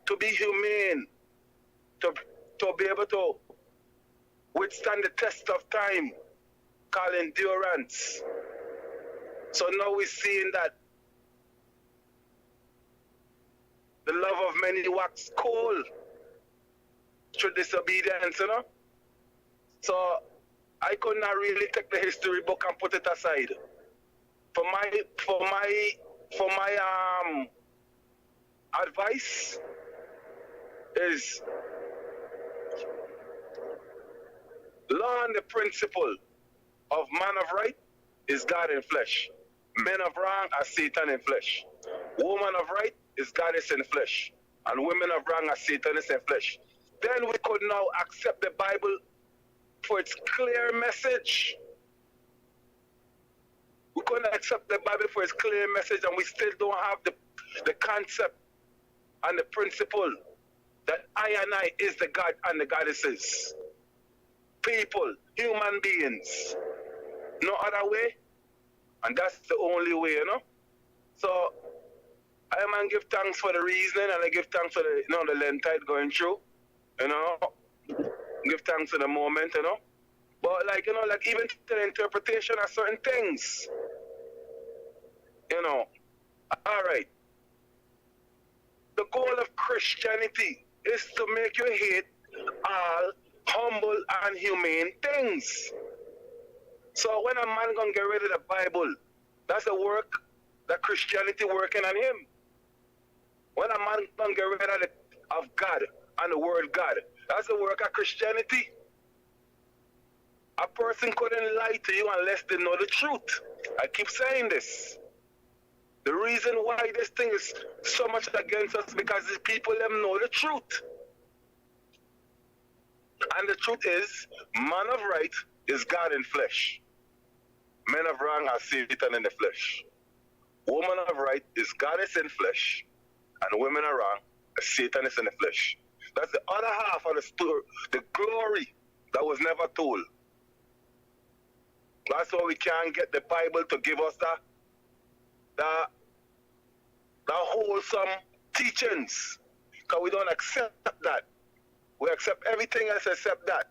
to be humane, to be able to withstand the test of time, called endurance. So now we're seeing that the love of many wax cold through disobedience, you know? So I could not really take the history book and put it aside. For my advice is law and the principle of man of right is God in flesh. Men of wrong are Satan in flesh. Woman of right is goddess in flesh. And women of wrong are Satanists in flesh. Then we could now accept the Bible for its clear message. We couldn't accept the Bible for its clear message, and we still don't have the concept and the principle that I and I is the God and the goddesses. People, human beings. No other way. And that's the only way, you know. So I man give thanks for the reasoning, and I give thanks for the the length tide going through. You know. Give thanks for the moment, you know. But like even to the interpretation of certain things. You know. Alright. The goal of Christianity is to make you hate all humble and humane things. So when a man gonna get rid of the Bible, that's the work that Christianity working on him. When a man gonna get rid of God and the word God, that's the work of Christianity. A person couldn't lie to you unless they know the truth. I keep saying this. The reason why this thing is so much against us because these people them know the truth. And the truth is, man of right is God in flesh. Men of wrong are Satan in the flesh. Woman of right is goddess in flesh. And women are wrong are Satanists in the flesh. That's the other half of the story, the glory that was never told. That's why we can't get the Bible to give us the wholesome teachings. Because we don't accept that. We accept everything else except that.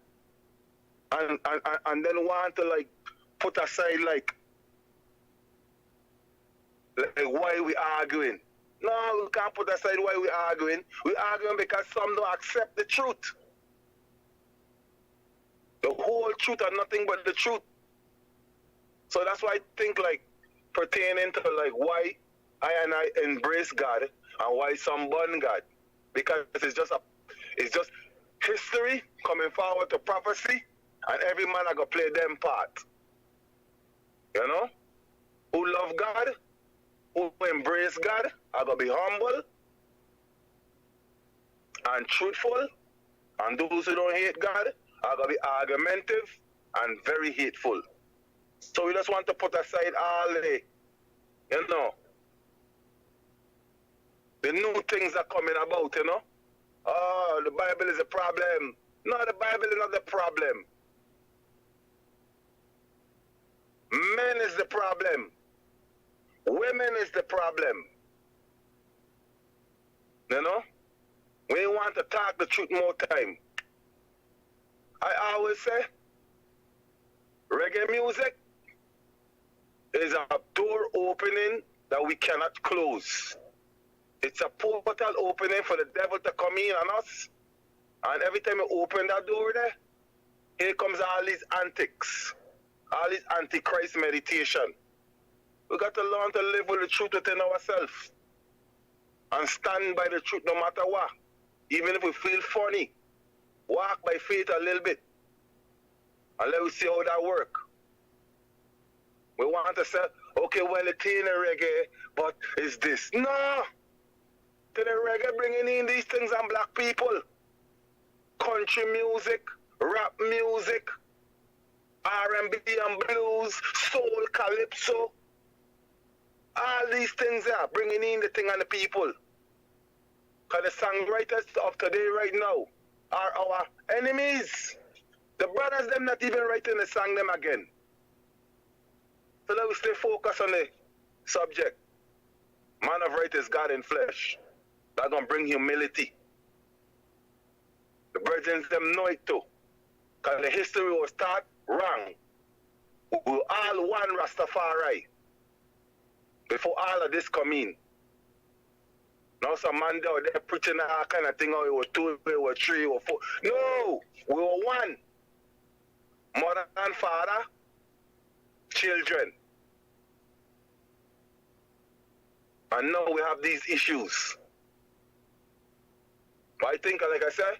And then want to like put aside like why we arguing. No, we can't put aside why we arguing. We arguing because some don't accept the truth. The whole truth and nothing but the truth. So that's why I think like pertaining to like why I and I embrace God and why some burn God. Because it's just history coming forward to prophecy, and every man are gonna play them part. You know? Who love God, who embrace God, are gonna be humble and truthful, and those who don't hate God are gonna be argumentative and very hateful. So we just want to put aside all the, the new things are coming about, you know. Oh, the Bible is a problem. No, the Bible is not the problem. Men is the problem. Women is the problem. You know? We want to talk the truth more time. I always say, reggae music is a door opening that we cannot close. It's a portal opening for the devil to come in on us. And every time we open that door there, here comes all these antics, all these antichrist meditation. We got to learn to live with the truth within ourselves and stand by the truth no matter what. Even if we feel funny, walk by faith a little bit and let us see how that work. We want to say, okay, well, it's in the reggae, but it's this. No! To the reggae bringing in these things on black people. Country music, rap music, R&B and blues, soul, calypso. All these things are bringing in the thing on the people. Because the songwriters of today right now are our enemies. The brothers, them not even writing the song them again. So let us stay focused on the subject. Man of right is God in flesh. That's going to bring humility. The brethren them know it too. Because the history was start wrong. We were all one Rastafari. Before all of this come in. Now some man down there preaching all kind of thing, oh, it was 2, it was 3, it was 4. No! We were one. Mother and father, children. And now we have these issues. But I think, like I said,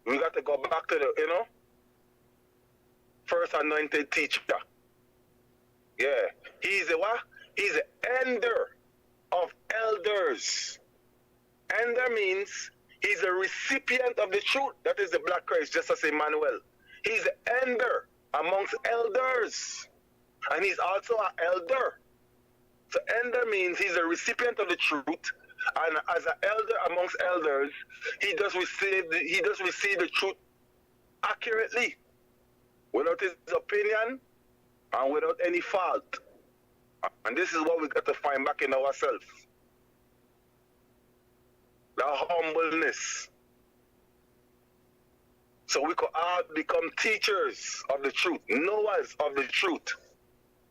we got to go back to the, first anointed teacher. Yeah. He's a what? He's an ender of elders. Ender means he's a recipient of the truth. That is the Black Christ, just as Emmanuel. He's an ender amongst elders. And he's also an elder. So elder means he's a recipient of the truth, and as an elder amongst elders, he does receive the truth accurately, without his opinion and without any fault. And this is what we got to find back in ourselves. The humbleness. So we could all become teachers of the truth, knowers of the truth,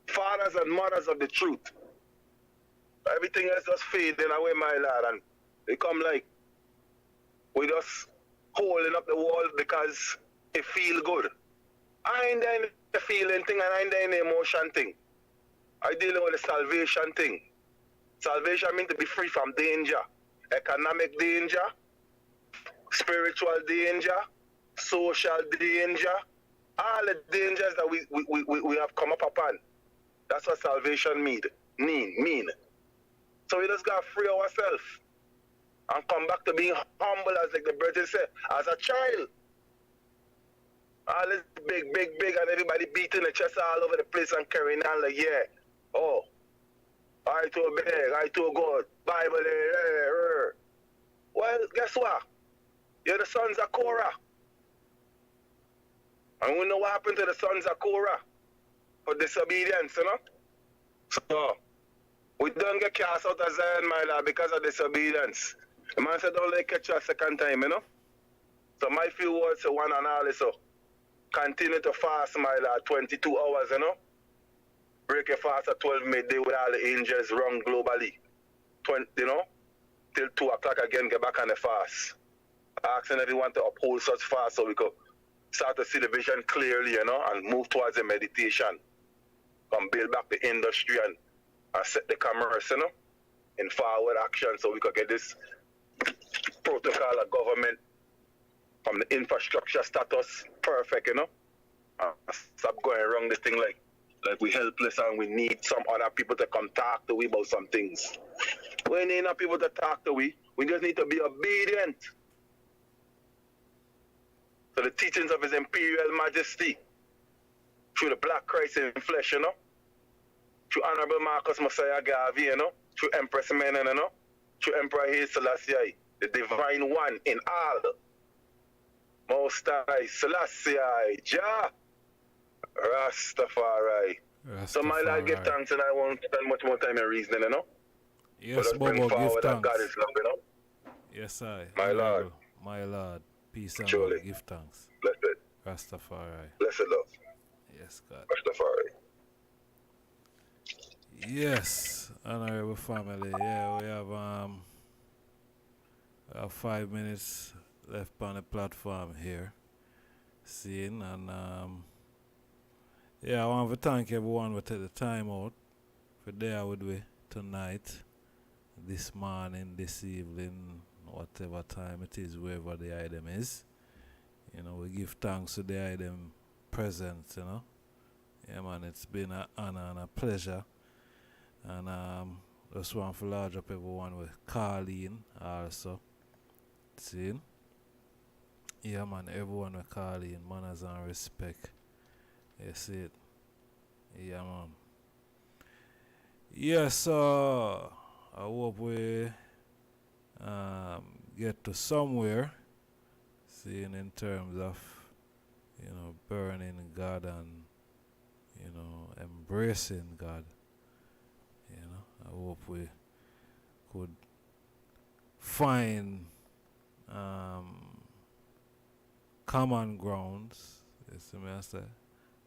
fathers and mothers of the truth. Everything else just fading away, my lad, and they come like we just holding up the wall because it feel good. I ain't there in the feeling thing, and I ain't there in the emotion thing. I dealing with the salvation thing. Salvation means to be free from danger, economic danger, spiritual danger, social danger, all the dangers that we have come up upon. That's what salvation mean. So we just gotta free ourselves and come back to being humble, as like the brethren said, as a child. All this big, and everybody beating the chest all over the place and carrying on like, yeah, oh, I too big, I too good, Bible, Well, guess what? You're the sons of Korah. And we know what happened to the sons of Korah for disobedience, you know? So, we don't get cast out of Zion, my lad, because of disobedience. The man said, don't let catch you a second time, you know? So my few words to one and all is so. Continue to fast, my lad, 22 hours, you know? Break your fast at 12 midday with all the angels run globally. 20, you know? Till 2 o'clock again, get back on the fast. Asking everyone to uphold such fast so we could start to see the vision clearly, you know, and move towards the meditation. And build back the industry and set the commerce, you know, in forward action so we could get this protocol of government from the infrastructure status perfect, you know. Stop going wrong this thing like we helpless and we need some other people to come talk to we about some things. We need no people to talk to we just need to be obedient to the teachings of His Imperial Majesty through the Black Christ in flesh, you know. Through Honorable Marcus Messiah Garvey, you know, through Empress Menen, you know, through Emperor Haile Selassie, the Divine One in all. Most High Selassie, Jah, Rastafari. So my lad, give thanks, and I won't spend much more time in reasoning, you know. Yes, Bobo, give thanks. God is love, you know. Yes, I. My Lord. My Lord. Peace and Surely. love. Give thanks. Blessed. Rastafari. Blessed love. Yes, God. Rastafari. Yes, honorable family. Yeah, we have 5 minutes left on the platform here. Seeing and yeah, I want to thank everyone who take the time out for there with me tonight, this morning, this evening, whatever time it is, wherever the item is. You know, we give thanks to the item present, you know. Yeah, man, it's been an honor and a pleasure. And just want to large up everyone with Carleen also. See? Yeah, man, everyone with Carleen, manners and respect. You see it? Yeah, man. Yes, I hope we get to somewhere, seeing in terms of, you know, burning God and, you know, embracing God. You know, I hope we could find common grounds, you see me I say,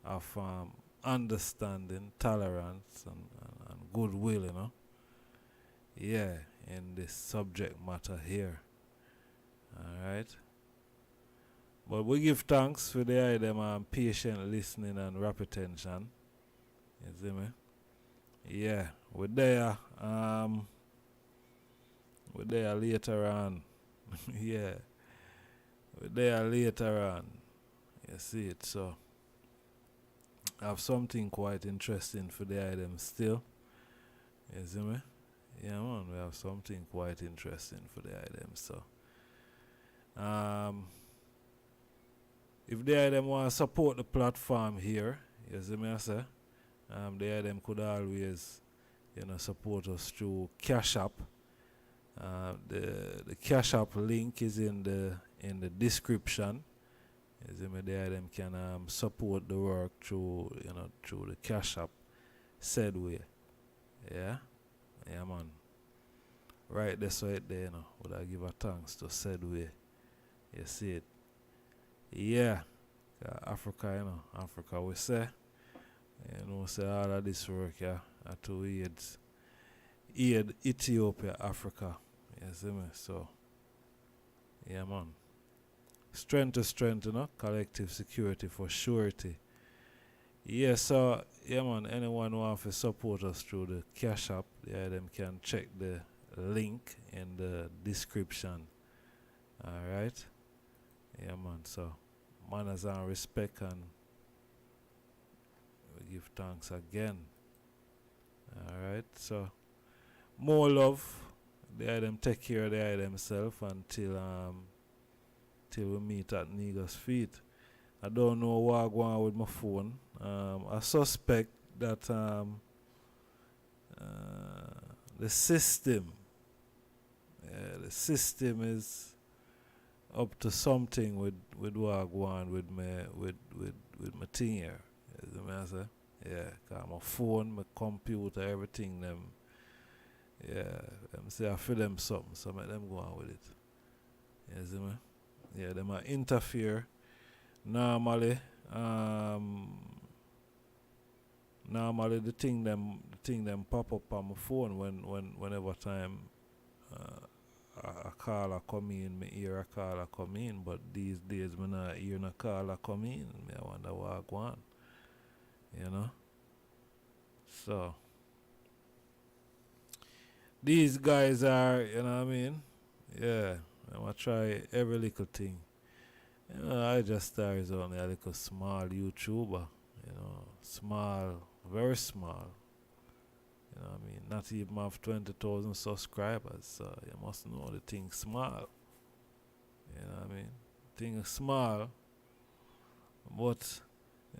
of understanding, tolerance, and goodwill, you know. Yeah, in this subject matter here. Alright. But we give thanks for the item patient listening and rapid attention. You see me? Yeah, we're there later on. Yeah. We're there later on. You see it, so have something quite interesting for the item still. You see me? Yeah, man, we have something quite interesting for the item. So, if the item want to support the platform here, you see me, I say, the item could always, support us through Cash App. The Cash App link is in the description. You see me, the item can support the work through the Cash App said way. Yeah, man. Right, that's right there, would I give a thanks to said way. You see it? Yeah, Africa, Africa we say, say all of this work, to aid Ethiopia, Africa. You see me? So, yeah, man. Strength to strength, collective security for surety. Yeah, so, yeah, man, anyone who wants to support us through the Cash App, them can check the link in the description. Alright? Yeah, man, so, manners and respect, and we give thanks again. Alright, so, more love. The item take care of the item themselves until till we meet at Niggas feet. I don't know what I'm going on with my phone. I suspect that the system is up to something with what I'm going on with my thing here. You know what I say? Yeah, cause my phone, my computer, everything them. Yeah, say I feel them something, so make them go on with it. You see me? Yeah, they might interfere. Normally, the thing them pop up on my phone whenever time a caller come in, me hear a caller come in, but these days me not hear no caller come in. Me I wonder what I go on. So these guys are, you know what I mean? Yeah, I'm gonna try every little thing. I just started only a little small YouTuber, small, very small. You know what I mean? Not even have 20,000 subscribers, so you must know the thing small. You know what I mean? Thing is small, but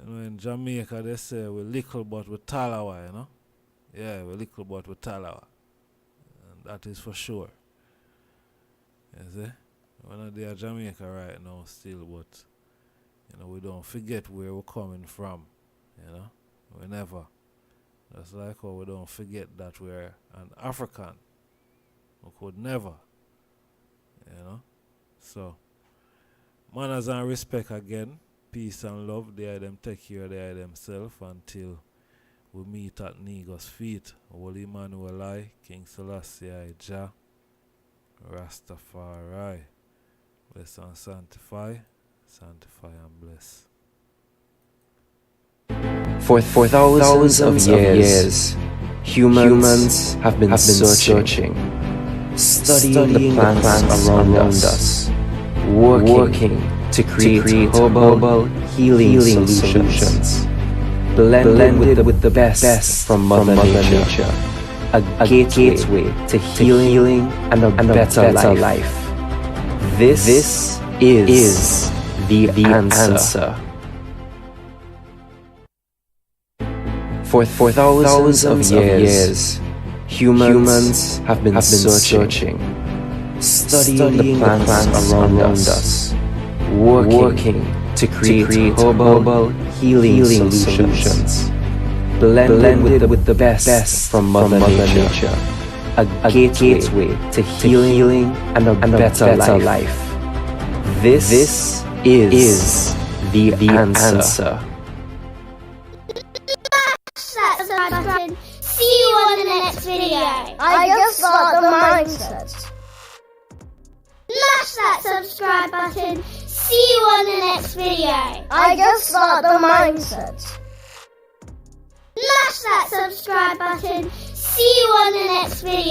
in Jamaica they say we little but we talawa, Yeah, we little but we talawa. And that is for sure. You see? We're not there in Jamaica right now still, but we don't forget where we're coming from. We never. That's like how we don't forget that we're an African. We could never. So manners and respect again. Peace and love. They them take care of themselves until we meet at Niggas feet. Holy Emmanuel, King Selassie, Jah, Rastafari. Bless and sanctify and bless. For thousands of years, humans have been searching, studying the plants around us, working to create herbal healing solutions, blended with the best from Mother Nature, a gateway to healing and a better life. This is the answer. For thousands of years, humans have been searching, studying the plants around us, working to create herbal healing solutions, blended with the best from Mother Nature, a gateway to healing and a better life. This is the answer. Button. See you on the next video. I just got the mindset. Smash that subscribe button. See you on the next video. I just got the mindset. Smash that subscribe button. See you on the next video.